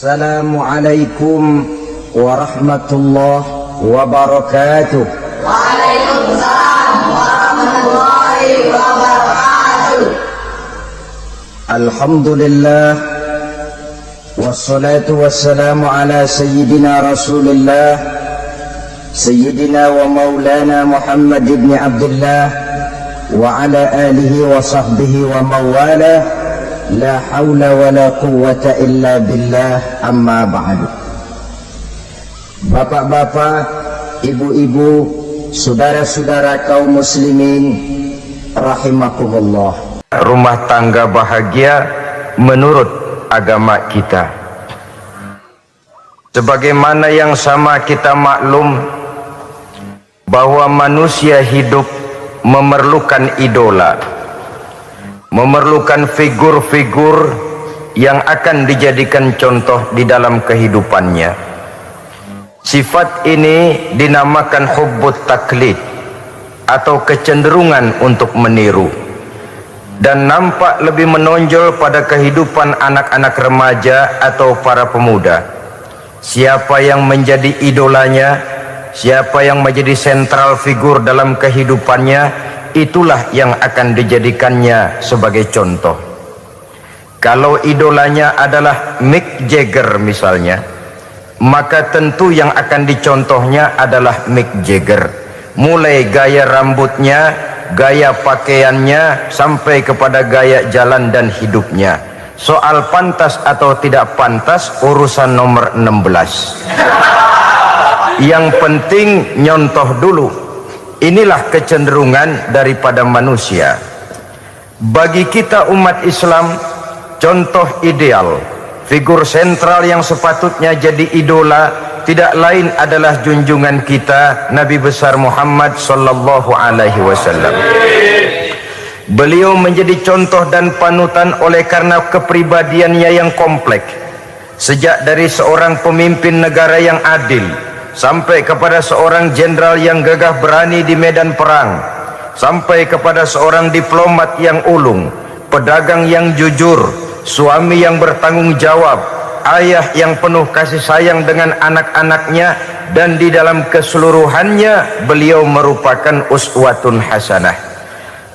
Assalamualaikum warahmatullahi wabarakatuh. Waalaikumsalam warahmatullahi wabarakatuh. Alhamdulillah wassalatu wassalamu ala sayyidina Rasulillah sayyidina wa maulana Muhammad ibn Abdullah wa ala alihi wa sahbihi wa mawala. La haula wa la quwwata illa billah, amma ba'du. Bapak-bapak, ibu-ibu, saudara-saudara kaum muslimin rahimakumullah. Rumah tangga bahagia menurut agama kita. Sebagaimana yang sama kita maklum bahwa manusia hidup memerlukan idola, memerlukan figur-figur yang akan dijadikan contoh di dalam kehidupannya. Sifat ini dinamakan hubbut taklid atau kecenderungan untuk meniru, dan nampak lebih menonjol pada kehidupan anak-anak remaja atau para pemuda. Siapa yang menjadi idolanya, siapa yang menjadi sentral figur dalam kehidupannya, itulah yang akan dijadikannya sebagai contoh. Kalau idolanya adalah Mick Jagger misalnya, maka tentu yang akan dicontohnya adalah Mick Jagger. Mulai gaya rambutnya, gaya pakaiannya, sampai kepada gaya jalan dan hidupnya. Soal pantas atau tidak pantas urusan nomor 16. Yang penting nyontoh dulu. Inilah kecenderungan daripada manusia. Bagi kita umat Islam, contoh ideal, figur sentral yang sepatutnya jadi idola tidak lain adalah junjungan kita Nabi besar Muhammad sallallahu alaihi wasallam. Beliau menjadi contoh dan panutan oleh karena kepribadiannya yang kompleks. Sejak dari seorang pemimpin negara yang adil, sampai kepada seorang jenderal yang gagah berani di medan perang, sampai kepada seorang diplomat yang ulung, pedagang yang jujur, suami yang bertanggung jawab, ayah yang penuh kasih sayang dengan anak-anaknya, dan di dalam keseluruhannya beliau merupakan uswatun hasanah.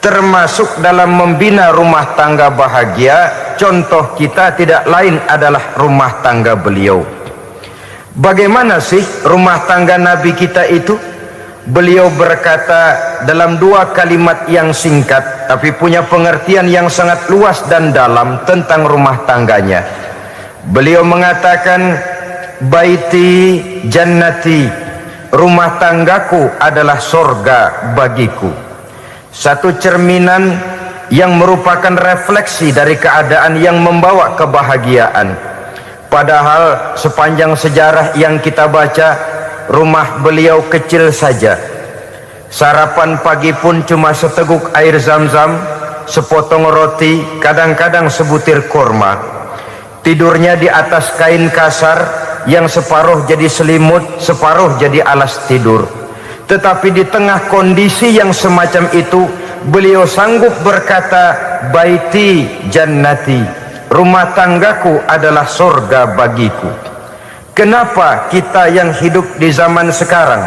Termasuk dalam membina rumah tangga bahagia, contoh kita tidak lain adalah rumah tangga beliau. Bagaimana sih rumah tangga Nabi kita itu? Beliau berkata dalam dua kalimat yang singkat tapi punya pengertian yang sangat luas dan dalam tentang rumah tangganya. Beliau mengatakan, baiti jannati, rumah tanggaku adalah sorga bagiku. Satu cerminan yang merupakan refleksi dari keadaan yang membawa kebahagiaan. Padahal sepanjang sejarah yang kita baca, rumah beliau kecil saja. Sarapan pagi pun cuma seteguk air zam-zam, sepotong roti, kadang-kadang sebutir kurma. Tidurnya di atas kain kasar yang separuh jadi selimut, separuh jadi alas tidur. Tetapi di tengah kondisi yang semacam itu, beliau sanggup berkata, baiti jannati, rumah tanggaku adalah surga bagiku. Kenapa kita yang hidup di zaman sekarang,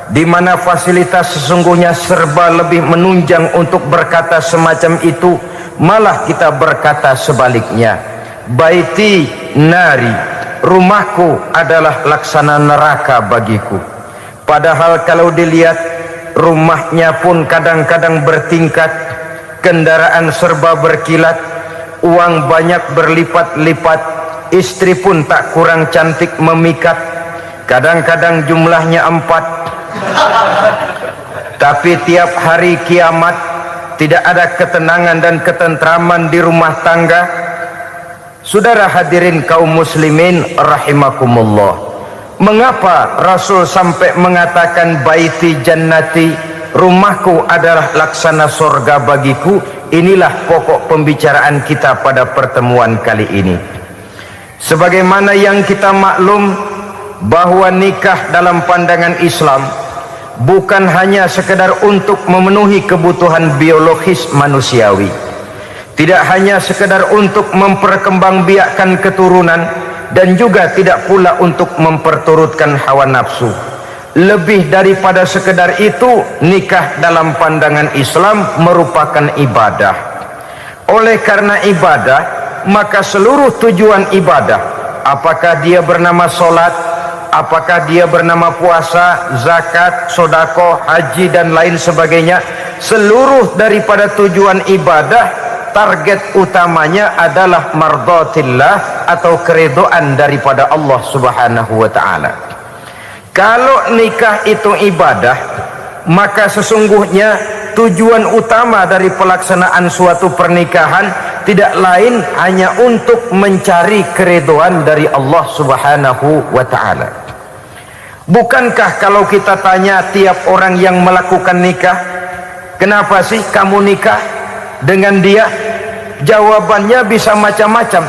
di mana fasilitas sesungguhnya serba lebih menunjang untuk berkata semacam itu, malah kita berkata sebaliknya, baiti nari, rumahku adalah laksana neraka bagiku. Padahal kalau dilihat, rumahnya pun kadang-kadang bertingkat, kendaraan serba berkilat, uang banyak berlipat-lipat, istri pun tak kurang cantik memikat, kadang-kadang jumlahnya 4. Tapi tiap hari kiamat tidak ada ketenangan dan ketentraman di rumah tangga. Saudara hadirin kaum muslimin rahimakumullah, mengapa Rasul sampai mengatakan baiti jannati, rumahku adalah laksana surga bagiku? Inilah pokok pembicaraan kita pada pertemuan kali ini. Sebagaimana yang kita maklum bahwa nikah dalam pandangan Islam bukan hanya sekedar untuk memenuhi kebutuhan biologis manusiawi, tidak hanya sekedar untuk memperkembangbiakkan keturunan, dan juga tidak pula untuk memperturutkan hawa nafsu. Lebih daripada sekedar itu, nikah dalam pandangan Islam merupakan ibadah. Oleh karena ibadah, maka seluruh tujuan ibadah, apakah dia bernama solat, apakah dia bernama puasa, zakat, sodako, haji dan lain sebagainya, seluruh daripada tujuan ibadah, target utamanya adalah mardhatillah atau keridhaan daripada Allah Subhanahu wa ta'ala. Kalau nikah itu ibadah, maka sesungguhnya tujuan utama dari pelaksanaan suatu pernikahan tidak lain hanya untuk mencari keridhaan dari Allah Subhanahu wa ta'ala. Bukankah kalau kita tanya tiap orang yang melakukan nikah, kenapa sih kamu nikah dengan dia? Jawabannya bisa macam-macam.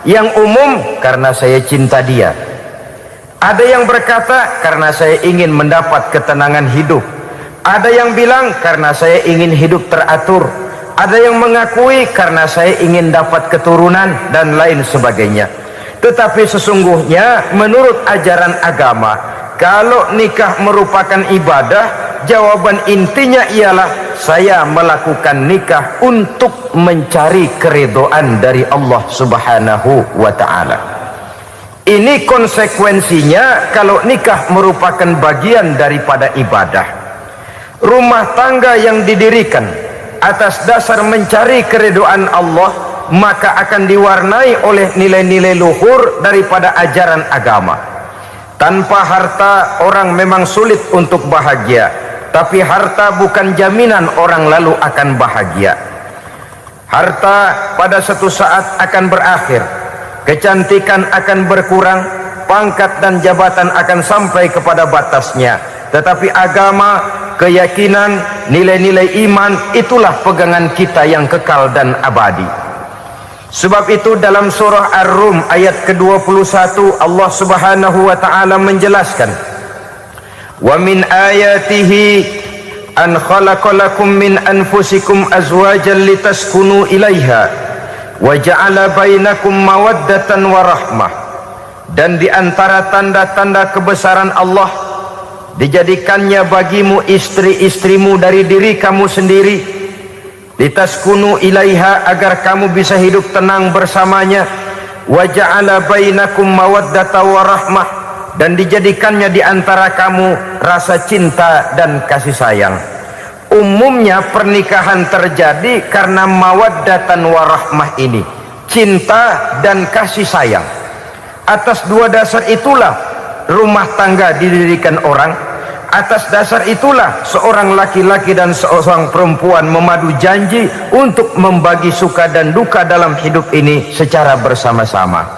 Yang umum, karena saya cinta dia. Ada yang berkata, karena saya ingin mendapat ketenangan hidup. Ada yang bilang, karena saya ingin hidup teratur. Ada yang mengakui, karena saya ingin dapat keturunan dan lain sebagainya. Tetapi sesungguhnya menurut ajaran agama, kalau nikah merupakan ibadah, jawaban intinya ialah saya melakukan nikah untuk mencari keridhaan dari Allah Subhanahu wa ta'ala. Ini konsekuensinya kalau nikah merupakan bagian daripada ibadah. Rumah tangga yang didirikan atas dasar mencari keridhaan Allah, maka akan diwarnai oleh nilai-nilai luhur daripada ajaran agama. Tanpa harta orang memang sulit untuk bahagia, tapi harta bukan jaminan orang lalu akan bahagia. Harta pada suatu saat akan berakhir, kecantikan akan berkurang, pangkat dan jabatan akan sampai kepada batasnya. Tetapi agama, keyakinan, nilai-nilai iman, itulah pegangan kita yang kekal dan abadi. Sebab itu dalam surah Ar-Rum ayat ke-21 Allah Subhanahu wa ta'ala menjelaskan, wa min ayatihi an khalaqalakum min anfusikum azwajan litaskunu ilaiha wa ja'ala bainakum mawaddatan wa rahmah. Dan di antara tanda-tanda kebesaran Allah, dijadikannya bagimu istri-istrimu dari diri kamu sendiri, litaskunu ilaiha, agar kamu bisa hidup tenang bersamanya, wa ja'ala bainakum mawaddatan wa rahmah, dan dijadikannya di antara kamu rasa cinta dan kasih sayang. Umumnya pernikahan terjadi karena mawaddatan warahmah ini, cinta dan kasih sayang. Atas dua dasar itulah rumah tangga didirikan orang. Atas dasar itulah seorang laki-laki dan seorang perempuan memadu janji untuk membagi suka dan duka dalam hidup ini secara bersama-sama.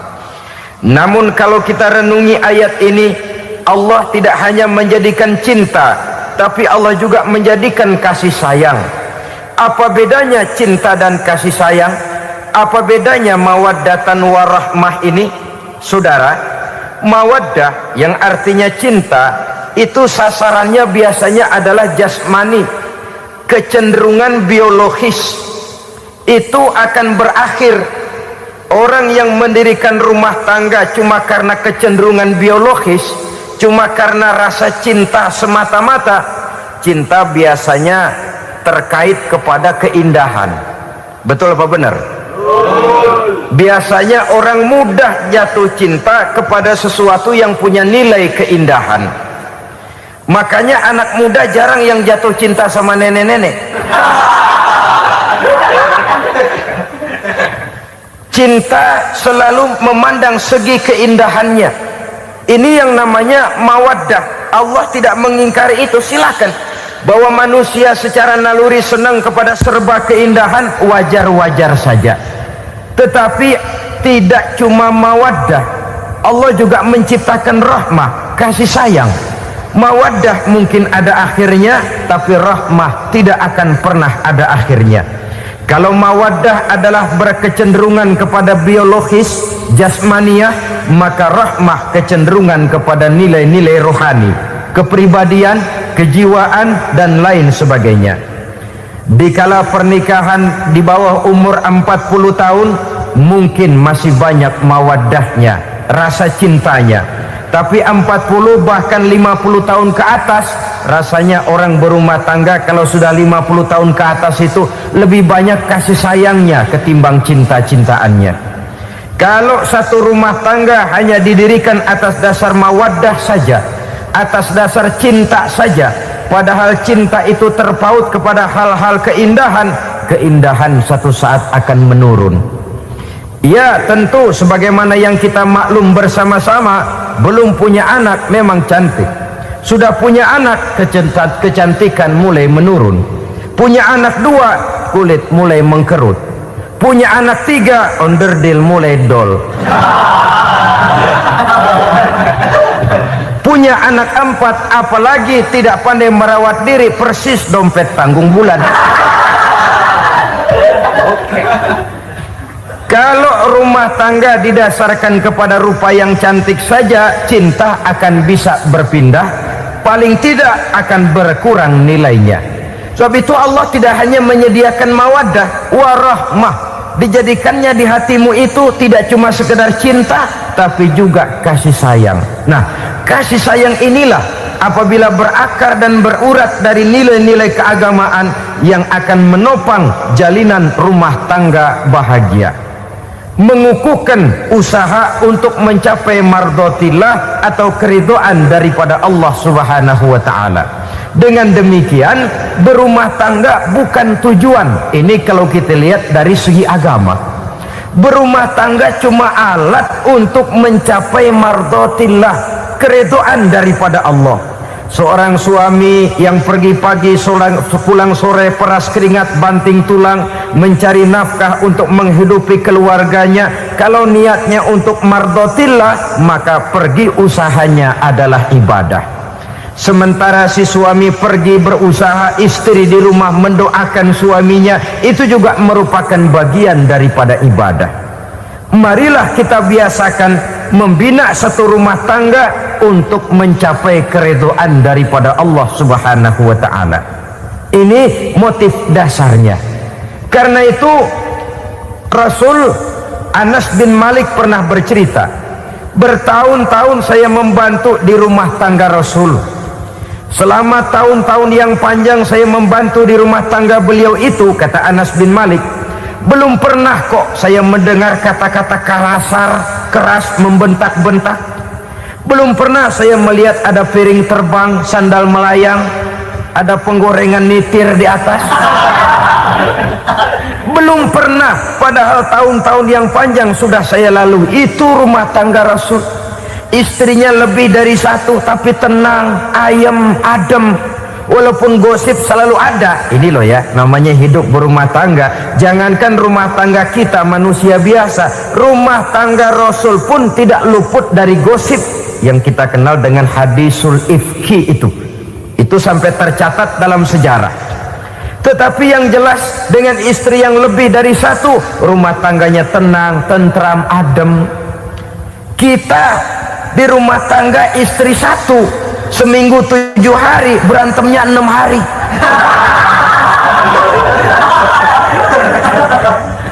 Namun kalau kita renungi ayat ini, Allah tidak hanya menjadikan cinta, tapi Allah juga menjadikan kasih sayang. Apa bedanya cinta dan kasih sayang? Apa bedanya mawaddatan warahmah ini? Saudara, mawaddah yang artinya cinta, itu sasarannya biasanya adalah jasmani, kecenderungan biologis. Itu akan berakhir. Orang yang mendirikan rumah tangga cuma karena kecenderungan biologis, cuma karena rasa cinta semata-mata, cinta biasanya terkait kepada keindahan. Betul apa benar? Biasanya orang mudah jatuh cinta kepada sesuatu yang punya nilai keindahan. Makanya anak muda jarang yang jatuh cinta sama nenek-nenek. Cinta selalu memandang segi keindahannya. Ini yang namanya mawaddah. Allah tidak mengingkari itu, silakan. Bahwa manusia secara naluri senang kepada serba keindahan, wajar-wajar saja. Tetapi tidak cuma mawaddah, Allah juga menciptakan rahmah, kasih sayang. Mawaddah mungkin ada akhirnya, tapi rahmah tidak akan pernah ada akhirnya. Kalau mawaddah adalah berkecenderungan kepada biologis, jasmaniah, maka rahmah kecenderungan kepada nilai-nilai rohani, kepribadian, kejiwaan, dan lain sebagainya. Dikala pernikahan di bawah umur 40 tahun, mungkin masih banyak mawaddahnya, rasa cintanya. Tapi 40 bahkan 50 tahun ke atas, rasanya orang berumah tangga kalau sudah 50 tahun ke atas itu lebih banyak kasih sayangnya ketimbang cinta-cintaannya. Kalau satu rumah tangga hanya didirikan atas dasar mawaddah saja, atas dasar cinta saja, padahal cinta itu terpaut kepada hal-hal keindahan, keindahan satu saat akan menurun. Ya, tentu sebagaimana yang kita maklum bersama-sama, belum punya anak memang cantik. Sudah punya anak, kecantikan mulai menurun. Punya anak 2, kulit mulai mengkerut. Punya anak 3, onderdil mulai dol. Punya anak 4, apalagi tidak pandai merawat diri, persis dompet tanggung bulan. Kalau rumah tangga didasarkan kepada rupa yang cantik saja, cinta akan bisa berpindah, paling tidak akan berkurang nilainya. Sebab itu Allah tidak hanya menyediakan mawaddah warahmah, dijadikannya di hatimu itu tidak cuma sekedar cinta, tapi juga kasih sayang. Nah, kasih sayang inilah apabila berakar dan berurat dari nilai-nilai keagamaan yang akan menopang jalinan rumah tangga bahagia, mengukuhkan usaha untuk mencapai mardhatillah atau keridhaan daripada Allah Subhanahu wa taala. Dengan demikian, berumah tangga bukan tujuan. Ini kalau kita lihat dari segi agama. Berumah tangga cuma alat untuk mencapai mardhatillah, keridhaan daripada Allah. Seorang suami yang pergi pagi pulang sore peras keringat banting tulang mencari nafkah untuk menghidupi keluarganya, kalau niatnya untuk mardhatillah maka pergi usahanya adalah ibadah. Sementara si suami pergi berusaha, istri di rumah mendoakan suaminya, itu juga merupakan bagian daripada ibadah. Marilah kita biasakan membina satu rumah tangga untuk mencapai keridhaan daripada Allah Subhanahu wa taala. Ini motif dasarnya. Karena itu Rasul Anas bin Malik pernah bercerita, bertahun-tahun saya membantu di rumah tangga Rasul. Selama tahun-tahun yang panjang saya membantu di rumah tangga beliau itu, kata Anas bin Malik, belum pernah kok saya mendengar kata-kata kasar, keras, membentak-bentak. Belum pernah saya melihat ada piring terbang, sandal melayang, ada penggorengan nitir di atas. Belum pernah, padahal tahun-tahun yang panjang sudah saya lalui. Itu rumah tangga Rasul. Istrinya lebih dari satu, tapi tenang, ayem, adem. Walaupun gosip selalu ada. Ini loh ya, namanya hidup berumah tangga. Jangankan rumah tangga kita manusia biasa, rumah tangga Rasul pun tidak luput dari gosip yang kita kenal dengan hadisul ifki itu. Itu sampai tercatat dalam sejarah. Tetapi yang jelas, dengan istri yang lebih dari satu, rumah tangganya tenang, tentram, adem. Kita di rumah tangga istri satu, seminggu 7 hari, berantemnya 6 hari.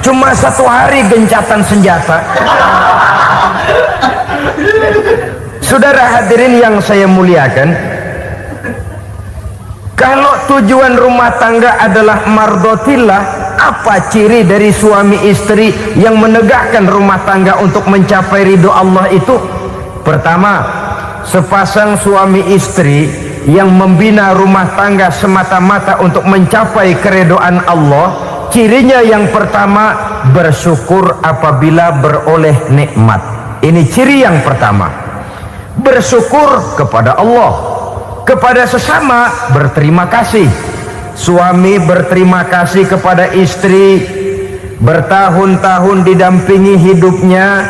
Cuma 1 hari gencatan senjata. Saudara hadirin yang saya muliakan, kalau tujuan rumah tangga adalah mardhatillah, apa ciri dari suami istri yang menegakkan rumah tangga untuk mencapai ridho Allah itu? Pertama, sepasang suami istri yang membina rumah tangga semata-mata untuk mencapai keridhaan Allah, cirinya yang pertama, bersyukur apabila beroleh nikmat. Ini ciri yang pertama. Bersyukur kepada Allah, kepada sesama berterima kasih. Suami berterima kasih kepada istri, bertahun-tahun didampingi hidupnya,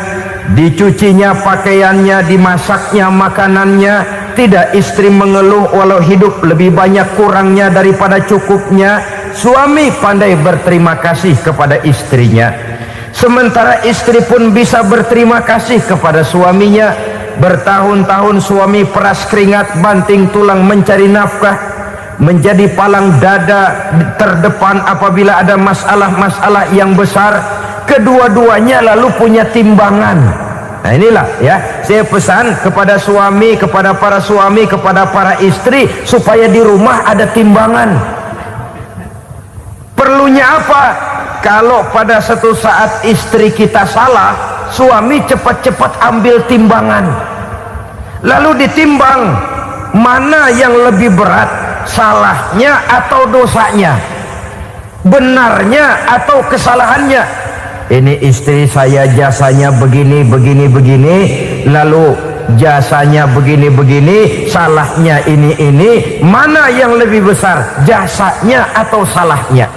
dicucinya pakaiannya, dimasaknya makanannya, tidak istri mengeluh walau hidup lebih banyak kurangnya daripada cukupnya. Suami pandai berterima kasih kepada istrinya, sementara istri pun bisa berterima kasih kepada suaminya. Bertahun-tahun suami peras keringat, banting tulang mencari nafkah, menjadi palang dada terdepan apabila ada masalah-masalah yang besar. Kedua-duanya lalu punya timbangan. Nah inilah ya, saya pesan kepada suami, kepada para suami, kepada para istri, supaya di rumah ada timbangan. Perlunya apa? Kalau pada satu saat istri kita salah, suami cepat-cepat ambil timbangan, lalu ditimbang mana yang lebih berat, salahnya atau dosanya, benarnya atau kesalahannya. Ini istri saya jasanya begini, lalu jasanya begini, salahnya ini, mana yang lebih besar, jasanya atau salahnya?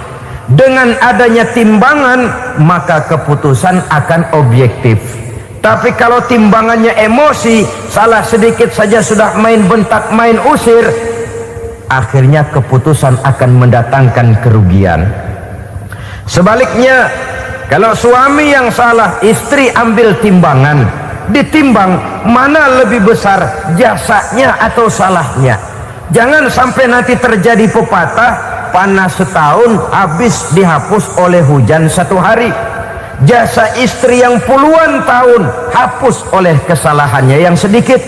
Dengan adanya timbangan, maka keputusan akan objektif. Tapi kalau timbangannya emosi, salah sedikit saja sudah main bentak, main usir, akhirnya keputusan akan mendatangkan kerugian. Sebaliknya, kalau suami yang salah, istri ambil timbangan, ditimbang mana lebih besar, jasanya atau salahnya. Jangan sampai nanti terjadi pepatah, panas setahun habis dihapus oleh hujan satu hari. Jasa istri yang puluhan tahun hapus oleh kesalahannya yang sedikit,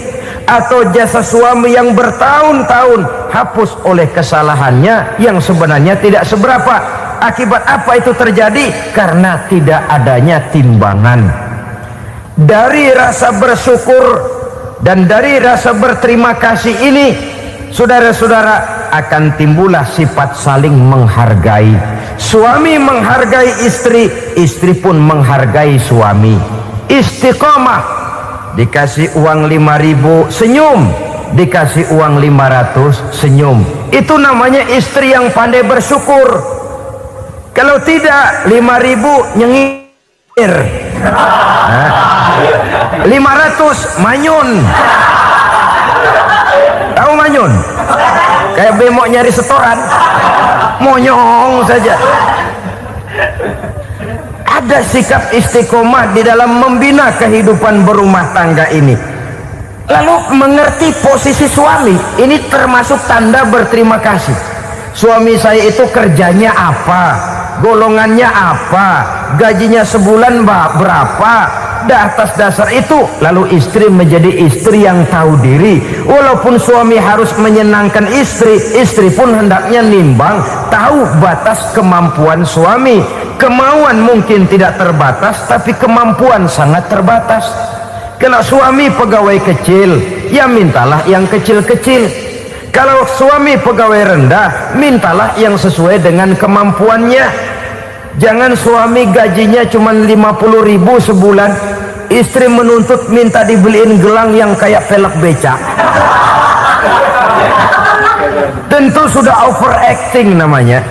atau jasa suami yang bertahun-tahun hapus oleh kesalahannya yang sebenarnya tidak seberapa. Akibat apa itu terjadi? Karena tidak adanya timbangan. Dari rasa bersyukur dan dari rasa berterima kasih ini, saudara-saudara, akan timbullah sifat saling menghargai. Suami menghargai istri, istri pun menghargai suami. Istiqomah, dikasih uang 5.000 senyum, dikasih uang 500 senyum. Itu namanya istri yang pandai bersyukur. Kalau tidak, 5.000 nyengir, 500 manyun. Tahu manyun? Kayak bemok nyari setoran, monyong saja. Ada sikap istiqomah di dalam membina kehidupan berumah tangga ini. Lalu mengerti posisi suami, ini termasuk tanda berterima kasih. Suami saya itu kerjanya apa, golongannya apa, gajinya sebulan berapa. Atas dasar itu, lalu istri menjadi istri yang tahu diri. Walaupun suami harus menyenangkan istri, istri pun hendaknya nimbang, tahu batas kemampuan suami. Kemauan mungkin tidak terbatas, tapi kemampuan sangat terbatas. Kalau suami pegawai kecil, ya mintalah yang kecil-kecil. Kalau suami pegawai rendah, mintalah yang sesuai dengan kemampuannya. Jangan suami gajinya cuma 50.000 sebulan, istri menuntut minta dibeliin gelang yang kayak pelek becak. Tentu sudah overacting namanya.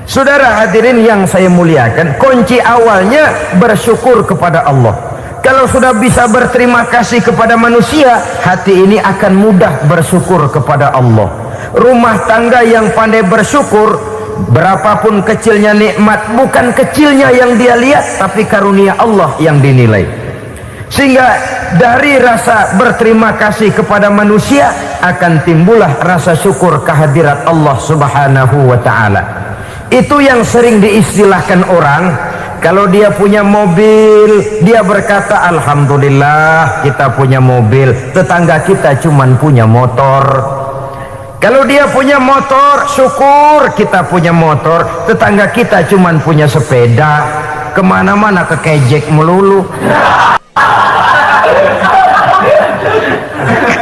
Saudara hadirin yang saya muliakan, kunci awalnya bersyukur kepada Allah. Kalau sudah bisa berterima kasih kepada manusia, hati ini akan mudah bersyukur kepada Allah. Rumah tangga yang pandai bersyukur, berapapun kecilnya nikmat, bukan kecilnya yang dia lihat, tapi karunia Allah yang dinilai. Sehingga dari rasa berterima kasih kepada manusia akan timbullah rasa syukur kehadirat Allah Subhanahu wa ta'ala. Itu yang sering diistilahkan orang, kalau dia punya mobil, dia berkata alhamdulillah kita punya mobil, tetangga kita cuman punya motor. Kalau dia punya motor, syukur kita punya motor, tetangga kita cuman punya sepeda, kemana-mana kekejek melulu.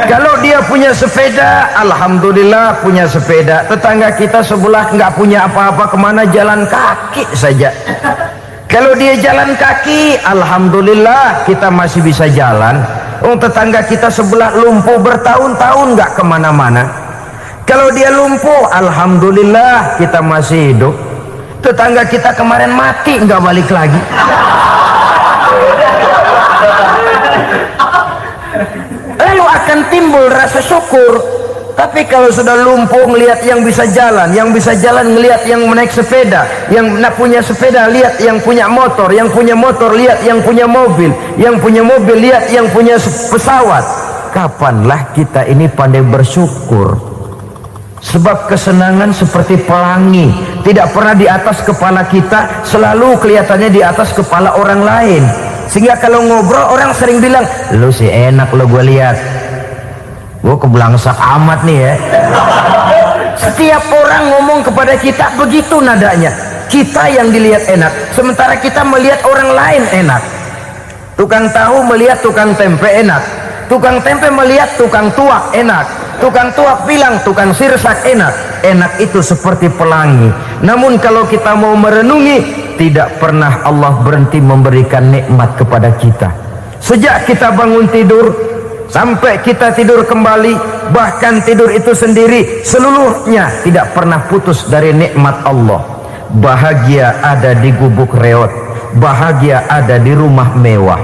Kalau dia punya sepeda, alhamdulillah punya sepeda, tetangga kita sebelah nggak punya apa-apa, kemana jalan kaki saja. Kalau dia jalan kaki, alhamdulillah kita masih bisa jalan. Tetangga kita sebelah lumpuh bertahun-tahun nggak kemana-mana. Kalau dia lumpuh, alhamdulillah kita masih hidup. Tetangga kita kemarin mati nggak balik lagi. Lalu akan timbul rasa syukur. Tapi kalau sudah lumpuh melihat yang bisa jalan melihat yang menaik sepeda, yang punya sepeda lihat yang punya motor lihat yang punya mobil lihat yang punya pesawat. Kapanlah kita ini pandai bersyukur? Sebab kesenangan seperti pelangi, tidak pernah di atas kepala kita, selalu kelihatannya di atas kepala orang lain. Sehingga kalau ngobrol orang sering bilang, lu sih enak lo gue lihat, gue kebelangsak amat nih ya. Setiap orang ngomong kepada kita begitu nadanya. Kita yang dilihat enak, sementara kita melihat orang lain enak. Tukang tahu melihat tukang tempe enak, tukang tempe melihat tukang tuak enak, tukang tuak bilang tukang sirsak enak. Enak itu seperti pelangi. Namun kalau kita mau merenungi, tidak pernah Allah berhenti memberikan nikmat kepada kita. Sejak kita bangun tidur sampai kita tidur kembali, bahkan tidur itu sendiri, seluruhnya tidak pernah putus dari nikmat Allah. Bahagia ada di gubuk reot, bahagia ada di rumah mewah,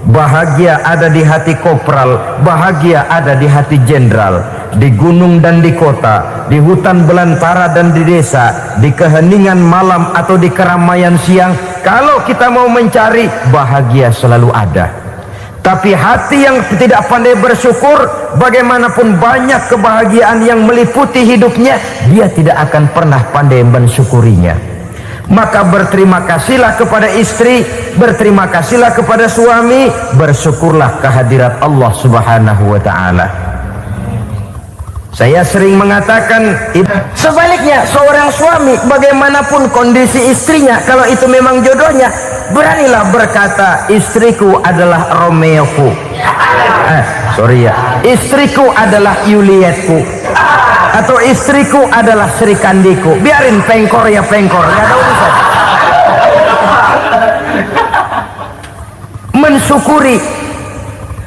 bahagia ada di hati kopral, bahagia ada di hati jenderal, di gunung dan di kota, di hutan belantara dan di desa, di keheningan malam atau di keramaian siang. Kalau kita mau mencari, bahagia selalu ada. Tapi hati yang tidak pandai bersyukur, bagaimanapun banyak kebahagiaan yang meliputi hidupnya, dia tidak akan pernah pandai mensyukurinya. Maka berterima kasihlah kepada istri, berterima kasihlah kepada suami, bersyukurlah kehadirat Allah Subhanahu wa ta'ala. Saya sering mengatakan, sebaliknya seorang suami bagaimanapun kondisi istrinya, kalau itu memang jodohnya, beranilah berkata, istriku adalah Romeoku, istriku adalah Julietku, atau istriku adalah Sri Kandiku. Biarin pengkor ya pengkor, nggak ada urusan. Mensyukuri.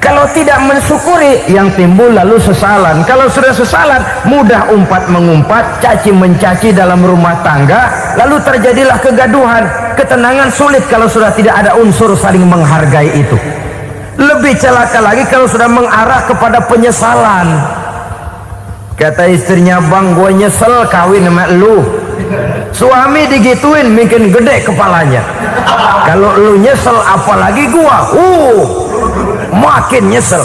Kalau tidak mensyukuri, yang timbul lalu sesalan. Kalau sudah sesalan, mudah umpat mengumpat, caci mencaci dalam rumah tangga, lalu terjadilah kegaduhan. Ketenangan sulit kalau sudah tidak ada unsur saling menghargai itu. Lebih celaka lagi kalau sudah mengarah kepada penyesalan. Kata istrinya, bang gue nyesel kawin sama lu. Suami digituin mungkin gede kepalanya. Kalau lu nyesel apalagi gua, makin nyesel.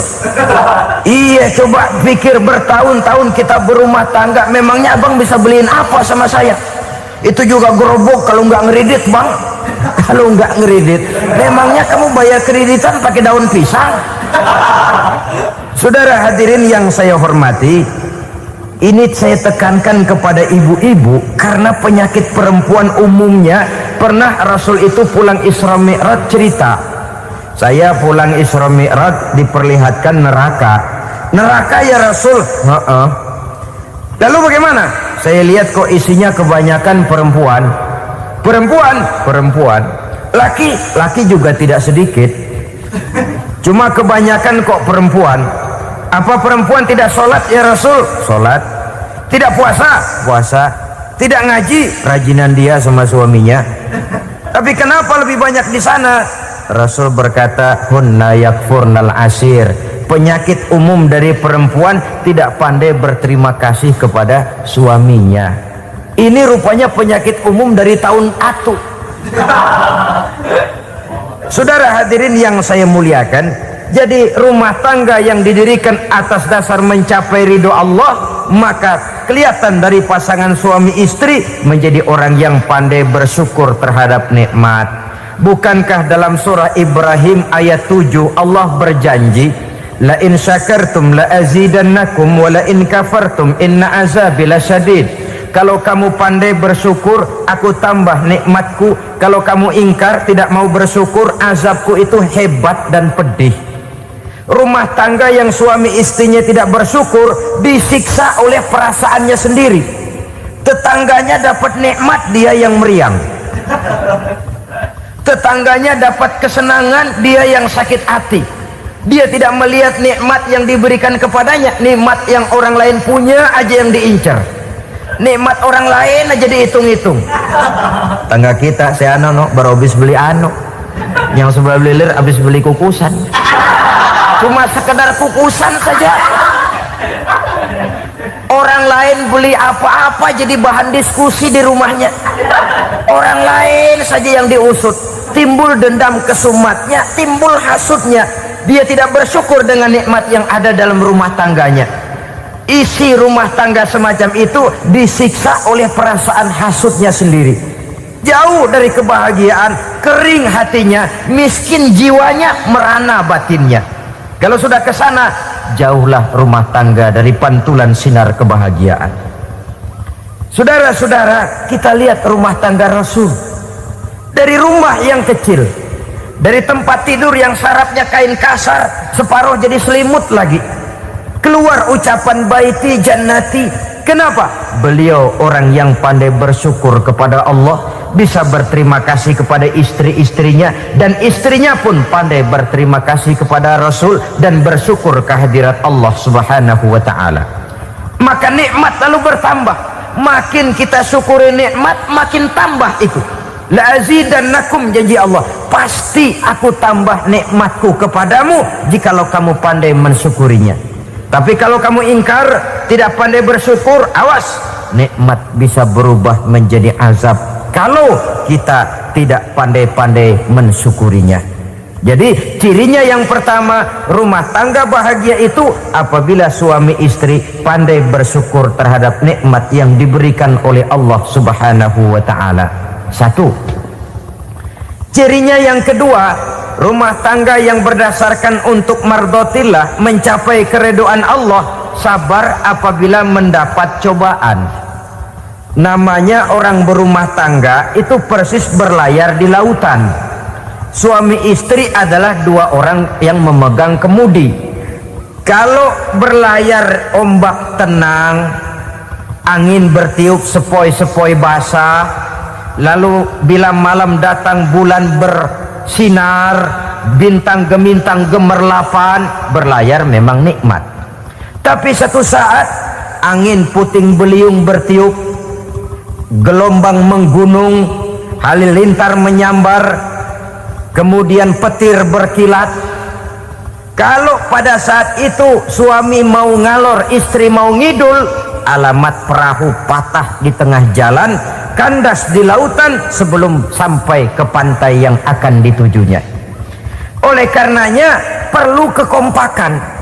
Iya, coba pikir bertahun-tahun kita berumah tangga, memangnya abang bisa beliin apa sama saya? Itu juga gerobok kalau nggak ngeridit bang. Kalau nggak ngeridit, memangnya kamu bayar kreditan pakai daun pisang? Saudara hadirin yang saya hormati, ini saya tekankan kepada ibu-ibu karena penyakit perempuan umumnya. Pernah Rasul itu pulang Isra Mi'raj cerita, saya pulang Isra Mi'raj diperlihatkan neraka. Neraka ya Rasul? Lalu bagaimana? Saya lihat kok isinya kebanyakan perempuan. Perempuan. Laki juga tidak sedikit. Cuma kebanyakan kok perempuan. Apa perempuan tidak sholat ya Rasul? Sholat. Tidak puasa? Puasa. Tidak ngaji? Rajinan dia sama suaminya. Tapi kenapa lebih banyak di sana? Rasul berkata, hunna yakfurnal asir. Penyakit umum dari perempuan tidak pandai berterima kasih kepada suaminya. Ini rupanya penyakit umum dari tahun atu. Saudara hadirin yang saya muliakan, jadi rumah tangga yang didirikan atas dasar mencapai ridho Allah, maka kelihatan dari pasangan suami istri menjadi orang yang pandai bersyukur terhadap nikmat. Bukankah dalam surah Ibrahim ayat 7 Allah berjanji, la in syakartum la azidannakum wa la in kafartum inna azabi lasyadid. Kalau kamu pandai bersyukur, aku tambah nikmatku. Kalau kamu ingkar, tidak mau bersyukur, azabku itu hebat dan pedih. Rumah tangga yang suami istrinya tidak bersyukur disiksa oleh perasaannya sendiri. Tetangganya dapat nikmat, dia yang meriang. Tetangganya dapat kesenangan, dia yang sakit hati. Dia tidak melihat nikmat yang diberikan kepadanya, nikmat yang orang lain punya aja yang diincar, nikmat orang lain aja dihitung-hitung. Tangga kita, saya baru habis beli yang sebelah belilir habis beli kukusan. Cuma sekedar kukusan saja. Orang lain beli apa-apa jadi bahan diskusi di rumahnya. Orang lain saja yang diusut. Timbul dendam kesumatnya, timbul hasutnya. Dia tidak bersyukur dengan nikmat yang ada dalam rumah tangganya. Isi rumah tangga semacam itu disiksa oleh perasaan hasutnya sendiri. Jauh dari kebahagiaan, kering hatinya, miskin jiwanya, merana batinnya. Kalau sudah ke sana, jauhlah rumah tangga dari pantulan sinar kebahagiaan. Saudara-saudara, kita lihat rumah tangga Rasul. Dari rumah yang kecil, dari tempat tidur yang sarapnya kain kasar, separuh jadi selimut lagi, keluar ucapan baiti jannati. Kenapa? Beliau orang yang pandai bersyukur kepada Allah, bisa berterima kasih kepada istri-istrinya, dan istrinya pun pandai berterima kasih kepada Rasul dan bersyukur kehadirat Allah Subhanahu wa ta'ala. Maka nikmat lalu bertambah. Makin kita syukuri nikmat, makin tambah itu. La azidannakum, janji Allah, pasti aku tambah nikmatku kepadamu jikalau kamu pandai mensyukurinya. Tapi kalau kamu ingkar, tidak pandai bersyukur, awas, nikmat bisa berubah menjadi azab kalau kita tidak pandai-pandai mensyukurinya. Jadi cirinya yang pertama, rumah tangga bahagia itu apabila suami istri pandai bersyukur terhadap nikmat yang diberikan oleh Allah Subhanahu wa ta'ala. Satu. Cirinya yang kedua, rumah tangga yang berdasarkan untuk mardhatillah, mencapai keridhaan Allah, sabar apabila mendapat cobaan. Namanya orang berumah tangga itu persis berlayar di lautan. Suami istri adalah dua orang yang memegang kemudi. Kalau berlayar ombak tenang, angin bertiup sepoi-sepoi basah, lalu bila malam datang bulan bersinar, bintang gemintang gemerlapan, berlayar memang nikmat. Tapi satu saat angin puting beliung bertiup, gelombang menggunung, halilintar menyambar, kemudian petir berkilat. Kalau pada saat itu suami mau ngalor, istri mau ngidul, alamat perahu patah di tengah jalan, kandas di lautan sebelum sampai ke pantai yang akan ditujunya. Oleh karenanya perlu kekompakan.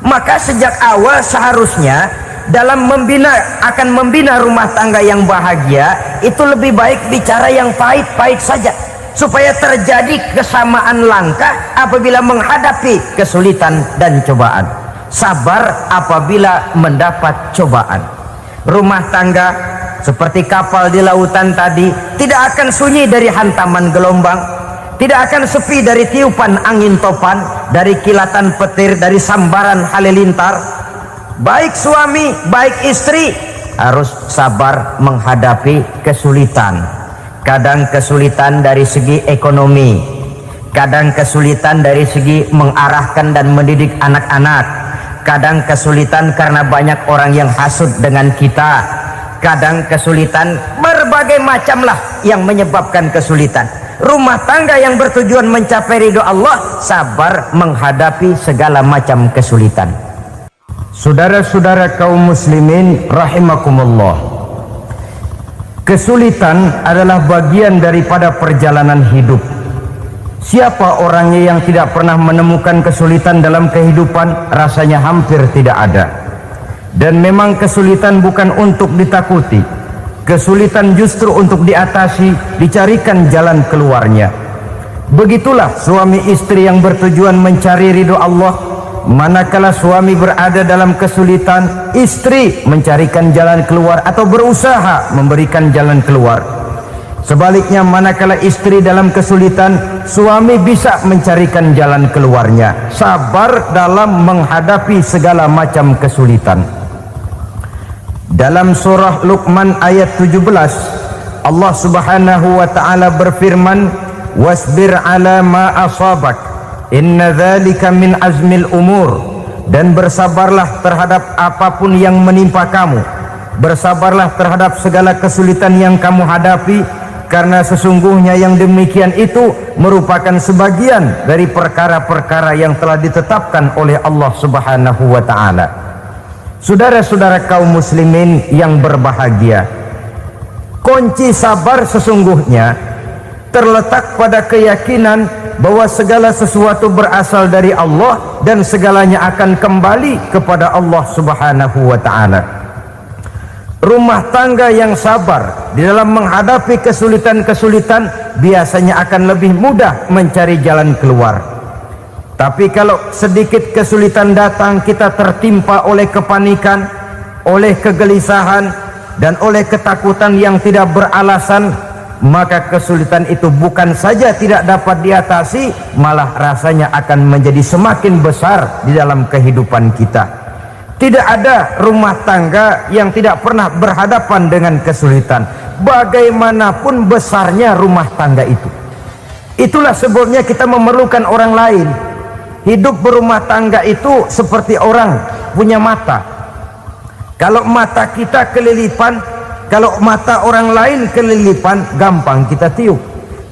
Maka sejak awal seharusnya dalam akan membina rumah tangga yang bahagia itu lebih baik bicara yang pahit-pahit saja, supaya terjadi kesamaan langkah apabila menghadapi kesulitan dan cobaan. Sabar apabila mendapat cobaan. Rumah tangga seperti kapal di lautan tadi tidak akan sunyi dari hantaman gelombang, tidak akan sepi dari tiupan angin topan, dari kilatan petir, dari sambaran halilintar. Baik suami, baik istri harus sabar menghadapi kesulitan. Kadang kesulitan dari segi ekonomi, kadang kesulitan dari segi mengarahkan dan mendidik anak-anak, kadang kesulitan karena banyak orang yang hasut dengan kita, kadang kesulitan berbagai macam lah yang menyebabkan kesulitan. Rumah tangga yang bertujuan mencapai ridho Allah, sabar menghadapi segala macam kesulitan. Saudara-saudara kaum muslimin rahimakumullah, kesulitan adalah bagian daripada perjalanan hidup. Siapa orangnya yang tidak pernah menemukan kesulitan dalam kehidupan? Rasanya hampir tidak ada. Dan memang kesulitan bukan untuk ditakuti, kesulitan justru untuk diatasi, dicarikan jalan keluarnya. Begitulah suami istri yang bertujuan mencari ridho Allah. Manakala suami berada dalam kesulitan, istri mencarikan jalan keluar atau berusaha memberikan jalan keluar. Sebaliknya, manakala istri dalam kesulitan, suami bisa mencarikan jalan keluarnya. Sabar dalam menghadapi segala macam kesulitan. Dalam surah Luqman ayat 17, Allah Subhanahu wa ta'ala berfirman, "Wasbir ala ma asabak, inna dzalika min azmil umur." Dan bersabarlah terhadap apapun yang menimpa kamu. Bersabarlah terhadap segala kesulitan yang kamu hadapi, karena sesungguhnya yang demikian itu merupakan sebagian dari perkara-perkara yang telah ditetapkan oleh Allah Subhanahu wa ta'ala. Saudara-saudara kaum muslimin yang berbahagia, kunci sabar sesungguhnya terletak pada keyakinan bahwa segala sesuatu berasal dari Allah dan segalanya akan kembali kepada Allah Subhanahu wa ta'ala. Rumah tangga yang sabar di dalam menghadapi kesulitan-kesulitan biasanya akan lebih mudah mencari jalan keluar. Tapi kalau sedikit kesulitan datang, kita tertimpa oleh kepanikan, oleh kegelisahan, dan oleh ketakutan yang tidak beralasan, maka kesulitan itu bukan saja tidak dapat diatasi, malah rasanya akan menjadi semakin besar di dalam kehidupan kita. Tidak ada rumah tangga yang tidak pernah berhadapan dengan kesulitan, bagaimanapun besarnya rumah tangga itu. Itulah sebabnya kita memerlukan orang lain. Hidup berumah tangga itu seperti orang punya mata. Kalau mata kita kelilipan, kalau mata orang lain kelilipan, gampang kita tiup.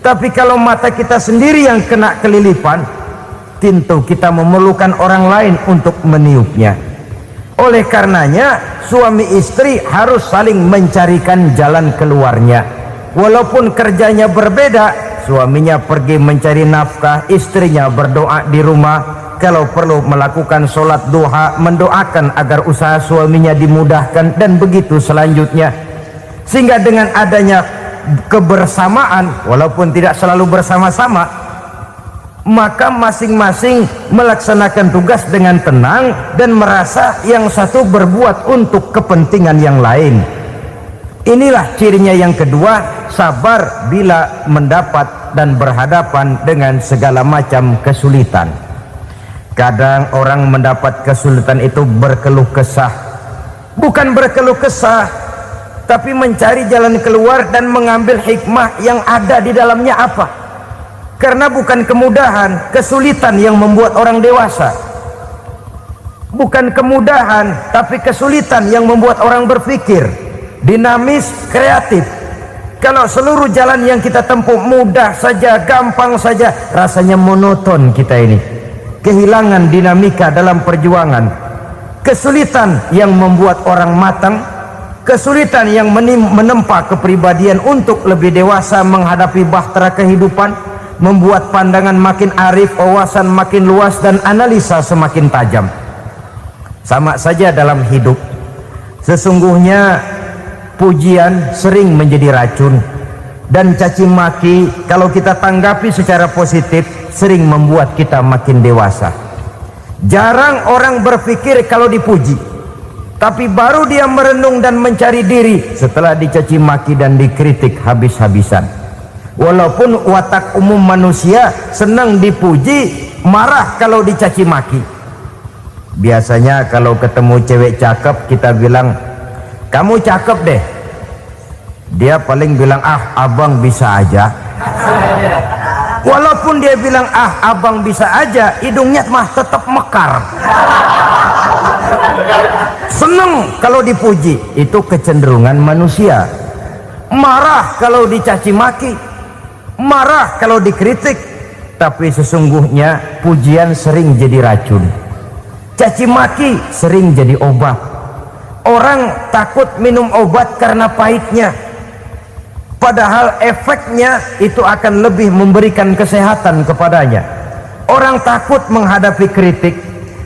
Tapi kalau mata kita sendiri yang kena kelilipan, tentu kita memerlukan orang lain untuk meniupnya. Oleh karenanya, suami istri harus saling mencarikan jalan keluarnya. Walaupun kerjanya berbeda, suaminya pergi mencari nafkah, istrinya berdoa di rumah. Kalau perlu melakukan sholat duha, mendoakan agar usaha suaminya dimudahkan, dan begitu selanjutnya. Sehingga dengan adanya kebersamaan, walaupun tidak selalu bersama-sama, maka masing-masing melaksanakan tugas dengan tenang dan merasa yang satu berbuat untuk kepentingan yang lain. Inilah cirinya yang kedua, sabar bila mendapat dan berhadapan dengan segala macam kesulitan. Kadang orang mendapat kesulitan itu berkeluh kesah. Bukan berkeluh kesah, tapi mencari jalan keluar dan mengambil hikmah yang ada di dalamnya apa? Karena bukan kemudahan, kesulitan yang membuat orang dewasa. Bukan kemudahan, tapi kesulitan yang membuat orang berpikir, dinamis, kreatif. Kalau seluruh jalan yang kita tempuh mudah saja, gampang saja, rasanya monoton kita ini. Kehilangan dinamika dalam perjuangan. Kesulitan yang membuat orang matang, kesulitan yang menempa kepribadian untuk lebih dewasa menghadapi bahtera kehidupan, membuat pandangan makin arif, wawasan makin luas, dan analisa semakin tajam. Sama saja dalam hidup. Sesungguhnya pujian sering menjadi racun, dan caci maki kalau kita tanggapi secara positif sering membuat kita makin dewasa. Jarang orang berpikir kalau dipuji, tapi baru dia merenung dan mencari diri setelah dicaci maki dan dikritik habis-habisan. Walaupun watak umum manusia senang dipuji, marah kalau dicaci maki. Biasanya kalau ketemu cewek cakep, kita bilang, kamu cakep deh. Dia paling bilang, ah abang bisa aja. Walaupun dia bilang, ah abang bisa aja, hidungnya mah tetap mekar. Senang kalau dipuji, itu kecenderungan manusia. Marah kalau dicaci maki, marah kalau dikritik. Tapi sesungguhnya pujian sering jadi racun, caci maki sering jadi obat. Orang takut minum obat karena pahitnya, padahal efeknya itu akan lebih memberikan kesehatan kepadanya. Orang takut menghadapi kritik,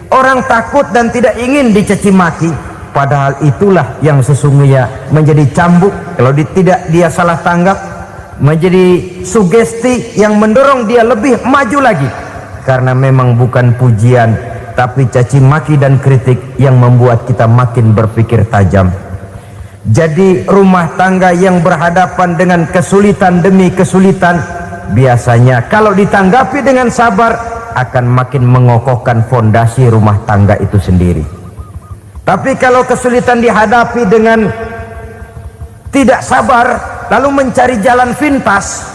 orang takut dan tidak ingin dicaci maki, padahal itulah yang sesungguhnya menjadi cambuk kalau tidak dia salah tanggap, menjadi sugesti yang mendorong dia lebih maju lagi. Karena memang bukan pujian, tapi caci maki dan kritik yang membuat kita makin berpikir tajam. Jadi rumah tangga yang berhadapan dengan kesulitan demi kesulitan, biasanya kalau ditanggapi dengan sabar akan makin mengokohkan fondasi rumah tangga itu sendiri. Tapi kalau kesulitan dihadapi dengan tidak sabar, lalu mencari jalan pintas,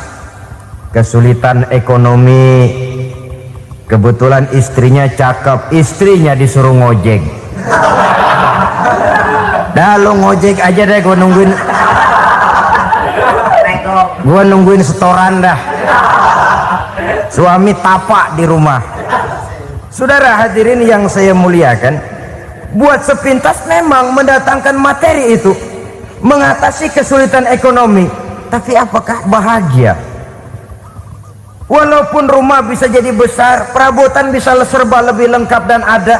kesulitan ekonomi, kebetulan istrinya cakep, istrinya disuruh ngojek. Dah lu ngojek aja deh, gua nungguin setoran dah. Suami tapak di rumah. Saudara hadirin yang saya muliakan, buat sepintas memang mendatangkan materi itu, mengatasi kesulitan ekonomi, tapi apakah bahagia? Walaupun rumah bisa jadi besar, perabotan bisa serba lebih lengkap dan ada,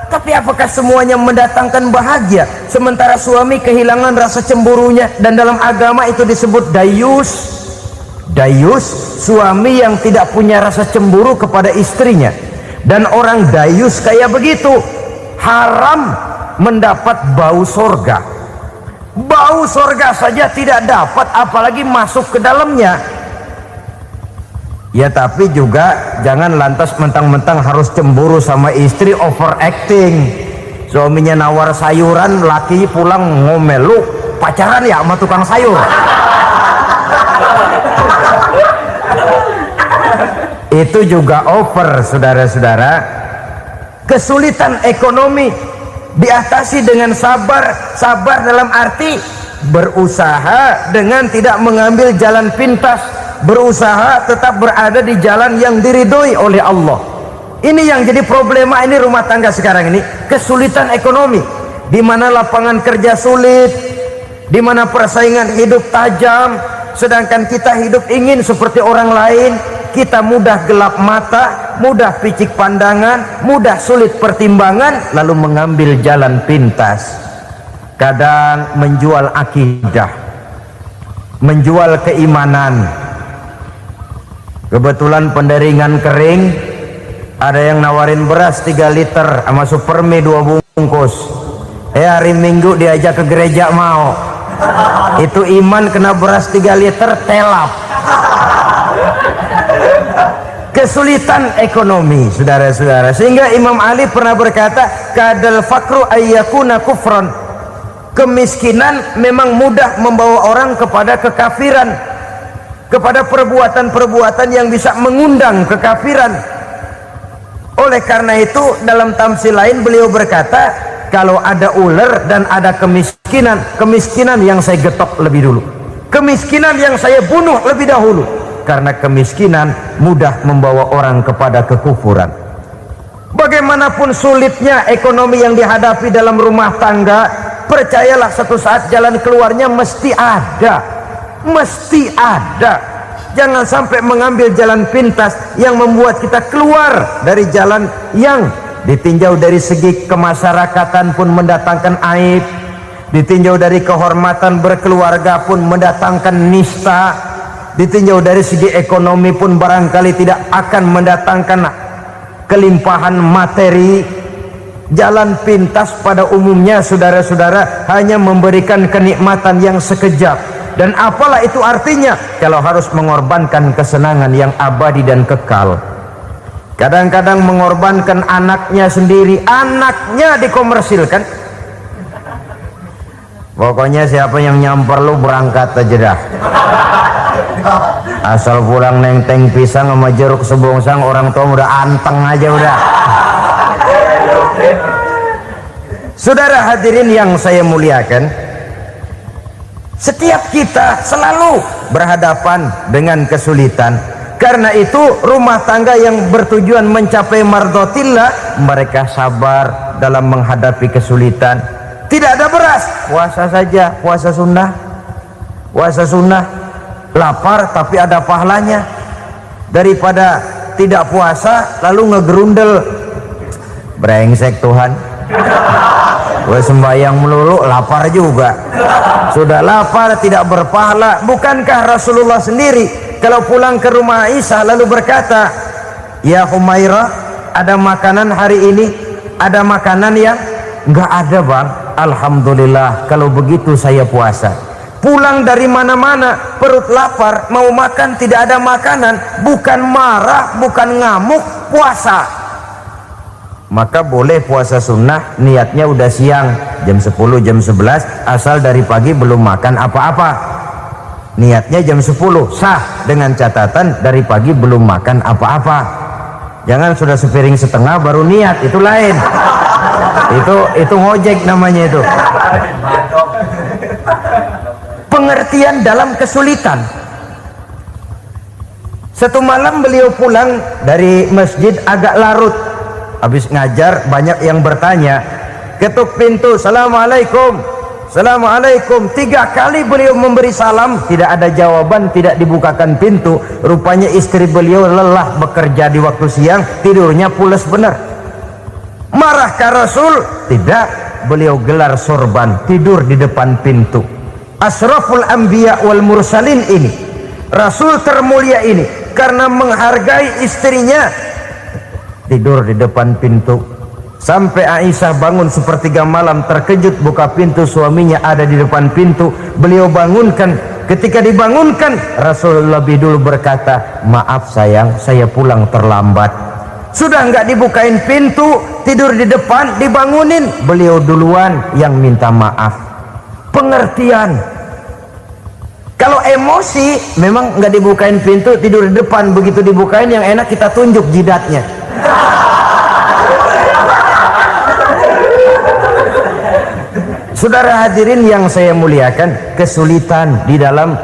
Tapi apakah semuanya mendatangkan bahagia? Sementara suami kehilangan rasa cemburunya, dan dalam agama itu disebut dayus. Dayus, suami yang tidak punya rasa cemburu kepada istrinya. Dan orang dayus kayak begitu haram mendapat bau sorga. Bau sorga saja tidak dapat, apalagi masuk ke dalamnya. Ya tapi juga jangan lantas mentang-mentang harus cemburu sama istri, overacting. Suaminya nawar sayuran, laki pulang ngomel, lu pacaran ya sama tukang sayur. Itu juga over, saudara-saudara. Kesulitan ekonomi diatasi dengan sabar. Sabar dalam arti berusaha dengan tidak mengambil jalan pintas, berusaha tetap berada di jalan yang diridhoi oleh Allah. Ini yang jadi problema ini rumah tangga sekarang ini, kesulitan ekonomi, di mana lapangan kerja sulit, di mana persaingan hidup tajam, sedangkan kita hidup ingin seperti orang lain. Kita mudah gelap mata, mudah picik pandangan, mudah sulit pertimbangan, lalu mengambil jalan pintas. Kadang menjual akidah, menjual keimanan. Kebetulan penderingan kering, ada yang nawarin beras 3 liter sama supermie 2 bungkus. Hari Minggu diajak ke gereja mau. Itu iman kena beras 3 liter telap. Kesulitan ekonomi, saudara-saudara, sehingga Imam Ali pernah berkata, kadal fakru ayyakuna kufran. Kemiskinan memang mudah membawa orang kepada kekafiran, kepada perbuatan-perbuatan yang bisa mengundang kekafiran. Oleh karena itu dalam tamsil lain beliau berkata, kalau ada ular dan ada kemiskinan, kemiskinan yang saya getok lebih dulu, kemiskinan yang saya bunuh lebih dahulu. Karena kemiskinan mudah membawa orang kepada kekufuran. Bagaimanapun sulitnya ekonomi yang dihadapi dalam rumah tangga, percayalah satu saat jalan keluarnya mesti ada. Mesti ada. Jangan sampai mengambil jalan pintas yang membuat kita keluar dari jalan yang ditinjau dari segi kemasyarakatan pun mendatangkan aib, ditinjau dari kehormatan berkeluarga pun mendatangkan nista, ditinjau dari segi ekonomi pun barangkali tidak akan mendatangkan kelimpahan materi. Jalan pintas pada umumnya, saudara-saudara, hanya memberikan kenikmatan yang sekejap. Dan apalah itu artinya kalau harus mengorbankan kesenangan yang abadi dan kekal. Kadang-kadang mengorbankan anaknya sendiri, anaknya dikomersilkan. Pokoknya siapa yang nyamper lu berangkat aja dah. Asal pulang neng-teng pisang sama jeruk sebongsang, orang tua udah anteng aja udah. Saudara hadirin yang saya muliakan, setiap kita selalu berhadapan dengan kesulitan. Karena itu rumah tangga yang bertujuan mencapai mardhatillah, mereka sabar dalam menghadapi kesulitan. Tidak ada beras, puasa saja, puasa sunnah, puasa sunnah. Lapar tapi ada pahalanya, daripada tidak puasa lalu ngegerundel. Brengsek Tuhan, gue sembahyang melulu lapar juga. Sudah lapar tidak berpahala. Bukankah Rasulullah sendiri kalau pulang ke rumah Aisyah lalu berkata, ya Humairah, ada makanan hari ini? Ada makanan yang enggak ada bang. Alhamdulillah kalau begitu saya puasa. Pulang dari mana-mana perut lapar, mau makan tidak ada makanan, bukan marah, bukan ngamuk, puasa. Maka boleh puasa sunnah, niatnya udah siang jam 10 jam 11, asal dari pagi belum makan apa-apa. Niatnya jam 10 sah, dengan catatan dari pagi belum makan apa-apa. Jangan sudah sepiring setengah baru niat, itu lain. Itu ngojek namanya itu. Pengertian dalam kesulitan. Satu malam beliau pulang dari masjid agak larut, habis ngajar banyak yang bertanya, ketuk pintu, assalamualaikum, assalamualaikum. 3 kali beliau memberi salam, tidak ada jawaban, tidak dibukakan pintu. Rupanya istri beliau lelah bekerja di waktu siang, tidurnya pules benar. Marahkah Rasul? Tidak. Beliau gelar sorban, tidur di depan pintu. Asraful anbiya wal mursalin ini, Rasul termulia ini, karena menghargai istrinya, tidur di depan pintu. Sampai Aisyah bangun sepertiga malam, terkejut buka pintu, suaminya ada di depan pintu. Beliau bangunkan. Ketika dibangunkan, Rasul lebih dulu berkata, maaf sayang, saya pulang terlambat. Sudah nggak dibukain pintu, tidur di depan, dibangunin, beliau duluan yang minta maaf. Pengertian. Kalau emosi, memang nggak dibukain pintu, tidur di depan. Begitu dibukain, yang enak kita tunjuk jidatnya. Saudara hadirin yang saya muliakan, kesulitan di dalam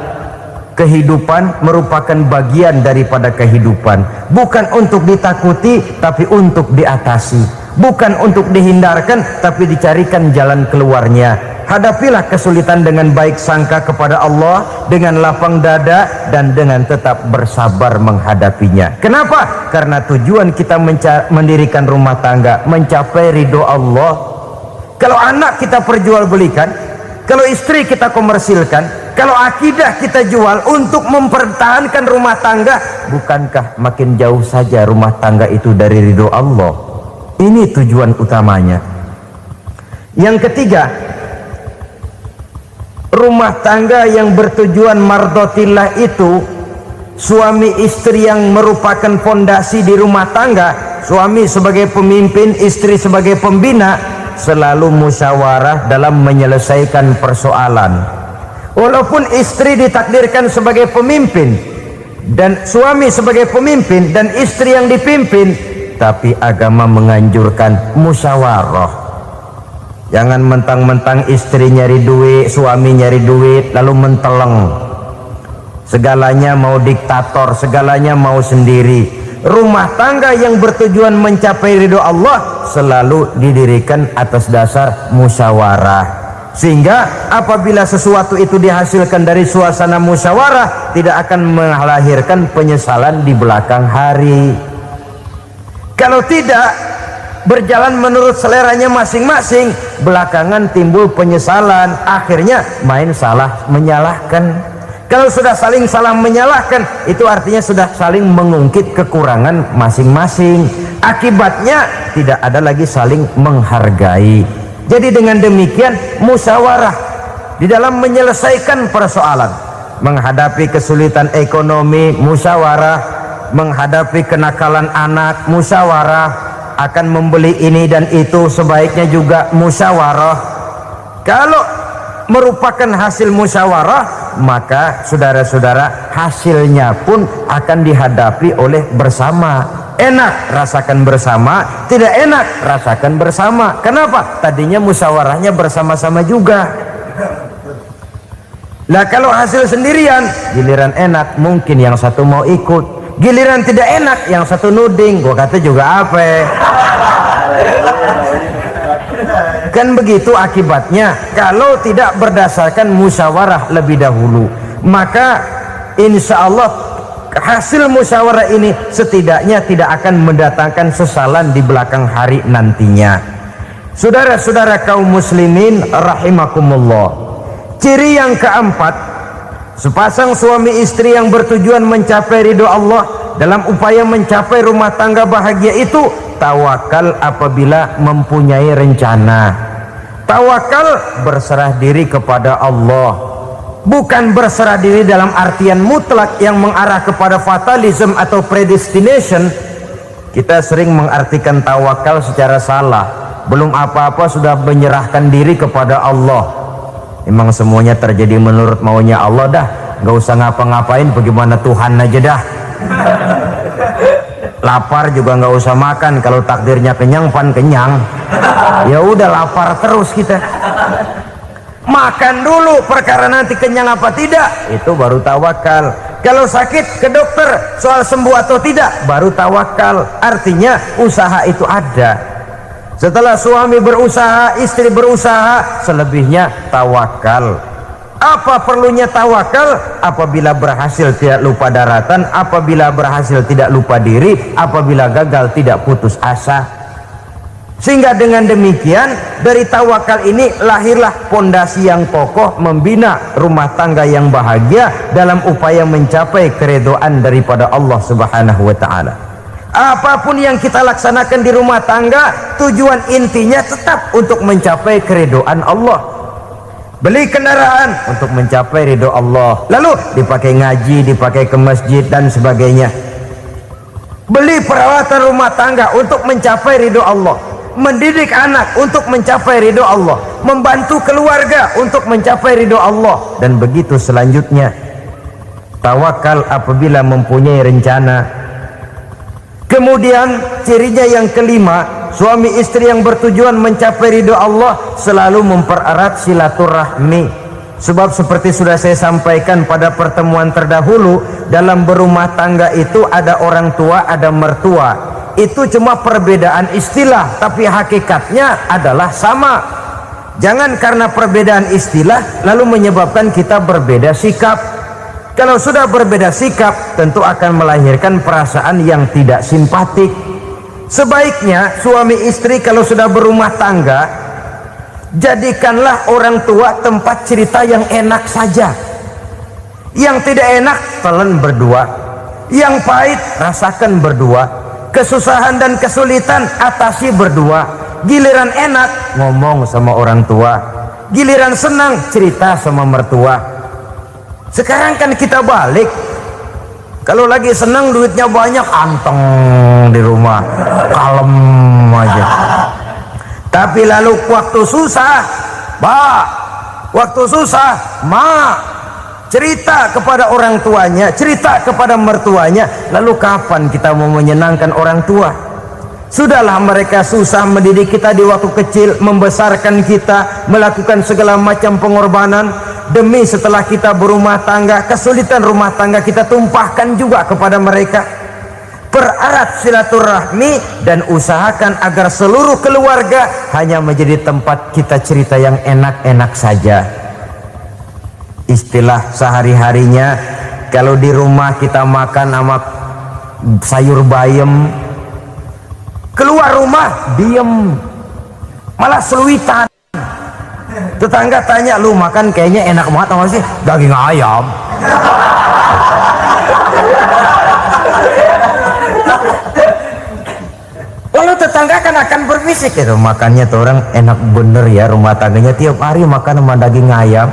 kehidupan merupakan bagian daripada kehidupan. Bukan untuk ditakuti, tapi untuk diatasi. Bukan untuk dihindarkan, tapi dicarikan jalan keluarnya. Hadapilah kesulitan dengan baik sangka kepada Allah, dengan lapang dada, dan dengan tetap bersabar menghadapinya. Kenapa? Karena tujuan kita mendirikan rumah tangga, mencapai ridho Allah. Kalau anak kita perjualbelikan, kalau istri kita komersilkan, kalau akidah kita jual untuk mempertahankan rumah tangga, bukankah makin jauh saja rumah tangga itu dari ridho Allah? Ini tujuan utamanya. Yang ketiga, rumah tangga yang bertujuan mardotillah itu, suami istri yang merupakan fondasi di rumah tangga, suami sebagai pemimpin, istri sebagai pembina, selalu musyawarah dalam menyelesaikan persoalan. Walaupun istri ditakdirkan sebagai pemimpin dan suami sebagai pemimpin dan istri yang dipimpin, tapi agama menganjurkan musyawarah. Jangan mentang-mentang istri nyari duit, suami nyari duit, lalu menteleng. Segalanya mau diktator, segalanya mau sendiri. Rumah tangga yang bertujuan mencapai ridho Allah selalu didirikan atas dasar musyawarah, sehingga apabila sesuatu itu dihasilkan dari suasana musyawarah, tidak akan melahirkan penyesalan di belakang hari. Kalau tidak berjalan menurut seleranya masing-masing, belakangan timbul penyesalan, akhirnya main salah menyalahkan. Kalau sudah saling salah menyalahkan, itu artinya sudah saling mengungkit kekurangan masing-masing. Akibatnya tidak ada lagi saling menghargai. Jadi dengan demikian musyawarah di dalam menyelesaikan persoalan, menghadapi kesulitan ekonomi, musyawarah, menghadapi kenakalan anak, musyawarah, akan membeli ini dan itu sebaiknya juga musyawarah. Kalau merupakan hasil musyawarah, maka saudara-saudara hasilnya pun akan dihadapi oleh bersama. Enak rasakan bersama, tidak enak rasakan bersama. Kenapa? Tadinya musyawarahnya bersama-sama juga. Nah kalau hasil sendirian, giliran enak mungkin yang satu mau ikut, giliran tidak enak yang satu nuding, gua kata juga apa. Kan begitu akibatnya kalau tidak berdasarkan musyawarah lebih dahulu. Maka insya Allah hasil musyawarah ini setidaknya tidak akan mendatangkan sesalan di belakang hari nantinya. Saudara-saudara kaum muslimin rahimakumullah, ciri yang keempat, sepasang suami istri yang bertujuan mencapai ridho Allah dalam upaya mencapai rumah tangga bahagia itu tawakal apabila mempunyai rencana. Tawakal berserah diri kepada Allah, bukan berserah diri dalam artian mutlak yang mengarah kepada fatalism atau predestination. Kita sering mengartikan tawakal secara salah. Belum apa-apa sudah menyerahkan diri kepada Allah. Memang semuanya terjadi menurut maunya Allah dah, nggak usah ngapa-ngapain, bagaimana Tuhan aja dah. Lapar juga nggak usah makan, kalau takdirnya kenyang pan kenyang. Ya udah lapar terus kita. Makan dulu, perkara nanti kenyang apa tidak itu baru tawakal. Kalau sakit ke dokter, soal sembuh atau tidak baru tawakal. Artinya usaha itu ada. Setelah suami berusaha, istri berusaha, selebihnya tawakal. Apa perlunya tawakal? Apabila berhasil tidak lupa daratan, apabila berhasil tidak lupa diri, apabila gagal tidak putus asa. Sehingga dengan demikian dari tawakal ini lahirlah pondasi yang kokoh membina rumah tangga yang bahagia dalam upaya mencapai keridhaan daripada Allah Subhanahu wa taala. Apapun yang kita laksanakan di rumah tangga, tujuan intinya tetap untuk mencapai keridhaan Allah. Beli kendaraan untuk mencapai ridho Allah, lalu dipakai ngaji, dipakai ke masjid dan sebagainya. Beli peralatan rumah tangga untuk mencapai ridho Allah, mendidik anak untuk mencapai ridho Allah, membantu keluarga untuk mencapai ridho Allah, dan begitu selanjutnya. Tawakal apabila mempunyai rencana. Kemudian cirinya yang kelima, suami istri yang bertujuan mencapai ridho Allah selalu mempererat silaturahmi. Sebab seperti sudah saya sampaikan pada pertemuan terdahulu, dalam berumah tangga itu ada orang tua, ada mertua. Itu cuma perbedaan istilah, tapi hakikatnya adalah sama. Jangan karena perbedaan istilah lalu menyebabkan kita berbeda sikap. Kalau sudah berbeda sikap, tentu akan melahirkan perasaan yang tidak simpatik. Sebaiknya suami istri kalau sudah berumah tangga, jadikanlah orang tua tempat cerita yang enak saja. Yang tidak enak telan berdua, yang pahit rasakan berdua, kesusahan dan kesulitan atasi berdua. Giliran enak ngomong sama orang tua, giliran senang cerita sama mertua. Sekarang kan kita balik, kalau lagi senang duitnya banyak, anteng di rumah, kalem aja. Tapi lalu waktu susah, waktu susah, cerita kepada orang tuanya, cerita kepada mertuanya. Lalu kapan kita mau menyenangkan orang tua? Sudahlah mereka susah mendidik kita di waktu kecil, membesarkan kita, melakukan segala macam pengorbanan. Demi setelah kita berumah tangga, kesulitan rumah tangga kita tumpahkan juga kepada mereka. Pererat silaturahmi dan usahakan agar seluruh keluarga hanya menjadi tempat kita cerita yang enak-enak saja. Istilah sehari-harinya, kalau di rumah kita makan sama sayur bayam, keluar rumah diem, malah seluitan. Tetangga tanya, lu makan kayaknya enak banget apa sih? Daging ayam. Lalu tetangga kan akan berbisik, itu makannya tuh orang enak bener ya, rumah tangganya tiap hari makan sama daging ayam.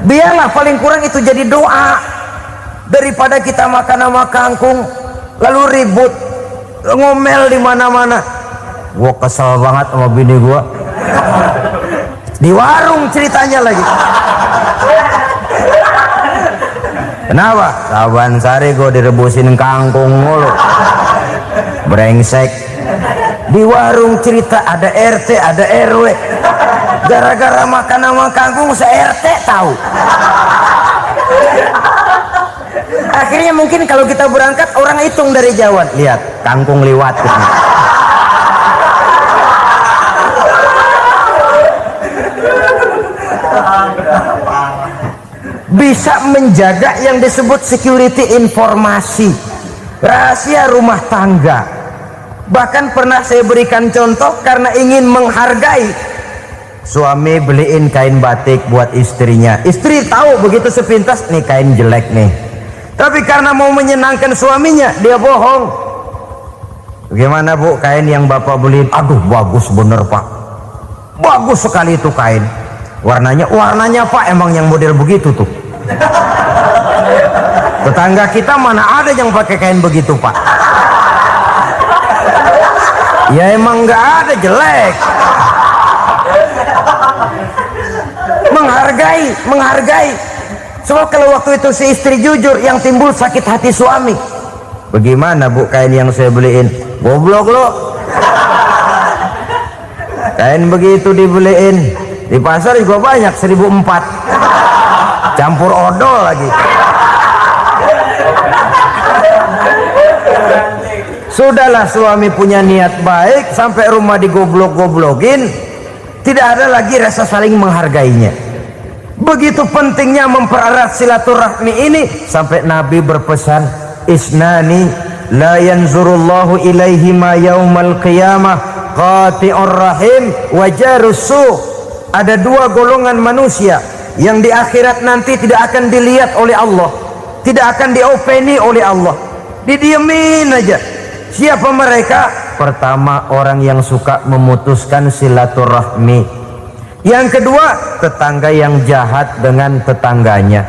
Biarlah paling kurang itu jadi doa, daripada kita makan sama kangkung lalu ribut ngomel di mana-mana. Gua kesel banget sama bini gua, di warung ceritanya lagi. Kenapa? Saban sari gua direbusin kangkung mulu, brengsek. Di warung cerita ada RT, ada RW. Gara-gara makan sama kangkung se-RT tahu. Akhirnya mungkin kalau kita berangkat orang hitung dari jauhan, lihat kangkung liwat. Bisa menjaga yang disebut security informasi, rahasia rumah tangga. Bahkan pernah saya berikan contoh karena ingin menghargai. Suami beliin kain batik buat istrinya, istri tahu begitu sepintas nih kain jelek nih, tapi karena mau menyenangkan suaminya dia bohong. Bagaimana bu kain yang bapak beliin? Aduh bagus bener pak, bagus sekali itu kain. Warnanya pak emang yang model begitu tuh. Tetangga kita mana ada yang pakai kain begitu pak? Ya emang nggak ada, jelek. Menghargai. Sebab kalau waktu itu si istri jujur, yang timbul sakit hati suami. Bagaimana bu kain yang saya beliin? Goblok lo. Kain begitu dibeliin di pasar juga banyak 1.400, campur odol lagi. Sudahlah suami punya niat baik, sampai rumah digoblok-goblokin, tidak ada lagi rasa saling menghargainya. Begitu pentingnya mempererat silaturahmi ini sampai Nabi berpesan, isnani la yanzurullahu ilaihima yaumal qiyamah qati'ur rahim wa jarus su'. Ada dua golongan manusia yang di akhirat nanti tidak akan dilihat oleh Allah, tidak akan diopeni oleh Allah, didiemin aja. Siapa mereka? Pertama, orang yang suka memutuskan silaturahmi. Yang kedua, tetangga yang jahat dengan tetangganya.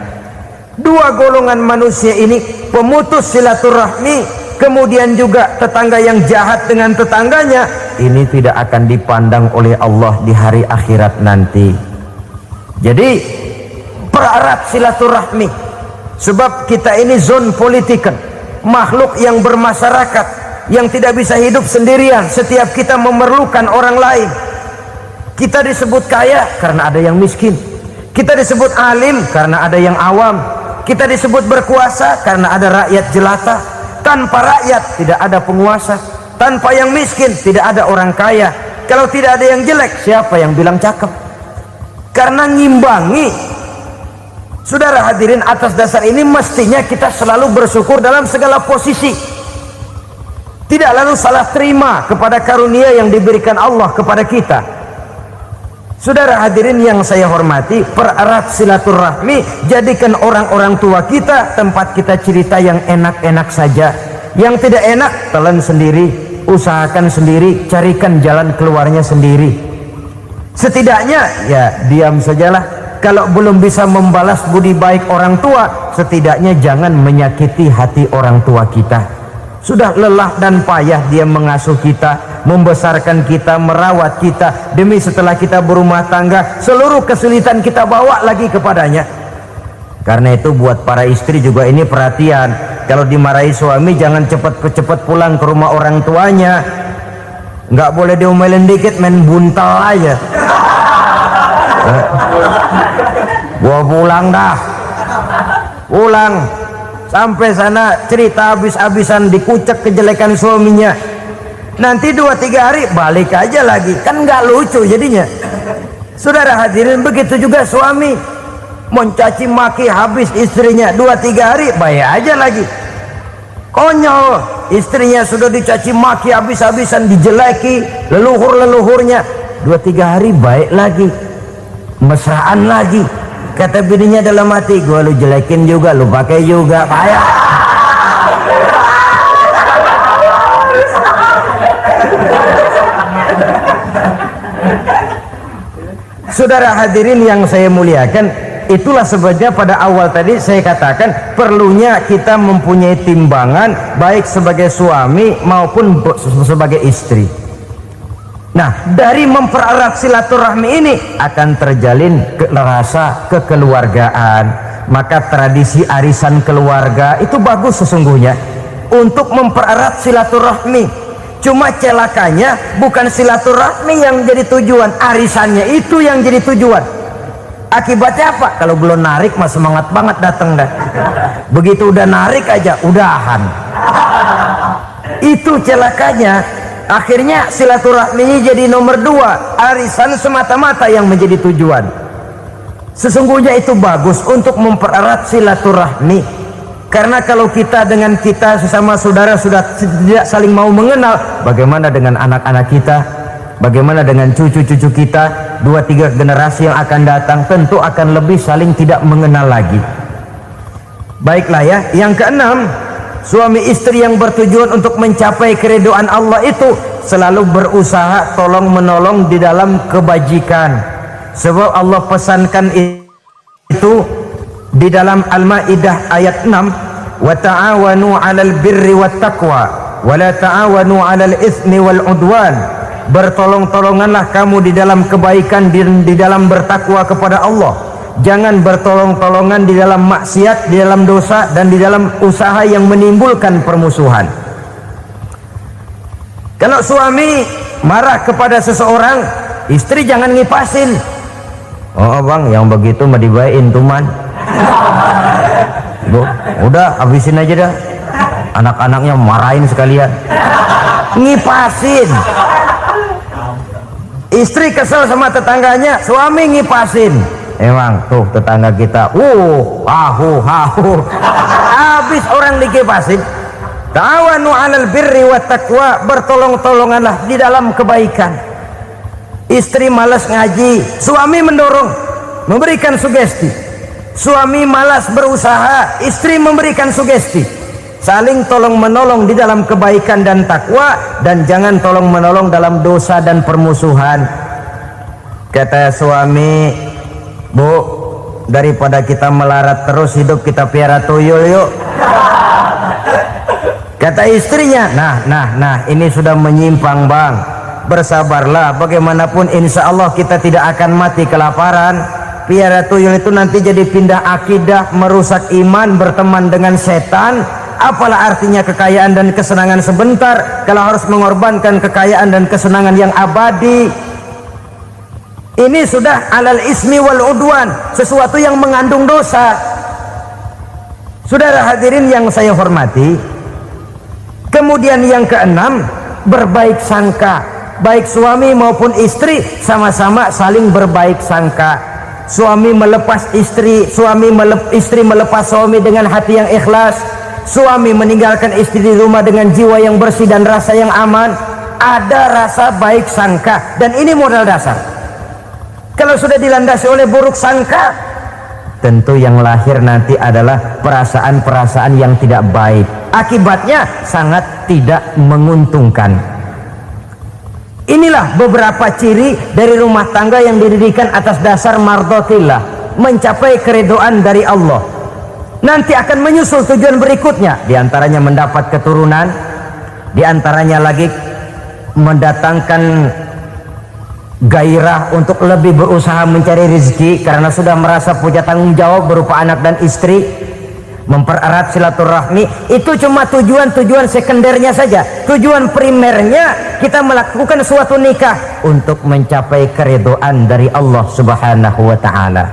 Dua golongan manusia ini, pemutus silaturahmi, kemudian juga tetangga yang jahat dengan tetangganya, ini tidak akan dipandang oleh Allah di hari akhirat nanti. Jadi pererat silaturahmi, sebab kita ini zon politiken, makhluk yang bermasyarakat, yang tidak bisa hidup sendirian. Setiap kita memerlukan orang lain. Kita disebut kaya karena ada yang miskin, kita disebut alim karena ada yang awam, kita disebut berkuasa karena ada rakyat jelata. Tanpa rakyat tidak ada penguasa, tanpa yang miskin tidak ada orang kaya. Kalau tidak ada yang jelek, siapa yang bilang cakep? Karena ngimbangi. Saudara hadirin, atas dasar ini mestinya kita selalu bersyukur dalam segala posisi, tidak lalu salah terima kepada karunia yang diberikan Allah kepada kita. Saudara hadirin yang saya hormati, pererat silaturahmi. Jadikan orang-orang tua kita tempat kita cerita yang enak-enak saja. Yang tidak enak, telan sendiri, usahakan sendiri, carikan jalan keluarnya sendiri. Setidaknya ya diam sajalah. Kalau belum bisa membalas budi baik orang tua, setidaknya jangan menyakiti hati orang tua kita. Sudah lelah dan payah dia mengasuh kita, membesarkan kita, merawat kita, demi setelah kita berumah tangga, seluruh kesulitan kita bawa lagi kepadanya. Karena itu buat para istri juga ini perhatian. Kalau dimarahi suami, jangan cepat-cepat pulang ke rumah orang tuanya. Nggak boleh diomelin dikit, main buntal aja. Gua pulang dah. Pulang. Sampai sana cerita habis-habisan, dikucek kejelekan suaminya. Nanti 2-3 hari balik aja lagi, kan nggak lucu jadinya. Saudara hadirin, begitu juga suami mencaci maki habis istrinya, 2-3 hari baik aja lagi. Konyol, istrinya sudah dicaci maki habis-habisan, dijeleki leluhur-leluhurnya, 2-3 hari baik lagi, mesraan lagi. Kata bininya dalam hati, gua lu jelekin juga, lu pakai juga, payah. Saudara hadirin yang saya muliakan, itulah sebabnya pada awal tadi saya katakan perlunya kita mempunyai timbangan baik sebagai suami maupun sebagai istri. Nah, dari mempererat silaturahmi ini akan terjalin rasa kekeluargaan. Maka tradisi arisan keluarga itu bagus sesungguhnya untuk mempererat silaturahmi. Cuma celakanya bukan silaturahmi yang jadi tujuan, arisannya itu yang jadi tujuan. Akibatnya apa? Kalau belum narik mah semangat banget datang dah. Begitu udah narik aja udahan. Itu celakanya. Akhirnya silaturahminya jadi nomor 2, arisan semata-mata yang menjadi tujuan. Sesungguhnya itu bagus untuk mempererat silaturahmi. Karena kalau kita dengan kita sesama saudara sudah tidak saling mau mengenal, bagaimana dengan anak-anak kita? Bagaimana dengan cucu-cucu kita? 2-3 generasi yang akan datang tentu akan lebih saling tidak mengenal lagi. Baiklah ya, yang keenam, suami istri yang bertujuan untuk mencapai keridhaan Allah itu selalu berusaha tolong menolong di dalam kebajikan. Sebab Allah pesankan itu di dalam Al-Maidah ayat 6, wa ta'awanu 'alal birri wat taqwa wa la ta'awanu 'alal itsmi wal 'udwan. Bertolong-tolonganlah kamu di dalam kebaikan, di dalam bertakwa kepada Allah. Jangan bertolong-tolongan di dalam maksiat, di dalam dosa, dan di dalam usaha yang menimbulkan permusuhan. Kalau suami marah kepada seseorang, istri jangan ngipasin. Oh bang, yang begitu mah dibayain tuman. Bu, udah habisin aja dah. Anak-anaknya marahin sekalian. Ngipasin. Istri kesel sama tetangganya, suami ngipasin. Emang tuh tetangga kita, hahu, habis orang dikipasin. Ta'awanu 'alal birri wat taqwa, bertolong-tolonganlah di dalam kebaikan. Istri malas ngaji, suami mendorong, memberikan sugesti. Suami malas berusaha, istri memberikan sugesti. Saling tolong menolong di dalam kebaikan dan takwa, dan jangan tolong menolong dalam dosa dan permusuhan. Kata suami, "Bu, daripada kita melarat terus hidup, kita piara tuyul yuk." Kata istrinya, nah ini sudah menyimpang bang, bersabarlah, bagaimanapun insya Allah kita tidak akan mati kelaparan. Piara tuyul itu nanti jadi pindah akidah, merusak iman, berteman dengan setan. Apalah artinya kekayaan dan kesenangan sebentar kalau harus mengorbankan kekayaan dan kesenangan yang abadi. Ini sudah alal ismi wal udwan, sesuatu yang mengandung dosa. Saudara hadirin yang saya hormati, kemudian yang keenam, berbaik sangka. Baik suami maupun istri sama-sama saling berbaik sangka. Suami melepas istri, istri melepas suami dengan hati yang ikhlas. Suami meninggalkan istri di rumah dengan jiwa yang bersih dan rasa yang aman. Ada rasa baik sangka, dan ini modal dasar. Kalau sudah dilandasi oleh buruk sangka, tentu yang lahir nanti adalah perasaan-perasaan yang tidak baik. Akibatnya sangat tidak menguntungkan. Inilah beberapa ciri dari rumah tangga yang didirikan atas dasar mardhatillah, mencapai keridhaan dari Allah. Nanti akan menyusul tujuan berikutnya, diantaranya mendapat keturunan, diantaranya lagi mendatangkan gairah untuk lebih berusaha mencari rezeki karena sudah merasa punya tanggung jawab berupa anak dan istri. Mempererat silaturahmi itu cuma tujuan-tujuan sekundernya saja. Tujuan primernya kita melakukan suatu nikah untuk mencapai keridhaan dari Allah Subhanahu wa taala.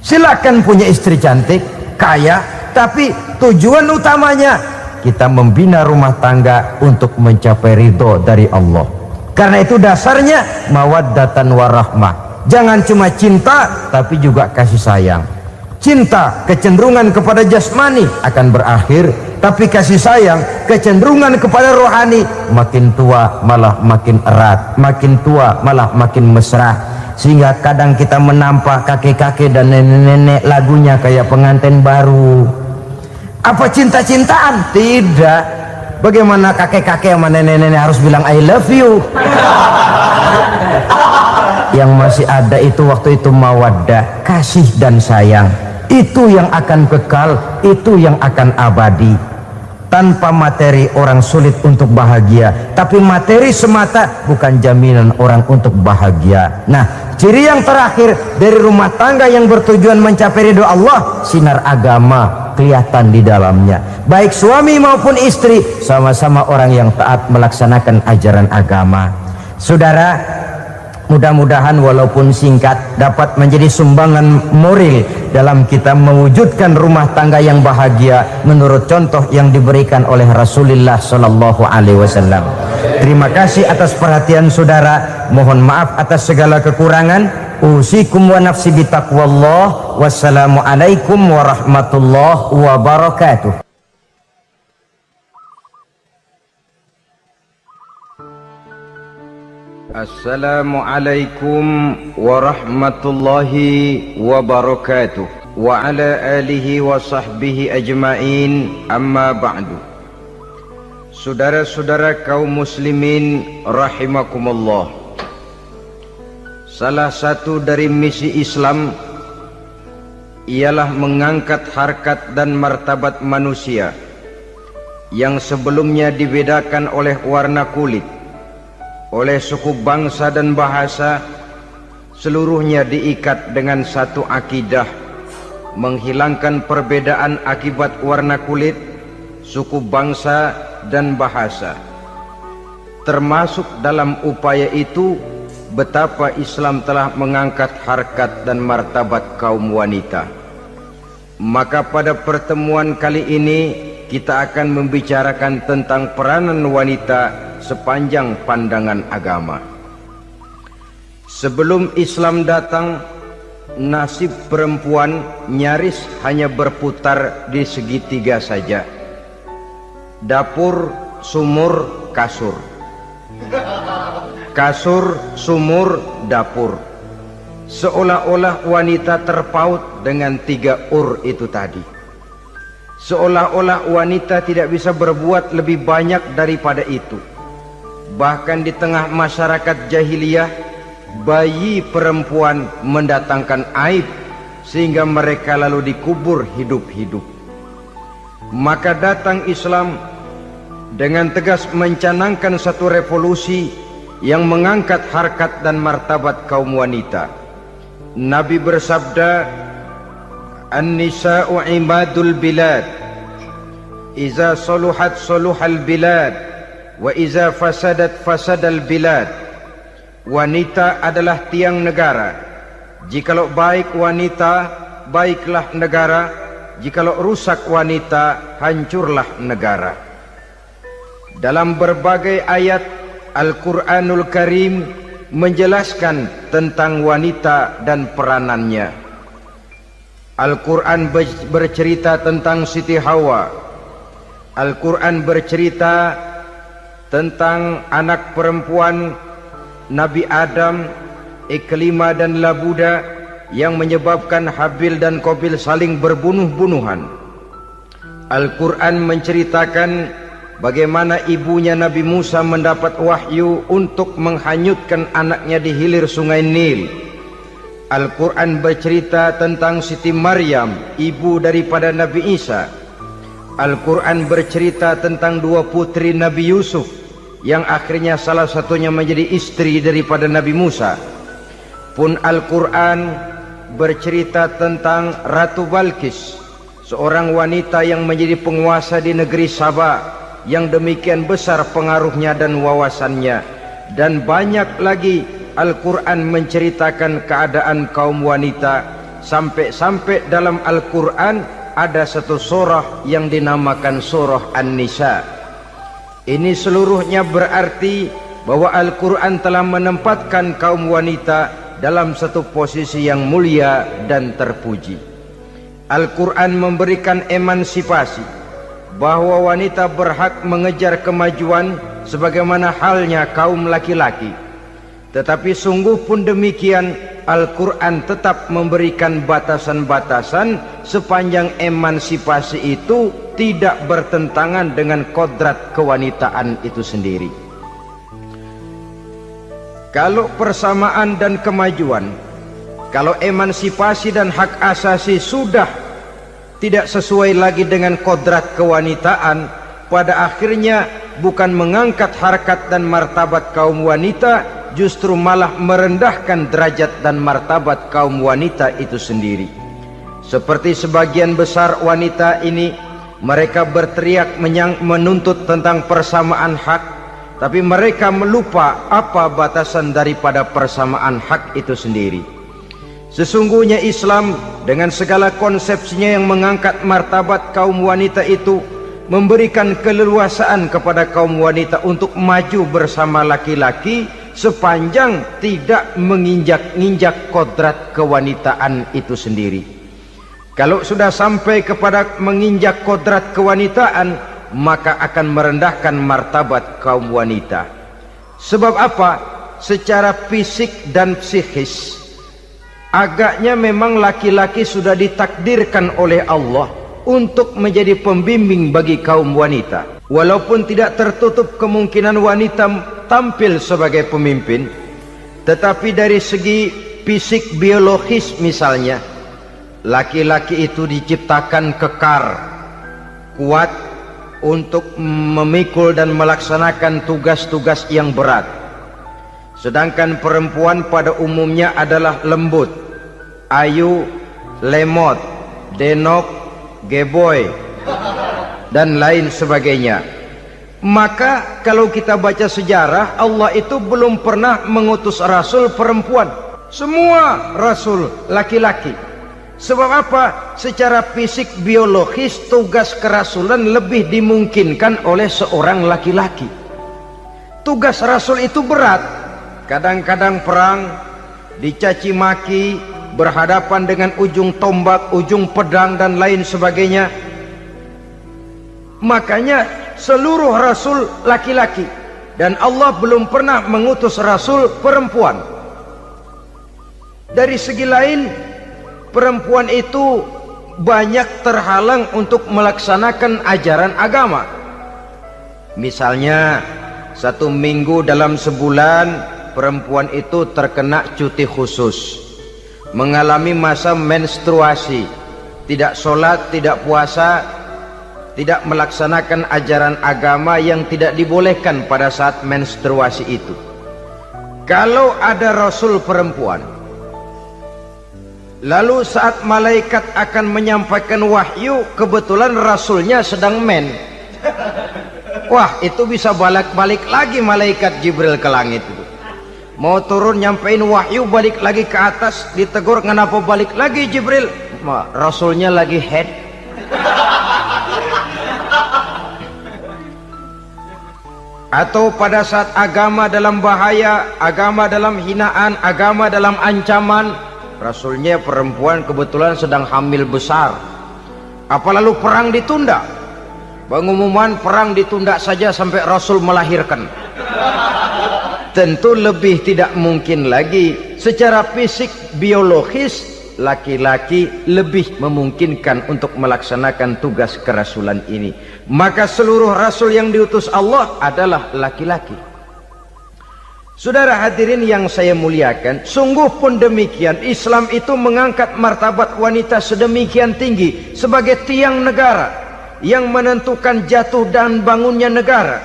Silakan punya istri cantik, kaya, tapi tujuan utamanya kita membina rumah tangga untuk mencapai ridho dari Allah. Karena itu dasarnya mawaddatan warahmah. Jangan cuma cinta tapi juga kasih sayang. Cinta, kecenderungan kepada jasmani akan berakhir, tapi kasih sayang, kecenderungan kepada rohani, makin tua malah makin erat, makin tua malah makin mesra. Sehingga kadang kita menampak kakek-kakek dan nenek-nenek lagunya kayak pengantin baru. Apa cinta-cintaan? Tidak. Bagaimana kakek-kakek sama nenek-nenek harus bilang I love you? Yang masih ada itu waktu itu mawaddah, kasih dan sayang. Itu yang akan kekal, itu yang akan abadi. Tanpa materi orang sulit untuk bahagia, tapi materi semata bukan jaminan orang untuk bahagia. Nah, ciri yang terakhir dari rumah tangga yang bertujuan mencapai ridho Allah, sinar agama kelihatan di dalamnya. Baik suami maupun istri sama-sama orang yang taat melaksanakan ajaran agama. Saudara, mudah-mudahan walaupun singkat dapat menjadi sumbangan moral dalam kita mewujudkan rumah tangga yang bahagia menurut contoh yang diberikan oleh Rasulullah Sallallahu Alaihi Wasallam. Terima kasih atas perhatian saudara. Mohon maaf atas segala kekurangan. Usikum wa nafsi bitaqwallah. Wassalamualaikum warahmatullahi wabarakatuh. Assalamualaikum warahmatullahi wabarakatuh. Wa ala alihi wa sahbihi ajma'in, amma ba'du. Saudara-saudara kaum muslimin rahimakumullah, salah satu dari misi Islam ialah mengangkat harkat dan martabat manusia yang sebelumnya dibedakan oleh warna kulit, oleh suku bangsa dan bahasa. Seluruhnya diikat dengan satu akidah, menghilangkan perbedaan akibat warna kulit, suku bangsa dan bahasa. Termasuk dalam upaya itu betapa Islam telah mengangkat harkat dan martabat kaum wanita. Maka pada pertemuan kali ini kita akan membicarakan tentang peranan wanita sepanjang pandangan agama. Sebelum Islam datang, nasib perempuan nyaris hanya berputar di segitiga saja. Dapur, sumur, kasur. Kasur, sumur, dapur. Seolah-olah wanita terpaut dengan 3 ur itu tadi. Seolah-olah wanita tidak bisa berbuat lebih banyak daripada itu. Bahkan di tengah masyarakat jahiliyah, bayi perempuan mendatangkan aib sehingga mereka lalu dikubur hidup-hidup. Maka datang Islam dengan tegas mencanangkan satu revolusi yang mengangkat harkat dan martabat kaum wanita. Nabi bersabda, "An-nisa'u imadul bilad, iza saluhat saluhal bilad, wa iza fasadat fasadal bilad." Wanita adalah tiang negara. Jikalau baik wanita, baiklah negara. Jikalau rusak wanita, hancurlah negara. Dalam berbagai ayat Al-Quranul Karim menjelaskan tentang wanita dan peranannya. Al-Quran bercerita tentang Siti Hawa. Al-Quran bercerita tentang anak perempuan Nabi Adam, Iklimah dan Labuda, yang menyebabkan Habil dan Qabil saling berbunuh-bunuhan. Al-Quran menceritakan bagaimana ibunya Nabi Musa mendapat wahyu untuk menghanyutkan anaknya di hilir sungai Nil. Al-Quran bercerita tentang Siti Maryam, ibu daripada Nabi Isa. Al-Quran bercerita tentang 2 putri Nabi Yusuf, yang akhirnya salah satunya menjadi istri daripada Nabi Musa. Pun Al-Quran bercerita tentang Ratu Balkis, seorang wanita yang menjadi penguasa di negeri Sabah, yang demikian besar pengaruhnya dan wawasannya. Dan banyak lagi Al-Quran menceritakan keadaan kaum wanita, sampai-sampai dalam Al-Quran ada satu surah yang dinamakan surah An-Nisa. Ini seluruhnya berarti bahwa Al-Quran telah menempatkan kaum wanita dalam satu posisi yang mulia dan terpuji. Al-Quran memberikan emansipasi, bahwa wanita berhak mengejar kemajuan sebagaimana halnya kaum laki-laki. Tetapi sungguh pun demikian, Al-Quran tetap memberikan batasan-batasan sepanjang emansipasi itu tidak bertentangan dengan kodrat kewanitaan itu sendiri. Kalau persamaan dan kemajuan, kalau emansipasi dan hak asasi sudah tidak sesuai lagi dengan kodrat kewanitaan, pada akhirnya bukan mengangkat harkat dan martabat kaum wanita, justru malah merendahkan derajat dan martabat kaum wanita itu sendiri. Seperti sebagian besar wanita ini, mereka berteriak menuntut tentang persamaan hak, tapi mereka melupa apa batasan daripada persamaan hak itu sendiri. Sesungguhnya Islam dengan segala konsepsinya yang mengangkat martabat kaum wanita itu memberikan keleluasaan kepada kaum wanita untuk maju bersama laki-laki sepanjang tidak menginjak-injak kodrat kewanitaan itu sendiri. Kalau sudah sampai kepada menginjak kodrat kewanitaan, maka akan merendahkan martabat kaum wanita. Sebab apa? Secara fisik dan psikis, agaknya memang laki-laki sudah ditakdirkan oleh Allah untuk menjadi pembimbing bagi kaum wanita. Walaupun tidak tertutup kemungkinan wanita tampil sebagai pemimpin, tetapi dari segi fisik biologis misalnya, laki-laki itu diciptakan kekar, kuat untuk memikul dan melaksanakan tugas-tugas yang berat. Sedangkan perempuan pada umumnya adalah lembut, ayu, lemot, denok, geboy, dan lain sebagainya. Maka kalau kita baca sejarah, Allah itu belum pernah mengutus rasul perempuan. Semua rasul laki-laki. Sebab apa? Secara fisik biologis tugas kerasulan lebih dimungkinkan oleh seorang laki-laki. Tugas rasul itu berat. Kadang-kadang perang, dicaci maki, berhadapan dengan ujung tombak, ujung pedang dan lain sebagainya. Makanya seluruh rasul laki-laki dan Allah belum pernah mengutus rasul perempuan. Dari segi lain, perempuan itu banyak terhalang untuk melaksanakan ajaran agama. Misalnya 1 minggu dalam sebulan perempuan itu terkena cuti khusus, mengalami masa menstruasi, tidak sholat, tidak puasa, tidak melaksanakan ajaran agama yang tidak dibolehkan pada saat menstruasi itu. Kalau ada rasul perempuan, lalu saat malaikat akan menyampaikan wahyu, kebetulan rasulnya sedang wah, itu bisa balik lagi malaikat Jibril ke langit itu. Mau turun nyampein wahyu, balik lagi ke atas, ditegur, kenapa balik lagi Jibril? Rasulnya lagi head. Atau pada saat agama dalam bahaya, agama dalam hinaan, agama dalam ancaman, rasulnya perempuan kebetulan sedang hamil besar. Apa lalu perang ditunda? Pengumuman perang ditunda saja sampai rasul melahirkan. Tentu lebih tidak mungkin lagi. Secara fisik biologis, laki-laki lebih memungkinkan untuk melaksanakan tugas kerasulan ini. Maka seluruh rasul yang diutus Allah adalah laki-laki. Saudara hadirin yang saya muliakan, sungguh pun demikian, Islam itu mengangkat martabat wanita sedemikian tinggi sebagai tiang negara yang menentukan jatuh dan bangunnya negara,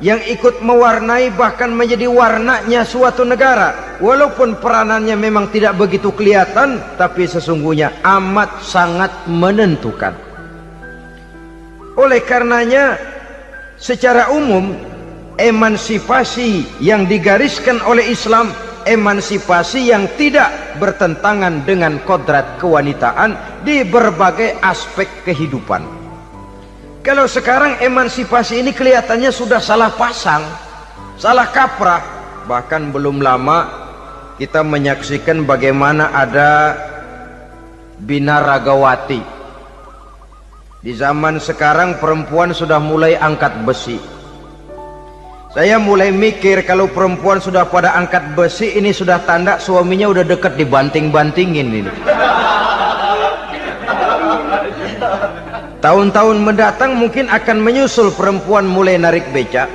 yang ikut mewarnai bahkan menjadi warnanya suatu negara. Walaupun peranannya memang tidak begitu kelihatan, tapi sesungguhnya amat sangat menentukan. Oleh karenanya, secara umum emansipasi yang digariskan oleh Islam, emansipasi yang tidak bertentangan dengan kodrat kewanitaan di berbagai aspek kehidupan. Kalau sekarang emansipasi ini kelihatannya sudah salah pasang, salah kaprah. Bahkan belum lama kita menyaksikan bagaimana ada binaragawati. Di zaman sekarang perempuan sudah mulai angkat besi. Saya mulai mikir kalau perempuan sudah pada angkat besi, ini sudah tanda suaminya udah deket dibanting-bantingin ini. Tahun-tahun mendatang mungkin akan menyusul perempuan mulai narik becak.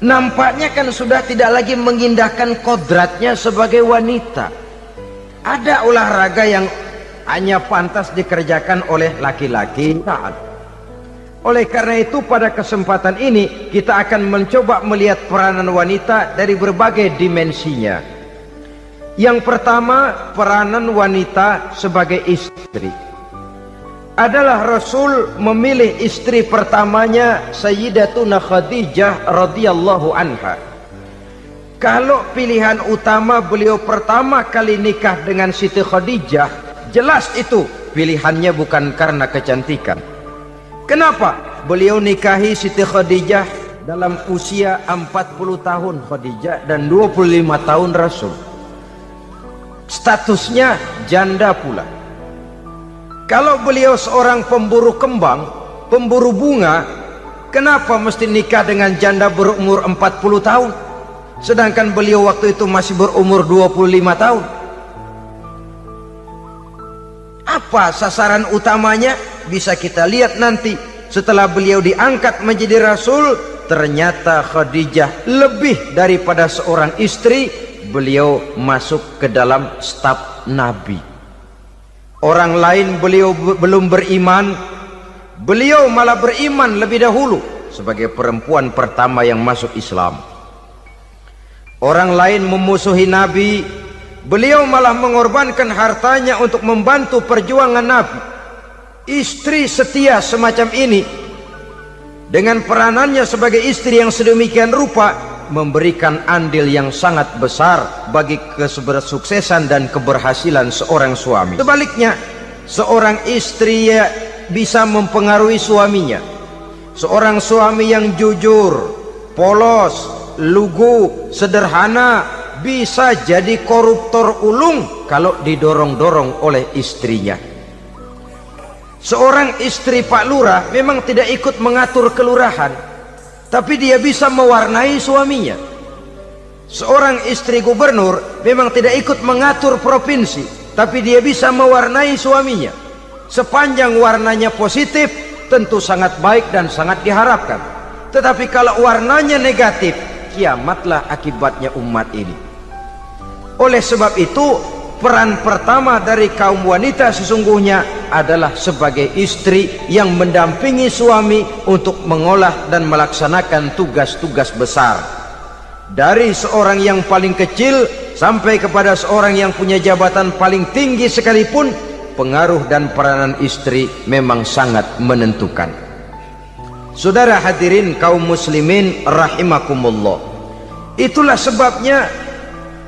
Nampaknya kan sudah tidak lagi mengindahkan kodratnya sebagai wanita. Ada olahraga yang hanya pantas dikerjakan oleh laki-laki. Oleh karena itu pada kesempatan ini kita akan mencoba melihat peranan wanita dari berbagai dimensinya. Yang pertama, peranan wanita sebagai istri. Adalah Rasul memilih istri pertamanya Sayyidatuna Khadijah radhiyallahu anha. Kalau pilihan utama beliau pertama kali nikah dengan Siti Khadijah, jelas itu pilihannya bukan karena kecantikan. Kenapa? Beliau nikahi Siti Khadijah dalam usia 40 tahun Khadijah dan 25 tahun Rasul. Statusnya janda pula. Kalau beliau seorang pemburu kembang, pemburu bunga, kenapa mesti nikah dengan janda berumur 40 tahun? Sedangkan beliau waktu itu masih berumur 25 tahun. Apa sasaran utamanya? Bisa kita lihat nanti. Setelah beliau diangkat menjadi Rasul, ternyata Khadijah lebih daripada seorang istri. Beliau masuk ke dalam staf Nabi. Orang lain beliau belum beriman, beliau malah beriman lebih dahulu sebagai perempuan pertama yang masuk Islam. Orang lain memusuhi Nabi, beliau malah mengorbankan hartanya untuk membantu perjuangan Nabi. Istri setia semacam ini dengan peranannya sebagai istri yang sedemikian rupa memberikan andil yang sangat besar bagi kesuksesan dan keberhasilan seorang suami. Sebaliknya, seorang istri bisa mempengaruhi suaminya. Seorang suami yang jujur, polos, lugu, sederhana bisa jadi koruptor ulung kalau didorong-dorong oleh istrinya. Seorang istri Pak Lurah memang tidak ikut mengatur kelurahan, tapi dia bisa mewarnai suaminya. Seorang istri gubernur memang tidak ikut mengatur provinsi, tapi dia bisa mewarnai suaminya. Sepanjang warnanya positif, tentu sangat baik dan sangat diharapkan. Tetapi kalau warnanya negatif, kiamatlah akibatnya umat ini. Oleh sebab itu, peran pertama dari kaum wanita sesungguhnya adalah sebagai istri yang mendampingi suami untuk mengolah dan melaksanakan tugas-tugas besar. Dari seorang yang paling kecil sampai kepada seorang yang punya jabatan paling tinggi sekalipun, pengaruh dan peranan istri memang sangat menentukan. Saudara hadirin kaum muslimin rahimakumullah, itulah sebabnya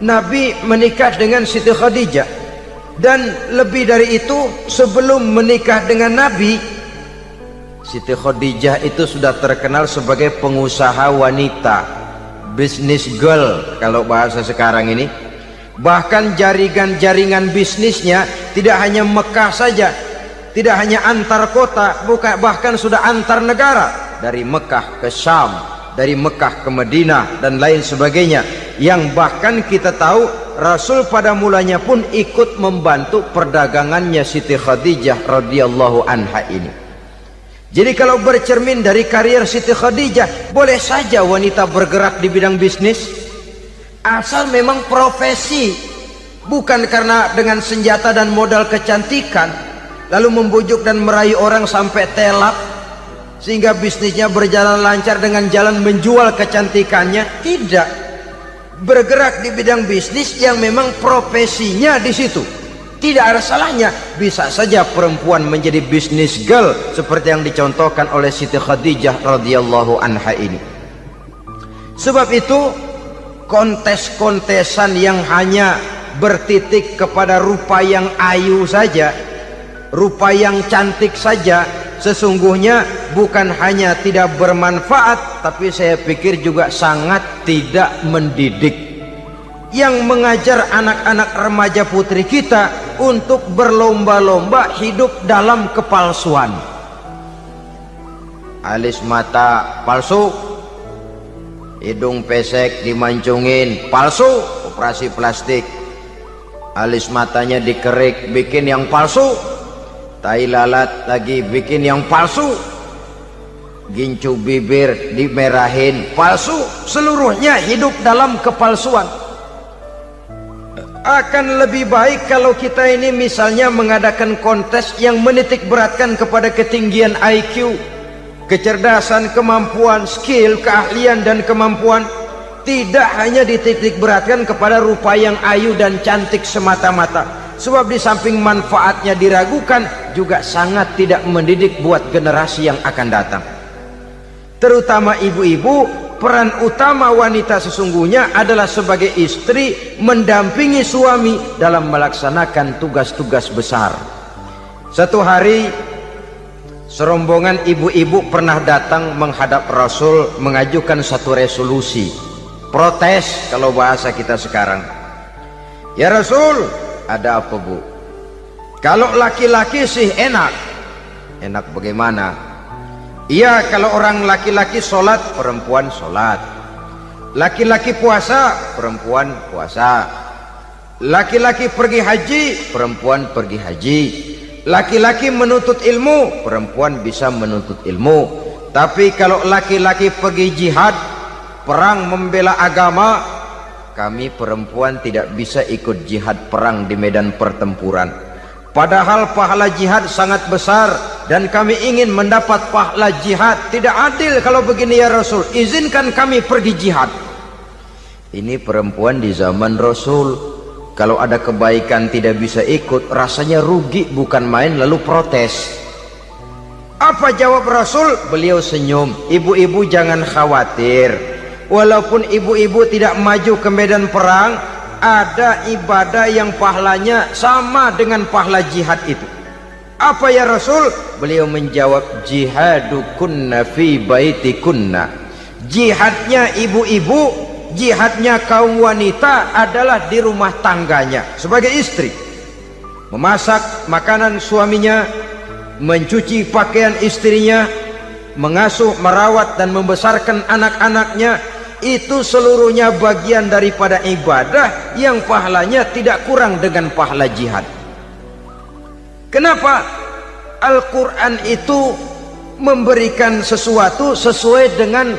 Nabi menikah dengan Siti Khadijah. Dan lebih dari itu, sebelum menikah dengan Nabi, Siti Khadijah itu sudah terkenal sebagai pengusaha wanita, business girl kalau bahasa sekarang ini. Bahkan jaringan-jaringan bisnisnya tidak hanya Mekah saja, tidak hanya antar kota, bahkan sudah antar negara, dari Mekah ke Syam, dari Mekah ke Madinah dan lain sebagainya, yang bahkan kita tahu Rasul pada mulanya pun ikut membantu perdagangannya Siti Khadijah radhiyallahu anha ini. Jadi kalau bercermin dari karier Siti Khadijah, boleh saja wanita bergerak di bidang bisnis, asal memang profesi, bukan karena dengan senjata dan modal kecantikan lalu membujuk dan merayu orang sampai telap sehingga bisnisnya berjalan lancar dengan jalan menjual kecantikannya. Tidak, bergerak di bidang bisnis yang memang profesinya di situ. Tidak ada salahnya. Bisa saja perempuan menjadi bisnis girl seperti yang dicontohkan oleh Siti Khadijah radhiyallahu anha ini. Sebab itu, kontes-kontesan yang hanya bertitik kepada rupa yang ayu saja, rupa yang cantik saja, sesungguhnya bukan hanya tidak bermanfaat, tapi saya pikir juga sangat tidak mendidik. Yang mengajar anak-anak remaja putri kita untuk berlomba-lomba hidup dalam kepalsuan. Alis mata palsu, hidung pesek dimancungin palsu, operasi plastik. Alis matanya dikerik, bikin yang palsu. Tai lalat lagi bikin yang palsu. Gincu bibir dimerahin, palsu. Seluruhnya hidup dalam kepalsuan. Akan lebih baik kalau kita ini misalnya mengadakan kontes yang menitik beratkan kepada ketinggian IQ, kecerdasan, kemampuan, skill, keahlian dan kemampuan. Tidak hanya dititik beratkan kepada rupa yang ayu dan cantik semata-mata. Sebab di samping manfaatnya diragukan, juga sangat tidak mendidik buat generasi yang akan datang. Terutama ibu-ibu, peran utama wanita sesungguhnya adalah sebagai istri mendampingi suami dalam melaksanakan tugas-tugas besar. Satu hari, serombongan ibu-ibu pernah datang menghadap Rasul mengajukan satu resolusi, protes kalau bahasa kita sekarang. Ya Rasul, ada apa bu? Kalau laki-laki sih enak. Enak bagaimana? Iya, kalau orang laki-laki sholat, perempuan sholat. Laki-laki puasa, perempuan puasa. Laki-laki pergi haji, perempuan pergi haji. Laki-laki menuntut ilmu, perempuan bisa menuntut ilmu. Tapi kalau laki-laki pergi jihad, perang membela agama, kami perempuan tidak bisa ikut jihad perang di medan pertempuran. Padahal pahala jihad sangat besar dan kami ingin mendapat pahala jihad. Tidak adil kalau begini ya Rasul, izinkan kami pergi jihad. Ini perempuan di zaman Rasul, kalau ada kebaikan tidak bisa ikut, rasanya rugi bukan main, lalu protes. Apa jawab Rasul? Beliau senyum. Ibu-ibu jangan khawatir, walaupun ibu-ibu tidak maju ke medan perang, ada ibadah yang pahalanya sama dengan pahala jihad itu. Apa ya Rasul? Beliau menjawab, jihadukunna fi baitikunna. Jihadnya ibu-ibu, jihadnya kaum wanita adalah di rumah tangganya sebagai istri. Memasak makanan suaminya, mencuci pakaian istrinya, mengasuh, merawat dan membesarkan anak-anaknya, itu seluruhnya bagian daripada ibadah yang pahalanya tidak kurang dengan pahala jihad. Kenapa? Al-Quran itu memberikan sesuatu sesuai dengan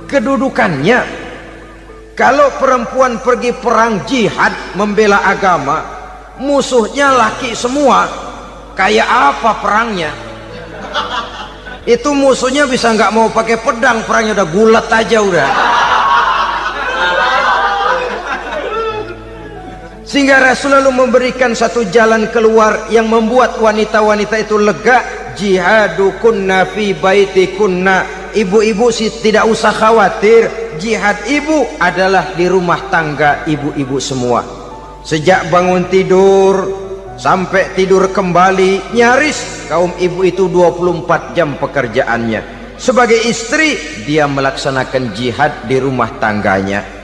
kedudukannya. Kalau perempuan pergi perang jihad membela agama, musuhnya laki semua, kayak apa perangnya? Itu musuhnya bisa nggak mau pakai pedang, perangnya udah gulat aja udah. Sehingga Rasul lalu memberikan satu jalan keluar yang membuat wanita-wanita itu lega. Jihadukunna fi baitikunna. Ibu-ibu sih tidak usah khawatir, jihad ibu adalah di rumah tangga ibu-ibu semua. Sejak bangun tidur sampai tidur kembali, nyaris kaum ibu itu 24 jam pekerjaannya. Sebagai istri, dia melaksanakan jihad di rumah tangganya.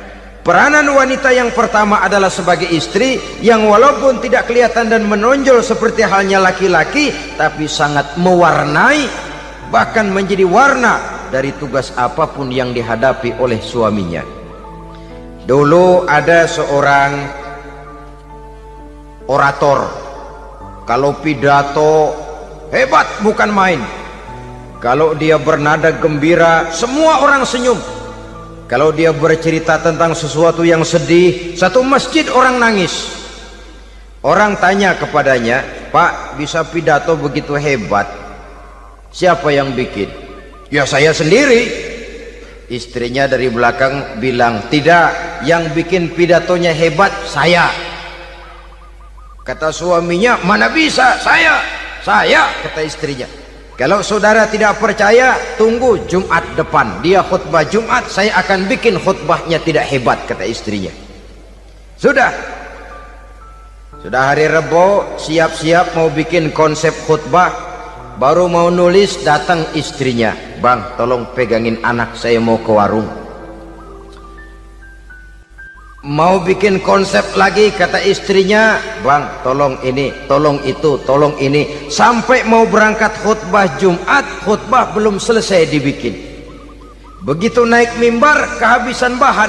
Peranan wanita yang pertama adalah sebagai istri, yang walaupun tidak kelihatan dan menonjol seperti halnya laki-laki, tapi sangat mewarnai, bahkan menjadi warna dari tugas apapun yang dihadapi oleh suaminya. Dulu ada seorang orator, kalau pidato hebat bukan main. Kalau dia bernada gembira, semua orang senyum. Kalau dia bercerita tentang sesuatu yang sedih, satu masjid orang nangis. Orang tanya kepadanya, "Pak, bisa pidato begitu hebat, siapa yang bikin?" "Ya saya sendiri." Istrinya dari belakang bilang, "Tidak, yang bikin pidatonya hebat saya." Kata suaminya, "Mana bisa, saya." Kata istrinya. "Kalau saudara tidak percaya, tunggu Jumat depan, dia khutbah Jumat, saya akan bikin khutbahnya tidak hebat," kata istrinya. Sudah hari Rebo, siap-siap mau bikin konsep khutbah, baru mau nulis, datang istrinya, "Bang, tolong pegangin anak, saya mau ke warung." Mau bikin konsep lagi, kata istrinya, "Bang, tolong ini, tolong itu, tolong ini." Sampai mau berangkat khutbah Jumat, khutbah belum selesai dibikin. Begitu naik mimbar, kehabisan bahan.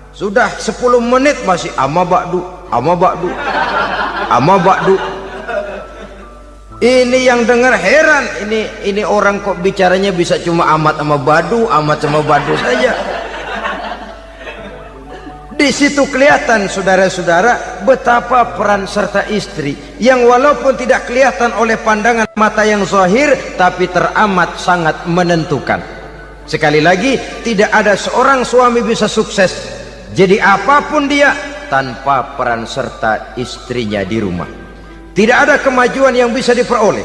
Sudah 10 menit masih ama ba'du. Ini yang dengar heran, ini orang kok bicaranya bisa cuma amat sama badu saja. Di situ kelihatan saudara-saudara betapa peran serta istri yang walaupun tidak kelihatan oleh pandangan mata yang zahir, tapi teramat sangat menentukan. Sekali lagi, tidak ada seorang suami bisa sukses jadi apapun dia tanpa peran serta istrinya di rumah. Tidak ada kemajuan yang bisa diperoleh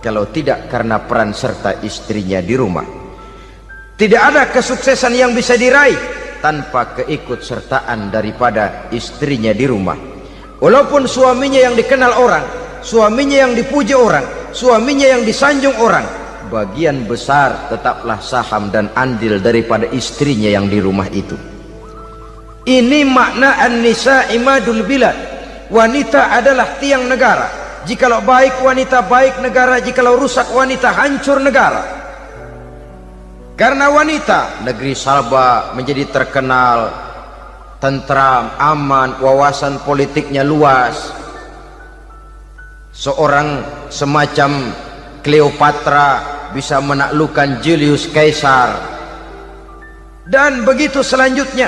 kalau tidak karena peran serta istrinya di rumah. Tidak ada kesuksesan yang bisa diraih tanpa keikutsertaan daripada istrinya di rumah. Walaupun suaminya yang dikenal orang, suaminya yang dipuji orang, suaminya yang disanjung orang, bagian besar tetaplah saham dan andil daripada istrinya yang di rumah itu. Ini makna an-nisa imadul bilad. Wanita adalah tiang negara. Jikalau baik wanita, baik negara. Jikalau rusak wanita, hancur negara. Karena wanita, negeri Sabah menjadi terkenal tentram, aman, wawasan politiknya luas. Seorang semacam Cleopatra bisa menaklukkan Julius Caesar. Dan begitu selanjutnya.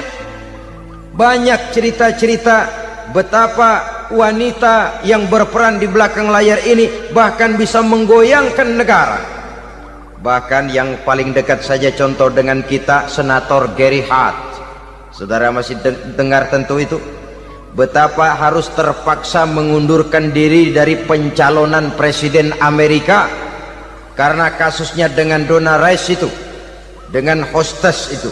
Banyak cerita-cerita betapa wanita yang berperan di belakang layar ini bahkan bisa menggoyangkan negara. Bahkan yang paling dekat saja contoh dengan kita, Senator Gary Hart. Saudara masih dengar tentu itu, betapa harus terpaksa mengundurkan diri dari pencalonan presiden Amerika karena kasusnya dengan Donna Rice itu, dengan hostess itu.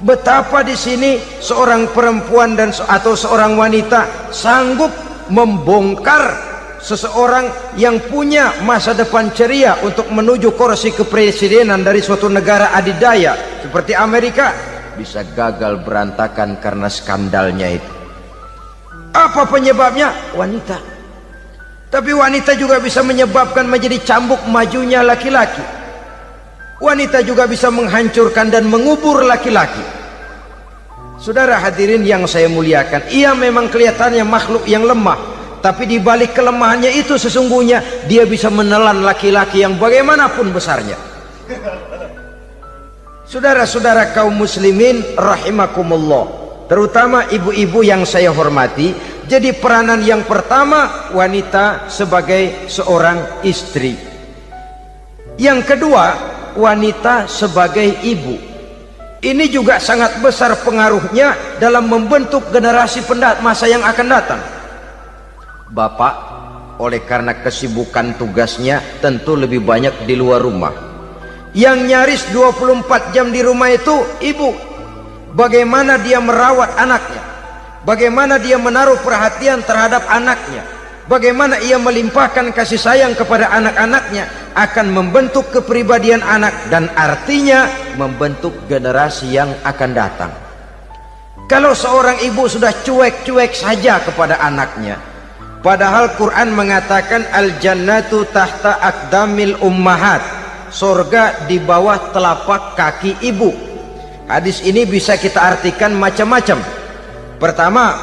Betapa di sini seorang perempuan atau seorang wanita sanggup membongkar seseorang yang punya masa depan ceria untuk menuju kursi kepresidenan dari suatu negara adidaya seperti Amerika, bisa gagal berantakan karena skandalnya itu. Apa penyebabnya? Wanita. Tapi wanita juga bisa menyebabkan menjadi cambuk majunya laki-laki. Wanita juga bisa menghancurkan dan mengubur laki-laki. Saudara hadirin yang saya muliakan, ia memang kelihatannya makhluk yang lemah, tapi di balik kelemahannya itu sesungguhnya dia bisa menelan laki-laki yang bagaimanapun besarnya. Saudara-saudara kaum muslimin rahimakumullah, terutama ibu-ibu yang saya hormati, jadi peranan yang pertama wanita sebagai seorang istri. Yang kedua, wanita sebagai ibu. Ini juga sangat besar pengaruhnya dalam membentuk generasi masa yang akan datang. Bapak oleh karena kesibukan tugasnya tentu lebih banyak di luar rumah. Yang nyaris 24 jam di rumah itu ibu. Bagaimana dia merawat anaknya, bagaimana dia menaruh perhatian terhadap anaknya, bagaimana ia melimpahkan kasih sayang kepada anak-anaknya, akan membentuk kepribadian anak dan artinya membentuk generasi yang akan datang. Kalau seorang ibu sudah cuek-cuek saja kepada anaknya, padahal Quran mengatakan al-jannatu tahta aqdamil ummahat, surga di bawah telapak kaki ibu. Hadis ini bisa kita artikan macam-macam. Pertama,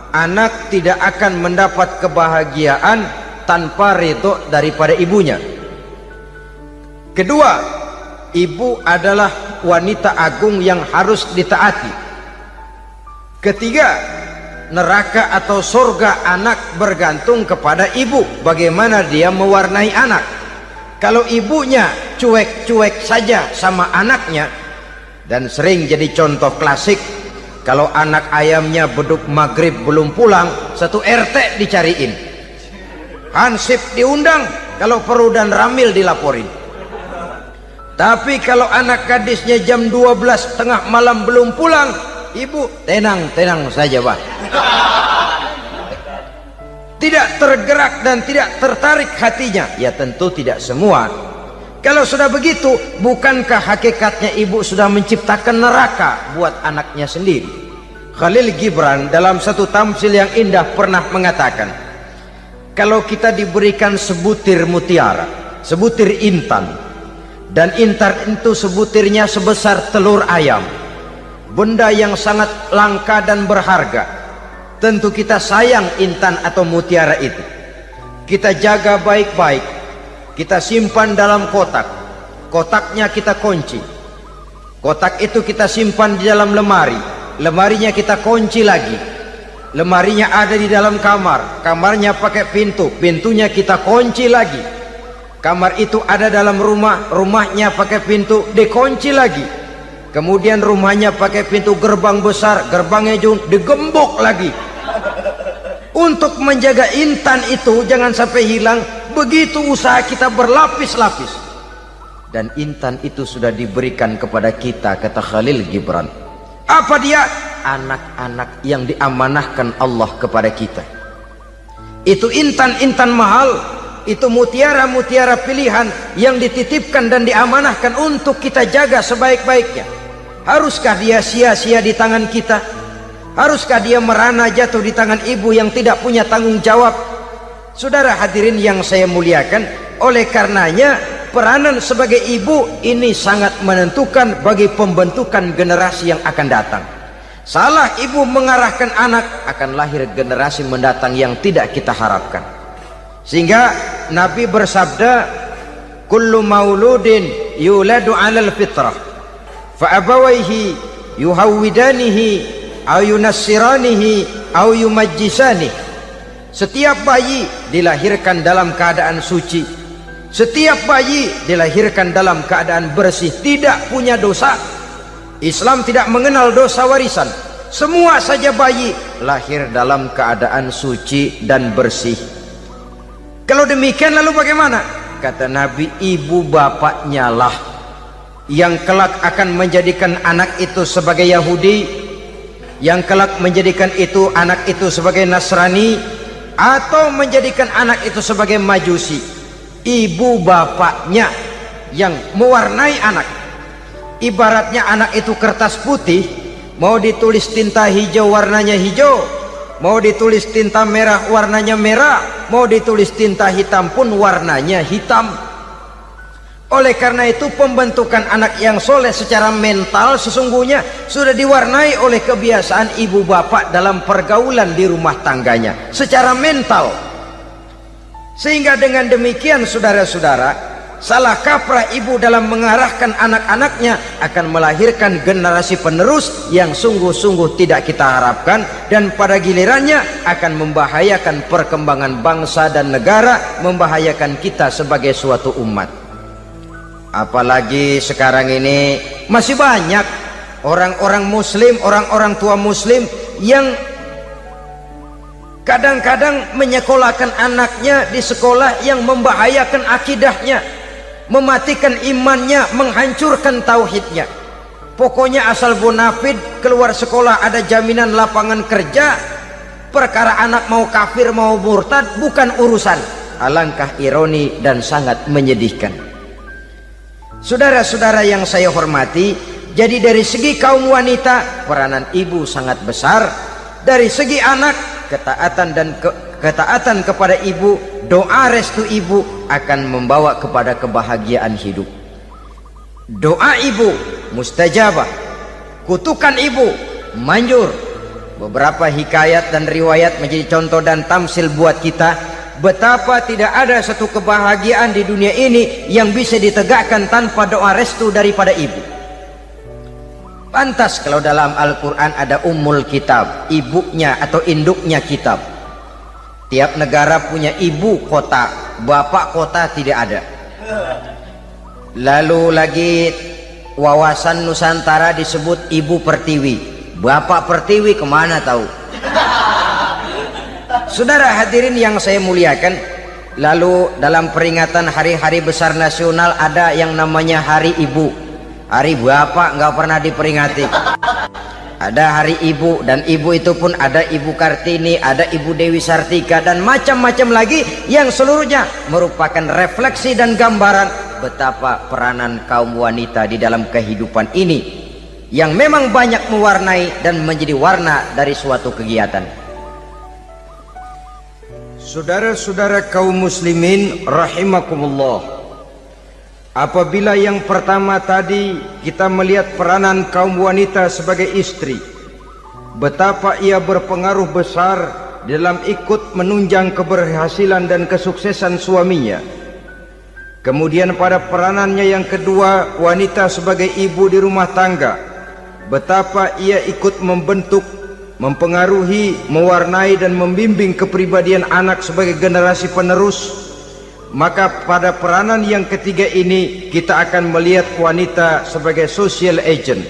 anak tidak akan mendapat kebahagiaan tanpa ridho daripada ibunya. Kedua, ibu adalah wanita agung yang harus ditaati. Ketiga, neraka atau surga anak bergantung kepada ibu, bagaimana dia mewarnai anak. Kalau ibunya cuek-cuek saja sama anaknya, dan sering jadi contoh klasik, kalau anak ayamnya beduk maghrib belum pulang, satu RT dicariin, hansip diundang, kalau perlu dan ramil dilaporin. Tapi kalau anak gadisnya jam 12 tengah malam belum pulang, ibu tenang saja Pak. Tidak tergerak dan tidak tertarik hatinya. Ya tentu tidak semua. Kalau sudah begitu, bukankah hakikatnya ibu sudah menciptakan neraka buat anaknya sendiri? Khalil Gibran dalam satu tamsil yang indah pernah mengatakan, kalau kita diberikan sebutir mutiara, sebutir intan, dan intan itu sebutirnya sebesar telur ayam, benda yang sangat langka dan berharga, tentu kita sayang intan atau mutiara itu. Kita jaga baik-baik, kita simpan dalam kotak, kotaknya kita kunci, kotak itu kita simpan di dalam lemari, lemarinya kita kunci lagi, lemarinya ada di dalam kamar, kamarnya pakai pintu, pintunya kita kunci lagi. Kamar itu ada dalam rumah, rumahnya pakai pintu, dikunci lagi. Kemudian rumahnya pakai pintu gerbang besar, gerbangnya juga digembok lagi. Untuk menjaga intan itu jangan sampai hilang, begitu usaha kita berlapis-lapis. Dan intan itu sudah diberikan kepada kita, kata Khalil Gibran. Apa dia? Anak-anak yang diamanahkan Allah kepada kita. Itu intan-intan mahal, itu mutiara-mutiara pilihan yang dititipkan dan diamanahkan untuk kita jaga sebaik-baiknya. Haruskah dia sia-sia di tangan kita? Haruskah dia merana jatuh di tangan ibu yang tidak punya tanggung jawab? Saudara hadirin yang saya muliakan, oleh karenanya peranan sebagai ibu ini sangat menentukan bagi pembentukan generasi yang akan datang. Salah ibu mengarahkan anak, akan lahir generasi mendatang yang tidak kita harapkan. Sehingga Nabi bersabda, kullu mauludin yuladu 'alal fitrah fa abawaihi yuhawwidanihi aw yunassiranihi aw yumajjisanihi. Setiap bayi dilahirkan dalam keadaan suci, setiap bayi dilahirkan dalam keadaan bersih, tidak punya dosa. Islam tidak mengenal dosa warisan. Semua saja bayi lahir dalam keadaan suci dan bersih. Kalau demikian lalu bagaimana? Kata Nabi, ibu bapaknya lah yang kelak akan menjadikan anak itu sebagai Yahudi, yang kelak menjadikan itu anak itu sebagai Nasrani, atau menjadikan anak itu sebagai Majusi. Ibu bapaknya yang mewarnai anak. Ibaratnya anak itu kertas putih, mau ditulis tinta hijau warnanya hijau, Mau ditulis tinta merah warnanya merah, mau ditulis tinta hitam pun warnanya hitam. Oleh karena itu pembentukan anak yang soleh secara mental sesungguhnya sudah diwarnai oleh kebiasaan ibu bapak dalam pergaulan di rumah tangganya secara mental. Sehingga dengan demikian saudara-saudara, salah kaprah ibu dalam mengarahkan anak-anaknya akan melahirkan generasi penerus yang sungguh-sungguh tidak kita harapkan, dan pada gilirannya akan membahayakan perkembangan bangsa dan negara, membahayakan kita sebagai suatu umat. Apalagi sekarang ini masih banyak orang-orang muslim, orang-orang tua muslim yang kadang-kadang menyekolahkan anaknya di sekolah yang membahayakan akidahnya, mematikan imannya, menghancurkan tauhidnya. Pokoknya asal bonafid keluar sekolah ada jaminan lapangan kerja, perkara anak mau kafir mau murtad bukan urusan. Alangkah ironi dan sangat menyedihkan. Saudara-saudara yang saya hormati, jadi dari segi kaum wanita peranan ibu sangat besar. Dari segi anak, ketaatan kepada ibu, doa restu ibu akan membawa kepada kebahagiaan hidup. Doa ibu mustajabah, kutukan ibu manjur. Beberapa hikayat dan riwayat menjadi contoh dan tamsil buat kita betapa tidak ada satu kebahagiaan di dunia ini yang bisa ditegakkan tanpa doa restu daripada ibu. Pantas kalau dalam Al-Quran ada ummul kitab, ibunya atau induknya kitab. Tiap negara punya ibu kota, bapak kota tidak ada. Lalu lagi wawasan Nusantara disebut ibu pertiwi, bapak pertiwi kemana tahu. Saudara hadirin yang saya muliakan, lalu dalam peringatan hari-hari besar nasional ada yang namanya Hari Ibu. Hari bapak nggak pernah diperingati. Ada Hari Ibu, dan ibu itu pun ada Ibu Kartini, ada Ibu Dewi Sartika, dan macam-macam lagi yang seluruhnya merupakan refleksi dan gambaran betapa peranan kaum wanita di dalam kehidupan ini yang memang banyak mewarnai dan menjadi warna dari suatu kegiatan. Saudara-saudara kaum muslimin rahimakumullah, apabila yang pertama tadi kita melihat peranan kaum wanita sebagai istri, betapa ia berpengaruh besar dalam ikut menunjang keberhasilan dan kesuksesan suaminya. Kemudian pada peranannya yang kedua, wanita sebagai ibu di rumah tangga, betapa ia ikut membentuk, mempengaruhi, mewarnai dan membimbing kepribadian anak sebagai generasi penerus. Maka pada peranan yang ketiga ini kita akan melihat wanita sebagai social agent,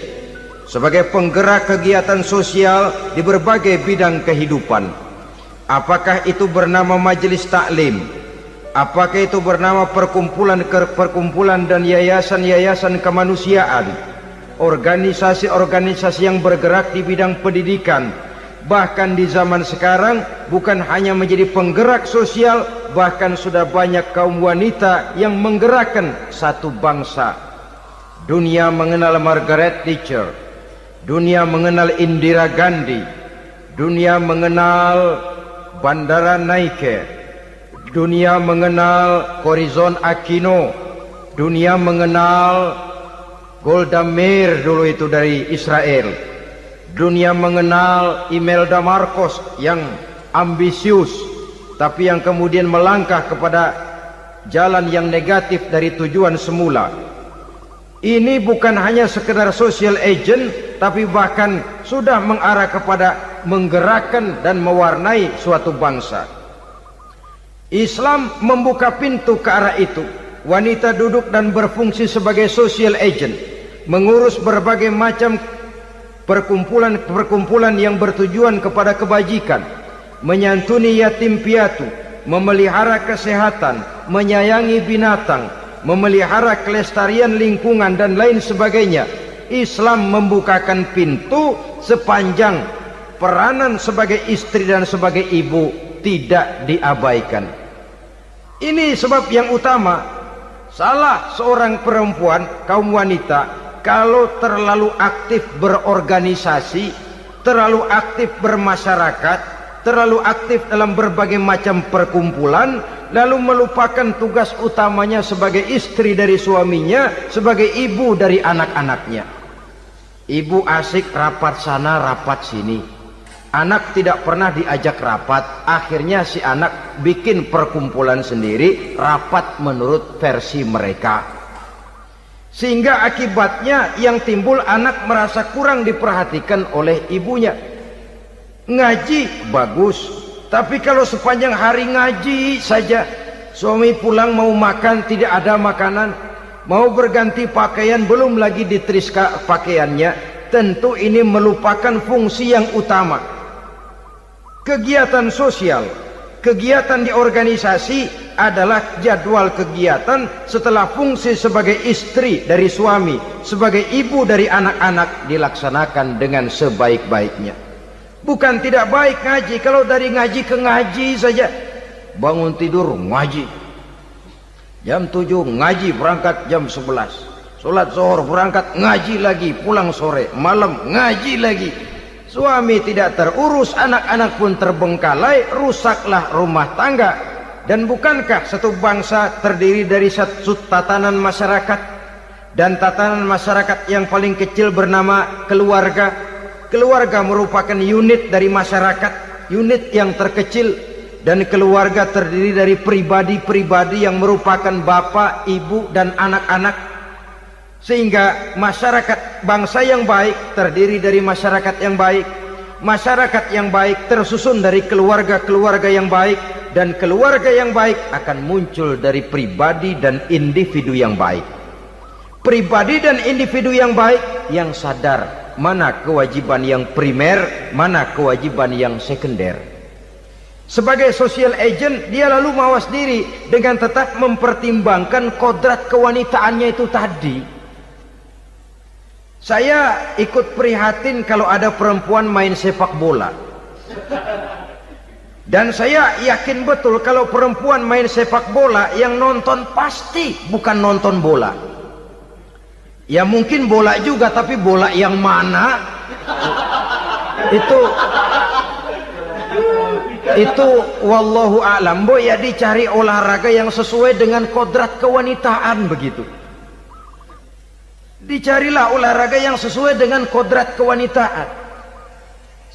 sebagai penggerak kegiatan sosial di berbagai bidang kehidupan. Apakah itu bernama majelis taklim, apakah itu bernama perkumpulan dan yayasan-yayasan kemanusiaan, organisasi-organisasi yang bergerak di bidang pendidikan, bahkan di zaman sekarang bukan hanya menjadi penggerak sosial, bahkan sudah banyak kaum wanita yang menggerakkan satu bangsa. Dunia mengenal Margaret Thatcher, dunia mengenal Indira Gandhi, dunia mengenal Bandara Naike, dunia mengenal Corazon Aquino, dunia mengenal Golda Meir dulu itu dari Israel. Dunia mengenal Imelda Marcos yang ambisius tapi yang kemudian melangkah kepada jalan yang negatif dari tujuan semula. Ini bukan hanya sekedar social agent, tapi bahkan sudah mengarah kepada menggerakkan dan mewarnai suatu bangsa. Islam membuka pintu ke arah itu. Wanita duduk dan berfungsi sebagai social agent, mengurus berbagai macam perkumpulan yang bertujuan kepada kebajikan, menyantuni yatim piatu, memelihara kesehatan, menyayangi binatang, memelihara kelestarian lingkungan dan lain sebagainya. Islam membukakan pintu sepanjang peranan sebagai istri dan sebagai ibu tidak diabaikan. Ini sebab yang utama. Salah seorang perempuan, kaum wanita, kalau terlalu aktif berorganisasi, terlalu aktif bermasyarakat, terlalu aktif dalam berbagai macam perkumpulan, lalu melupakan tugas utamanya sebagai istri dari suaminya, sebagai ibu dari anak-anaknya. Ibu asik rapat sana rapat sini, anak tidak pernah diajak rapat, akhirnya si anak bikin perkumpulan sendiri, rapat menurut versi mereka. Sehingga akibatnya yang timbul anak merasa kurang diperhatikan oleh ibunya. Ngaji bagus, tapi kalau sepanjang hari ngaji saja, suami pulang mau makan tidak ada makanan, mau berganti pakaian belum lagi ditriska pakaiannya, tentu ini melupakan fungsi yang utama. Kegiatan sosial, kegiatan di organisasi adalah jadwal kegiatan setelah fungsi sebagai istri dari suami, sebagai ibu dari anak-anak dilaksanakan dengan sebaik-baiknya. Bukan tidak baik ngaji, kalau dari ngaji ke ngaji saja. Bangun tidur ngaji, jam 7 ngaji, berangkat jam 11, sholat zuhur berangkat ngaji lagi, pulang sore, malam ngaji lagi. Suami tidak terurus, anak-anak pun terbengkalai, rusaklah rumah tangga. Dan bukankah satu bangsa terdiri dari satu tatanan masyarakat, dan tatanan masyarakat yang paling kecil bernama keluarga. Keluarga merupakan unit dari masyarakat, unit yang terkecil, dan keluarga terdiri dari pribadi-pribadi yang merupakan bapak, ibu, dan anak-anak. Sehingga masyarakat bangsa yang baik terdiri dari masyarakat yang baik. Masyarakat yang baik tersusun dari keluarga-keluarga yang baik, dan keluarga yang baik akan muncul dari pribadi dan individu yang baik. Pribadi dan individu yang baik yang sadar mana kewajiban yang primer, mana kewajiban yang sekunder. Sebagai social agent, dia lalu mawas diri dengan tetap mempertimbangkan kodrat kewanitaannya itu tadi. Saya ikut prihatin kalau ada perempuan main sepak bola. Dan saya yakin betul kalau perempuan main sepak bola, yang nonton pasti bukan nonton bola. Ya mungkin bola juga, tapi bola yang mana? Itu wallahu a'lam. Ya dicari olahraga yang sesuai dengan kodrat kewanitaan begitu. Dicarilah olahraga yang sesuai dengan kodrat kewanitaan.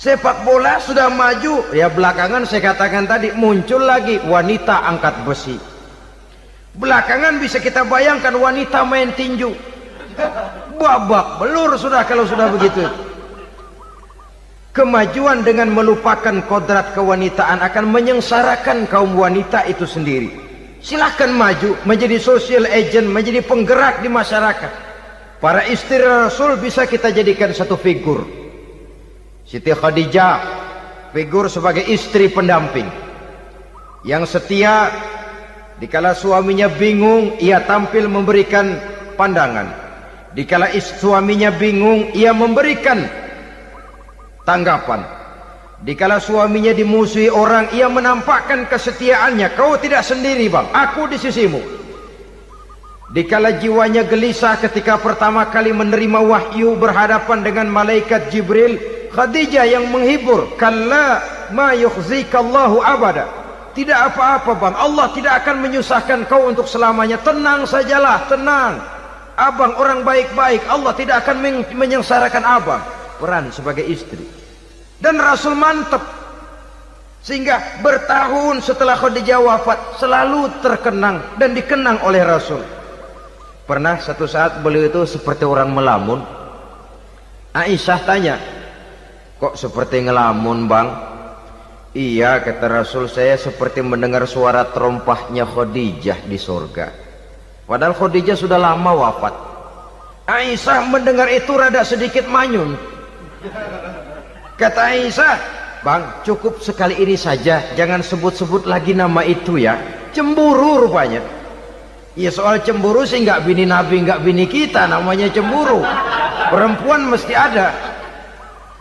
Sepak bola sudah maju, ya belakangan saya katakan tadi muncul lagi wanita angkat besi. Belakangan bisa kita bayangkan wanita main tinju. Babak belur sudah kalau sudah begitu. Kemajuan dengan melupakan kodrat kewanitaan akan menyengsarakan kaum wanita itu sendiri. Silahkan maju menjadi social agent, menjadi penggerak di masyarakat. Para istri Rasul bisa kita jadikan satu figur. Siti Khadijah, figur sebagai istri pendamping yang setia. Dikala suaminya bingung, ia tampil memberikan pandangan. Dikala suaminya bingung, ia memberikan tanggapan. Dikala suaminya dimusuhi orang, ia menampakkan kesetiaannya. Kau tidak sendiri bang, aku di sisimu. Dikala jiwanya gelisah ketika pertama kali menerima wahyu berhadapan dengan malaikat Jibril, Khadijah yang menghibur. Kalla ma yukhzikallahu abada. Tidak apa-apa bang, Allah tidak akan menyusahkan kau untuk selamanya. Tenang sajalah, tenang. Abang orang baik-baik, Allah tidak akan menyengsarakan abang. Peran sebagai istri. Dan Rasul mantap. Sehingga bertahun setelah Khadijah wafat, selalu terkenang dan dikenang oleh Rasul. Pernah satu saat beliau itu seperti orang melamun. Aisyah tanya, kok seperti ngelamun bang? Iya kata Rasul, saya seperti mendengar suara terompahnya Khadijah di surga. Padahal Khadijah sudah lama wafat. Aisyah mendengar itu rada sedikit manyun. Kata Aisyah, bang cukup sekali ini saja, jangan sebut-sebut lagi nama itu ya. Cemburu rupanya. Ya soal cemburu sih nggak bini Nabi, nggak bini kita, namanya cemburu. Perempuan mesti ada.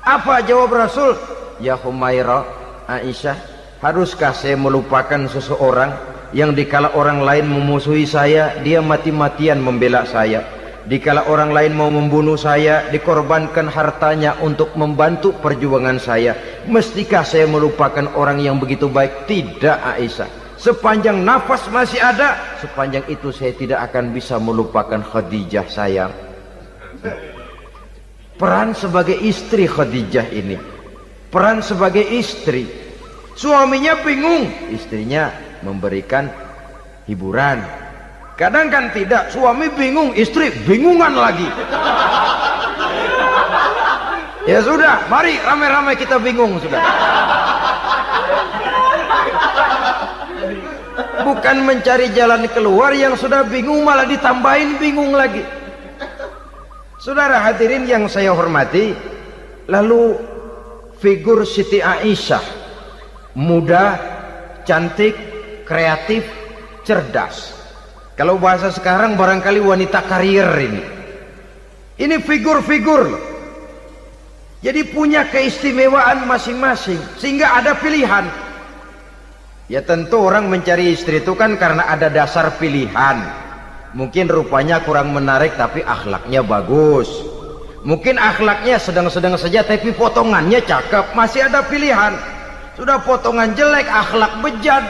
Apa jawab Rasul? Ya Humairah, Aisyah, haruskah saya melupakan seseorang yang dikala orang lain memusuhi saya, dia mati-matian membela saya? Dikala orang lain mau membunuh saya, dikorbankan hartanya untuk membantu perjuangan saya. Mestikah saya melupakan orang yang begitu baik? Tidak, Aisyah. Sepanjang nafas masih ada, sepanjang itu saya tidak akan bisa melupakan Khadijah sayang. Peran sebagai istri Khadijah ini, peran sebagai istri. Suaminya bingung, istrinya memberikan hiburan. Kadang kan tidak, suami bingung, istri bingungan lagi. Ya sudah, mari ramai-ramai kita bingung sudah. Bukan mencari jalan keluar, yang sudah bingung malah ditambahin bingung lagi. Saudara hadirin yang saya hormati, lalu figur Siti Aisyah, muda, cantik, kreatif, cerdas. Kalau bahasa sekarang barangkali wanita karier ini. Ini figur-figur loh. Jadi punya keistimewaan masing-masing, sehingga ada pilihan. Ya tentu orang mencari istri itu kan karena ada dasar pilihan. Mungkin rupanya kurang menarik tapi akhlaknya bagus. Mungkin akhlaknya sedang-sedang saja tapi potongannya cakep. Masih ada pilihan. Sudah potongan jelek, akhlak bejat.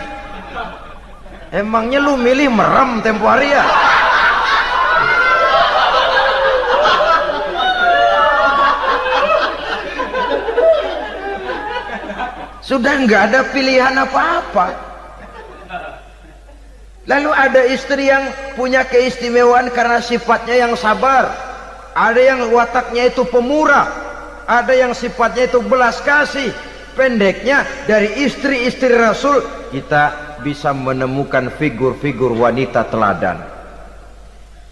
Emangnya lu milih merem tempo hari ya? Sudah nggak ada pilihan apa-apa. Lalu ada istri yang punya keistimewaan karena sifatnya yang sabar. Ada yang wataknya itu pemurah. Ada yang sifatnya itu belas kasih. Pendeknya, dari istri-istri Rasul kita bisa menemukan figur-figur wanita teladan.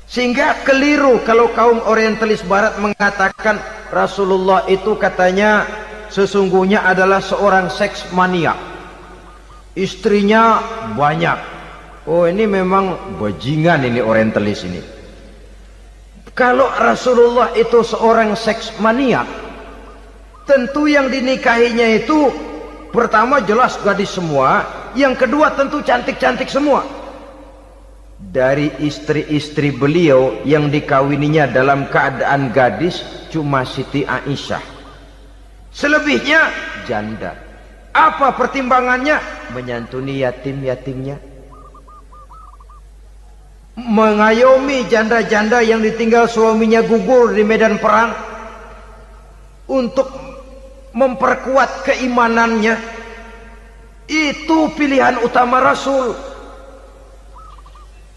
Sehingga keliru kalau kaum orientalis barat mengatakan Rasulullah itu katanya sesungguhnya adalah seorang seks mania, istrinya banyak. Oh ini memang bajingan ini orientalis ini. Kalau Rasulullah itu seorang seks mania, tentu yang dinikahinya itu pertama jelas gadis semua, yang kedua tentu cantik-cantik semua. Dari istri-istri beliau yang dikawininya dalam keadaan gadis cuma Siti Aisyah. Selebihnya janda. Apa pertimbangannya? Menyantuni yatim-yatimnya, mengayomi janda-janda yang ditinggal suaminya gugur di medan perang, untuk memperkuat keimanannya. Itu pilihan utama Rasul.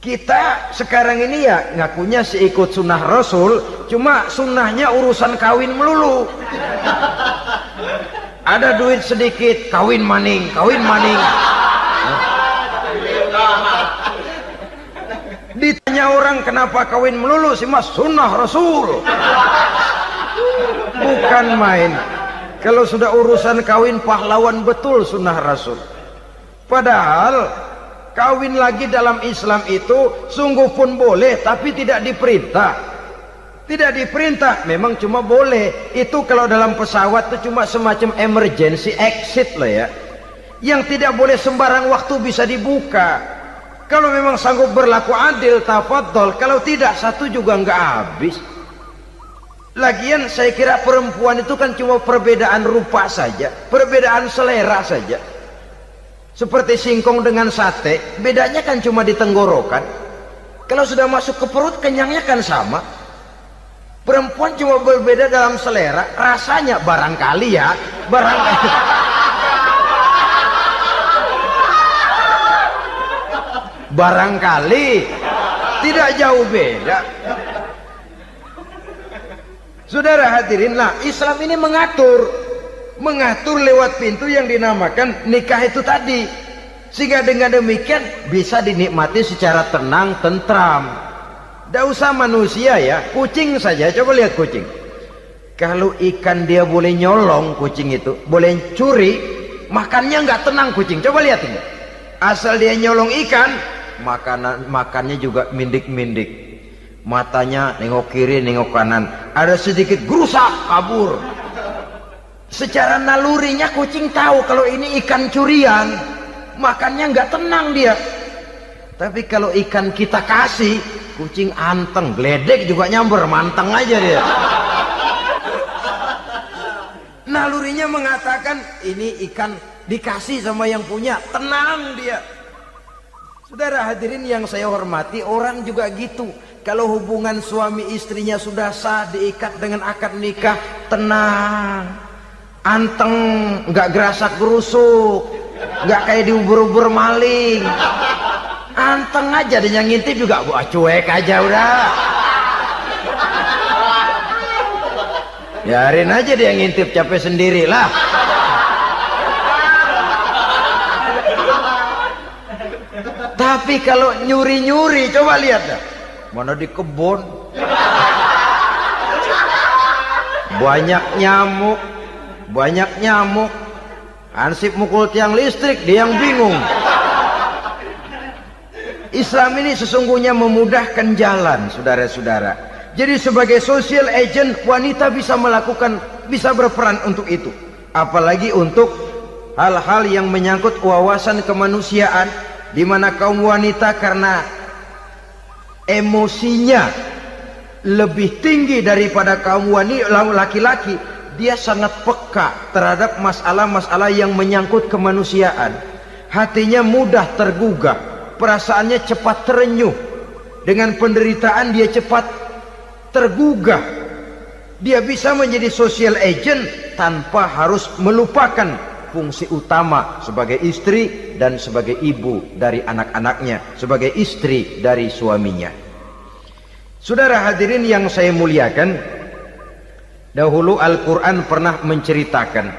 Kita sekarang ini ya ngakunya sih ikut sunnah Rasul, cuma sunnahnya urusan kawin melulu. Ada duit sedikit, kawin maning, kawin maning. Ditanya orang kenapa kawin melulu, sih mas sunnah Rasul. Bukan main. Kalau sudah urusan kawin pahlawan betul sunnah Rasul. Padahal kawin lagi dalam Islam itu sungguh pun boleh, tapi tidak diperintah. Tidak diperintah, memang cuma boleh. Itu kalau dalam pesawat itu cuma semacam emergency exit lah ya. Yang tidak boleh sembarang waktu bisa dibuka. Kalau memang sanggup berlaku adil, tafadhol. Kalau tidak, satu juga nggak habis. Lagian saya kira perempuan itu kan cuma perbedaan rupa saja, perbedaan selera saja. Seperti singkong dengan sate, bedanya kan cuma di tenggorokan. Kalau sudah masuk ke perut, kenyangnya kan sama. Perempuan cuma berbeda dalam selera, rasanya barangkali ya, barangkali. Barangkali tidak jauh beda. Saudara hadirin, lah Islam ini mengatur lewat pintu yang dinamakan nikah itu tadi, sehingga dengan demikian bisa dinikmati secara tenang, tentram. Tidak usah manusia ya, kucing saja. Coba lihat kucing. Kalau ikan dia boleh nyolong, kucing itu boleh curi, makannya nggak tenang kucing. Coba lihat ini. Asal dia nyolong ikan, makannya juga mindik-mindik. Matanya nengok kiri, nengok kanan. Ada sedikit gerusak, kabur. Secara nalurinya kucing tahu kalau ini ikan curian, makannya nggak tenang dia. Tapi kalau ikan kita kasih, kucing anteng, geledek juga nyamber, manteng aja dia. Nalurinya mengatakan ini ikan dikasih sama yang punya, tenang dia. Saudara hadirin yang saya hormati, orang juga gitu. Kalau hubungan suami istrinya sudah sah, diikat dengan akad nikah, tenang, anteng, nggak gerasak gerusuk, nggak kayak diuber-uber maling, anteng aja. Dia ngintip juga, wah cuek aja udah. Biarin aja dia ngintip, capek sendirilah. Tapi kalau nyuri-nyuri, coba lihat dah. Mana di kebun banyak nyamuk, Hansip mukul tiang listrik, dia yang bingung. Islam ini sesungguhnya memudahkan jalan, saudara-saudara. Jadi sebagai social agent, wanita bisa berperan untuk itu. Apalagi untuk hal-hal yang menyangkut wawasan kemanusiaan, di mana kaum wanita karena emosinya lebih tinggi daripada kaum laki-laki, dia sangat peka terhadap masalah-masalah yang menyangkut kemanusiaan. Hatinya mudah tergugah, perasaannya cepat terenyuh, dengan penderitaan dia cepat tergugah. Dia bisa menjadi social agent tanpa harus melupakan fungsi utama sebagai istri dan sebagai ibu dari anak-anaknya, sebagai istri dari suaminya. Saudara hadirin yang saya muliakan, dahulu Al-Quran pernah menceritakan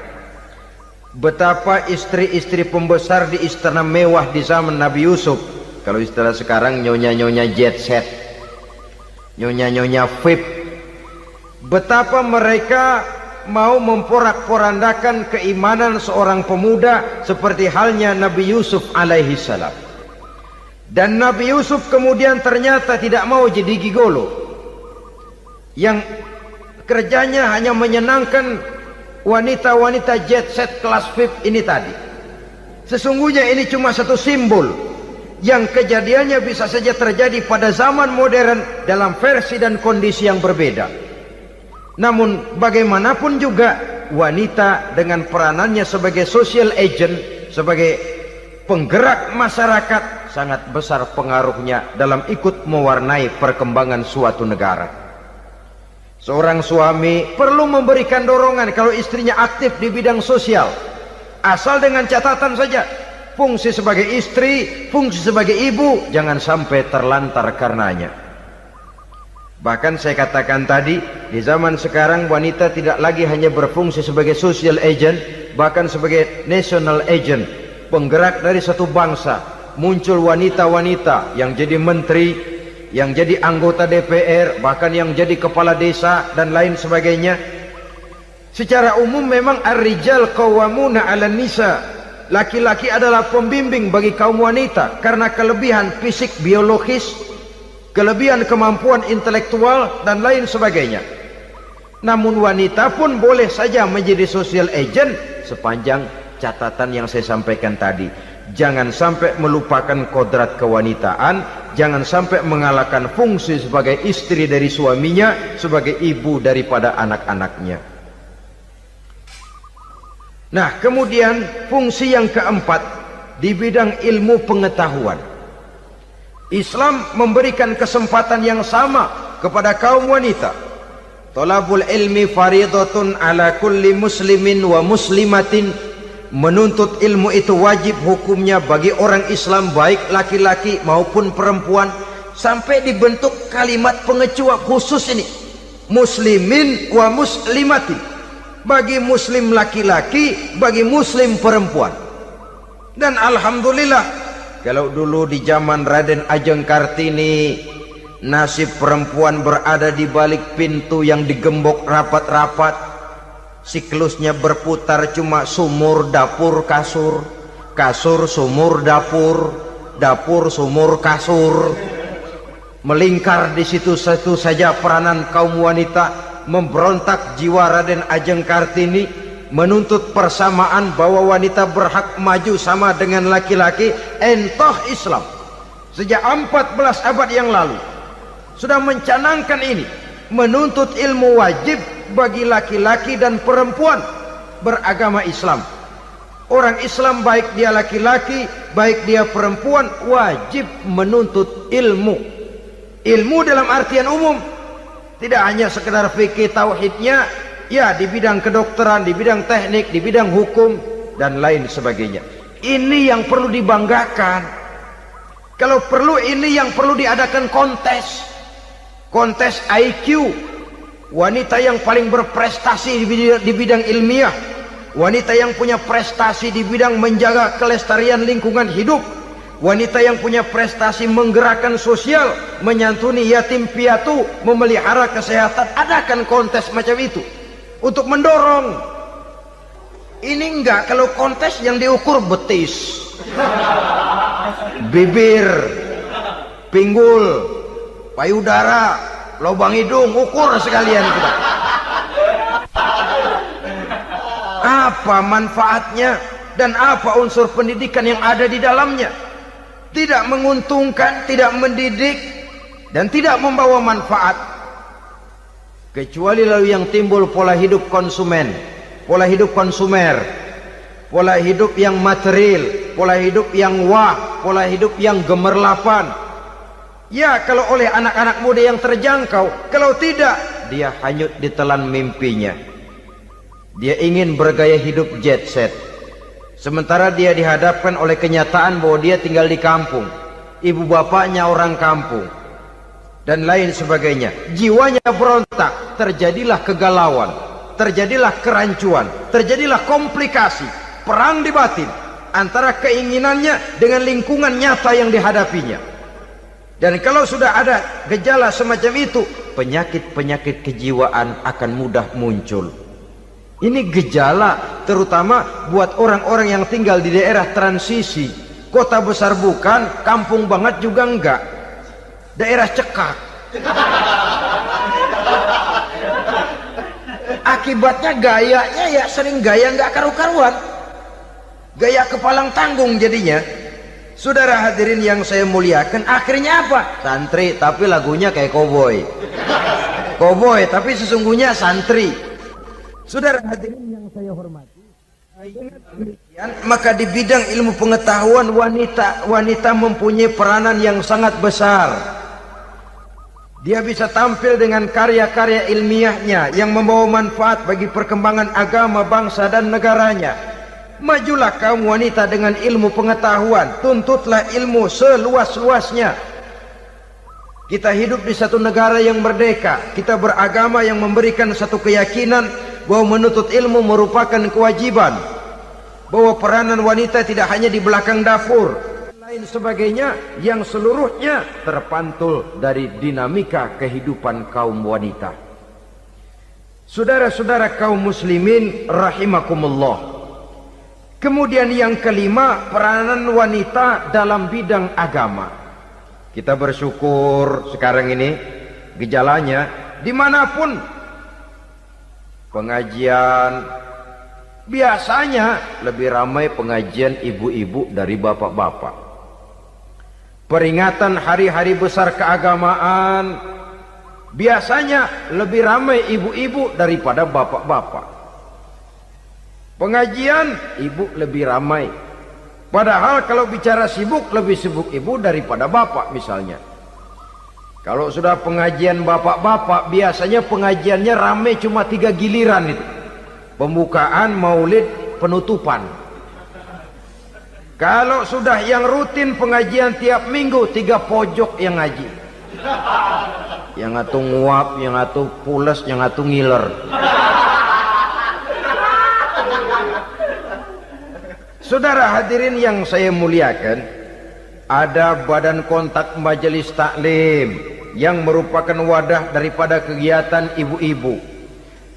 betapa istri-istri pembesar di istana mewah di zaman Nabi Yusuf, kalau istilah sekarang nyonya-nyonya jet set, nyonya-nyonya VIP, betapa mereka mau memporak-porandakan keimanan seorang pemuda seperti halnya Nabi Yusuf alaihi salam. Dan Nabi Yusuf kemudian ternyata tidak mau jadi gigolo yang kerjanya hanya menyenangkan wanita-wanita jet set kelas VIP ini tadi. Sesungguhnya ini cuma satu simbol yang kejadiannya bisa saja terjadi pada zaman modern dalam versi dan kondisi yang berbeda. Namun bagaimanapun juga, wanita dengan peranannya sebagai social agent, sebagai penggerak masyarakat, sangat besar pengaruhnya dalam ikut mewarnai perkembangan suatu negara. Seorang suami perlu memberikan dorongan kalau istrinya aktif di bidang sosial, asal dengan catatan saja, fungsi sebagai istri, fungsi sebagai ibu jangan sampai terlantar karenanya. Bahkan saya katakan tadi, di zaman sekarang wanita tidak lagi hanya berfungsi sebagai social agent, bahkan sebagai national agent, penggerak dari satu bangsa. Muncul wanita-wanita yang jadi menteri, yang jadi anggota DPR, bahkan yang jadi kepala desa dan lain sebagainya. Secara umum memang ar-rijal qawwamuna 'alan nisa. Laki-laki adalah pembimbing bagi kaum wanita karena kelebihan fisik biologis, kelebihan kemampuan intelektual dan lain sebagainya. Namun wanita pun boleh saja menjadi social agent sepanjang catatan yang saya sampaikan tadi. Jangan sampai melupakan kodrat kewanitaan, jangan sampai mengalahkan fungsi sebagai istri dari suaminya, sebagai ibu daripada anak-anaknya. Nah, kemudian fungsi yang keempat di bidang ilmu pengetahuan. Islam memberikan kesempatan yang sama kepada kaum wanita. Thalabul ilmi faridatun ala kulli muslimin wa muslimatin. Menuntut ilmu itu wajib hukumnya bagi orang Islam, baik laki-laki maupun perempuan. Sampai dibentuk kalimat pengecuali khusus ini, muslimin wa muslimatin, bagi muslim laki-laki, bagi muslim perempuan. Dan alhamdulillah, kalau dulu di zaman Raden Ajeng Kartini, nasib perempuan berada di balik pintu yang digembok rapat-rapat, siklusnya berputar cuma sumur, dapur, kasur, kasur, sumur, dapur, dapur, sumur, kasur. Melingkar di situ satu saja peranan kaum wanita. Memberontak jiwa Raden Ajeng Kartini, menuntut persamaan bahwa wanita berhak maju sama dengan laki-laki. Entah Islam sejak 14 abad yang lalu sudah mencanangkan ini. Menuntut ilmu wajib bagi laki-laki dan perempuan beragama Islam. Orang Islam baik dia laki-laki, baik dia perempuan, wajib menuntut ilmu. Ilmu dalam artian umum, tidak hanya sekedar fikih tauhidnya, ya di bidang kedokteran, di bidang teknik, di bidang hukum dan lain sebagainya. Ini yang perlu dibanggakan. Kalau perlu, ini yang perlu diadakan kontes. Kontes IQ, wanita yang paling berprestasi di bidang ilmiah, wanita yang punya prestasi di bidang menjaga kelestarian lingkungan hidup, wanita yang punya prestasi menggerakkan sosial, menyantuni yatim piatu, memelihara kesehatan. Adakan kontes macam itu untuk mendorong. Ini enggak, kalau kontes yang diukur betis, bibir, pinggul, payudara, lubang hidung, ukur sekalian kita. Apa manfaatnya dan apa unsur pendidikan yang ada di dalamnya? Tidak menguntungkan, tidak mendidik, dan tidak membawa manfaat. Kecuali lalu yang timbul pola hidup konsumen, pola hidup konsumer, pola hidup yang material, pola hidup yang wah, pola hidup yang gemerlapan. Ya, kalau oleh anak-anak muda yang terjangkau. Kalau tidak, dia hanyut ditelan mimpinya. Dia ingin bergaya hidup jet set, sementara dia dihadapkan oleh kenyataan bahwa dia tinggal di kampung, ibu bapaknya orang kampung, dan lain sebagainya. Jiwanya berontak, terjadilah kegalauan, terjadilah kerancuan, terjadilah komplikasi, perang di batin antara keinginannya dengan lingkungan nyata yang dihadapinya. Dan kalau sudah ada gejala semacam itu, penyakit-penyakit kejiwaan akan mudah muncul. Ini gejala terutama buat orang-orang yang tinggal di daerah transisi. Kota besar bukan, kampung banget juga enggak, daerah cekak. Akibatnya gayanya ya sering gaya enggak karu-karuan, gaya kepalang tanggung jadinya. Saudara hadirin yang saya muliakan, akhirnya apa? Santri tapi lagunya kayak koboi. Koboi tapi sesungguhnya santri. Saudara hadirin yang saya hormati, maka di bidang ilmu pengetahuan wanita mempunyai peranan yang sangat besar. Dia bisa tampil dengan karya-karya ilmiahnya yang membawa manfaat bagi perkembangan agama, bangsa dan negaranya. Majulah kaum wanita dengan ilmu pengetahuan, tuntutlah ilmu seluas-luasnya. Kita hidup di satu negara yang merdeka, kita beragama yang memberikan satu keyakinan bahwa menuntut ilmu merupakan kewajiban, bahwa peranan wanita tidak hanya di belakang dapur, lain sebagainya, yang seluruhnya terpantul dari dinamika kehidupan kaum wanita. Saudara-saudara kaum muslimin rahimakumullah. Kemudian yang kelima, peranan wanita dalam bidang agama. Kita bersyukur sekarang ini gejalanya dimanapun pengajian, biasanya lebih ramai pengajian ibu-ibu dari bapak-bapak. Peringatan hari-hari besar keagamaan, biasanya lebih ramai ibu-ibu daripada bapak-bapak. Pengajian ibu lebih ramai, padahal kalau bicara sibuk, lebih sibuk ibu daripada bapak misalnya. Kalau sudah pengajian bapak-bapak, biasanya pengajiannya ramai cuma 3 giliran itu. Pembukaan, maulid, penutupan. Kalau sudah yang rutin pengajian tiap minggu, 3 pojok yang ngaji. Yang atu nguap, yang atu pules, yang atu ngiler. Saudara hadirin yang saya muliakan, ada badan kontak majelis taklim yang merupakan wadah daripada kegiatan ibu-ibu.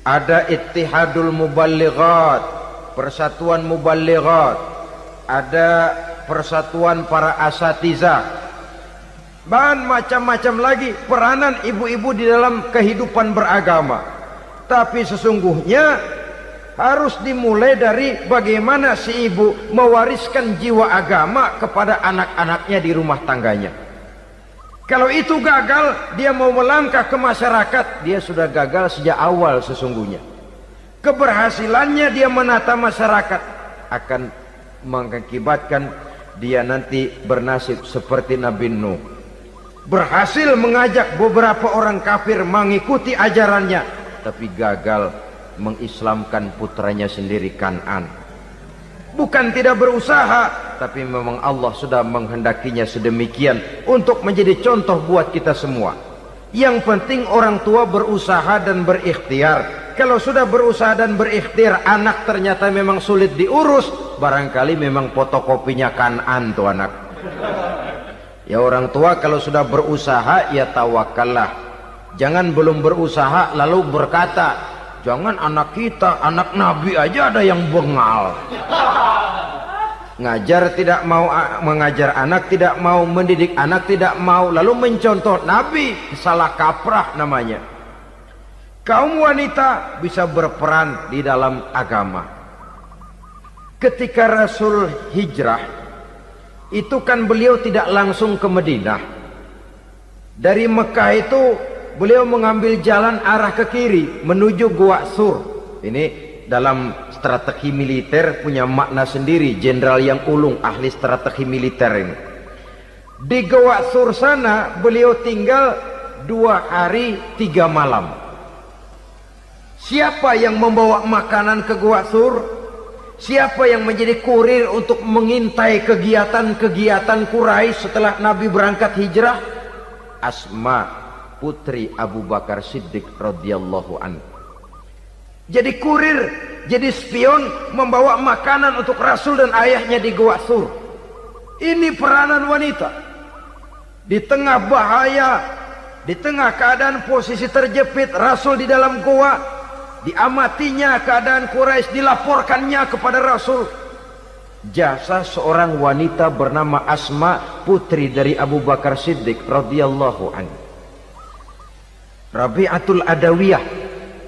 Ada Ittihadul Muballighat, Persatuan Muballighat, ada Persatuan Para Asatizah, dan macam-macam lagi peranan ibu-ibu di dalam kehidupan beragama. Tapi sesungguhnya harus dimulai dari bagaimana si ibu mewariskan jiwa agama kepada anak-anaknya di rumah tangganya. Kalau itu gagal, dia mau melangkah ke masyarakat, dia sudah gagal sejak awal sesungguhnya. Keberhasilannya dia menata masyarakat akan mengakibatkan dia nanti bernasib seperti Nabi Nuh. Berhasil mengajak beberapa orang kafir mengikuti ajarannya, tapi gagal mengislamkan putranya sendiri Kan'an. Bukan tidak berusaha, tapi memang Allah sudah menghendakinya sedemikian untuk menjadi contoh buat kita semua. Yang penting orang tua berusaha dan berikhtiar. Kalau sudah berusaha dan berikhtiar, anak ternyata memang sulit diurus, barangkali memang fotokopinya Kan'an tuh anak. Ya orang tua kalau sudah berusaha, ya tawakallah. Jangan belum berusaha lalu berkata, jangan anak kita, anak Nabi aja ada yang bengal. Ngajar tidak mau, mengajar anak tidak mau, mendidik anak tidak mau, lalu mencontoh Nabi, salah kaprah namanya. Kaum wanita bisa berperan di dalam agama. Ketika Rasul hijrah, itu kan beliau tidak langsung ke Madinah. Dari Mekah itu beliau mengambil jalan arah ke kiri menuju Gua Sur. Ini dalam strategi militer punya makna sendiri. Jenderal yang ulung, ahli strategi militer ini. Di Gua Sur sana beliau tinggal 2 hari 3 malam. Siapa yang membawa makanan ke Gua Sur? Siapa yang menjadi kurir untuk mengintai kegiatan-kegiatan Quraisy setelah Nabi berangkat hijrah? Asma, putri Abu Bakar Siddiq radhiyallahu anhu. Jadi kurir, jadi spion, membawa makanan untuk Rasul dan ayahnya di Gua Sur. Ini peranan wanita. Di tengah bahaya, di tengah keadaan posisi terjepit, Rasul di dalam gua, diamatinya keadaan Quraisy, dilaporkannya kepada Rasul. Jasa seorang wanita bernama Asma, putri dari Abu Bakar Siddiq radhiyallahu anhu. Rabi'atul Adawiyah,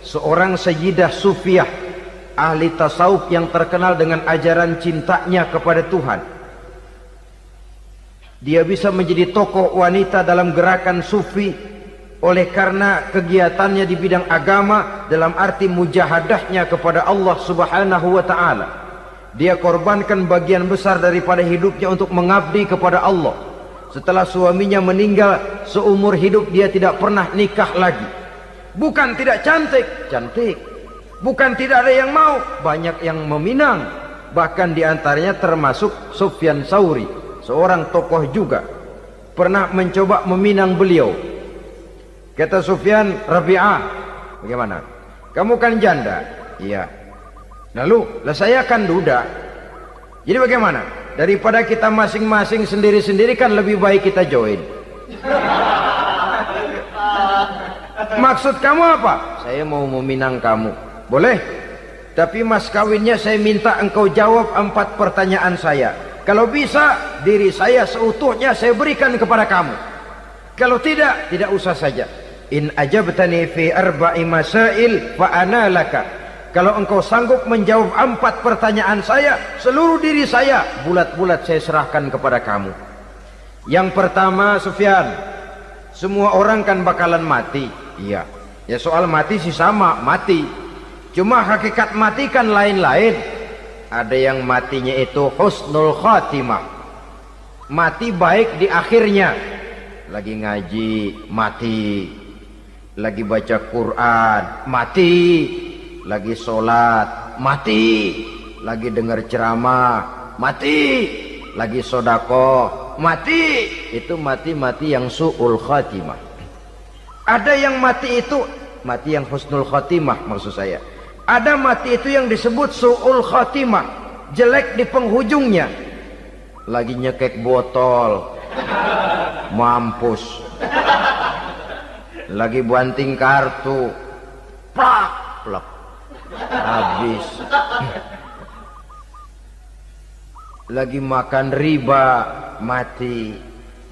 seorang sayyidah sufiyah, ahli tasawuf yang terkenal dengan ajaran cintanya kepada Tuhan. Dia bisa menjadi tokoh wanita dalam gerakan sufi oleh karena kegiatannya di bidang agama, dalam arti mujahadahnya kepada Allah Subhanahu wa ta'ala. Dia korbankan bagian besar daripada hidupnya untuk mengabdi kepada Allah. Setelah suaminya meninggal, seumur hidup dia tidak pernah nikah lagi. Bukan tidak cantik, cantik. Bukan tidak ada yang mau, banyak yang meminang. Bahkan diantaranya termasuk Sufyan Tsauri, seorang tokoh juga, pernah mencoba meminang beliau. Kata Sufyan, Rabi'ah, bagaimana? Kamu kan janda? Iya. Lalu, lah saya kan duda. Jadi bagaimana? Daripada kita masing-masing sendiri-sendiri kan lebih baik kita join. Maksud kamu apa? Saya mau meminang kamu. Boleh? Tapi mas kawinnya saya minta engkau jawab 4 pertanyaan saya. Kalau bisa, diri saya seutuhnya saya berikan kepada kamu. Kalau tidak, tidak usah saja. In ajabtani fi 4 masail fa ana laka. Kalau engkau sanggup menjawab 4 pertanyaan saya, seluruh diri saya bulat-bulat saya serahkan kepada kamu. Yang pertama, Sufyan, semua orang kan bakalan mati. Iya. Ya soal mati sih sama, mati. Cuma hakikat mati kan lain-lain. Ada yang matinya itu husnul khatimah, mati baik di akhirnya. Lagi ngaji, mati. Lagi baca Quran, mati. Lagi sholat, mati. Lagi dengar ceramah, mati. Lagi sodako, mati. Itu mati-mati yang su'ul khatimah. Ada yang mati itu mati yang husnul khatimah, maksud saya. Ada mati itu yang disebut su'ul khatimah, jelek di penghujungnya. Lagi nyekek botol, mampus. Lagi banting kartu, plak plak, habis. Lagi makan riba, mati.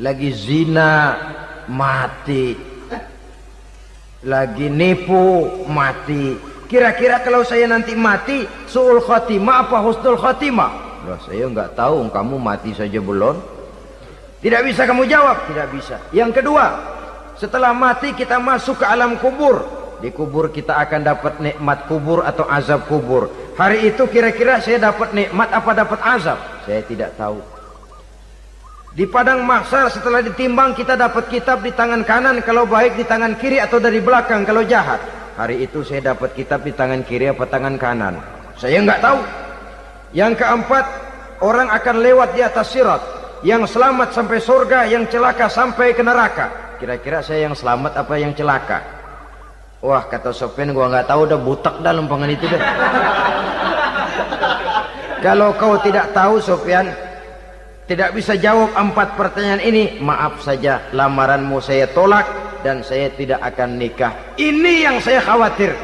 Lagi zina, mati. Lagi nipu, mati. Kira-kira kalau saya nanti mati, su'ul khatimah apa husnul khatimah? Loh, saya nggak tahu, kamu mati saja belum. Tidak bisa kamu jawab? Tidak bisa. Yang kedua, setelah mati kita masuk ke alam kubur. Di kubur kita akan dapat nikmat kubur atau azab kubur. Hari itu kira-kira saya dapat nikmat apa dapat azab? Saya tidak tahu. Di padang mahsyar setelah ditimbang kita dapat kitab di tangan kanan kalau baik, di tangan kiri atau dari belakang kalau jahat. Hari itu saya dapat kitab di tangan kiri apa tangan kanan? Saya nggak tahu. Yang keempat, orang akan lewat di atas sirat. Yang selamat sampai surga, yang celaka sampai ke neraka. Kira-kira saya yang selamat apa yang celaka? Wah, kata Sofyan, gua nggak tahu, udah butak dah lempangan itu deh. Kalau kau tidak tahu Sofyan, tidak bisa jawab 4 pertanyaan ini, maaf saja, lamaranmu saya tolak dan saya tidak akan nikah. Ini yang saya khawatir.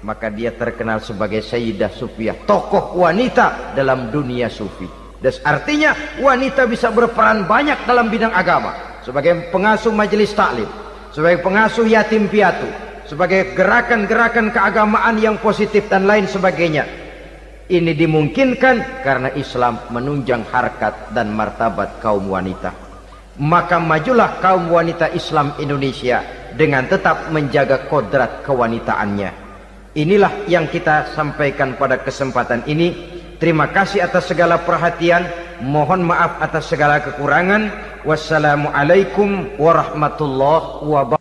Maka dia terkenal sebagai Sayyidah Sufiyah, tokoh wanita dalam dunia sufi. Dan artinya wanita bisa berperan banyak dalam bidang agama, sebagai pengasuh majelis taklim, sebagai pengasuh yatim piatu, sebagai gerakan-gerakan keagamaan yang positif dan lain sebagainya. Ini dimungkinkan karena Islam menunjang harkat dan martabat kaum wanita. Maka majulah kaum wanita Islam Indonesia dengan tetap menjaga kodrat kewanitaannya. Inilah yang kita sampaikan pada kesempatan ini. Terima kasih atas segala perhatian. Mohon maaf atas segala kekurangan. Wassalamualaikum warahmatullahi wabarakatuh.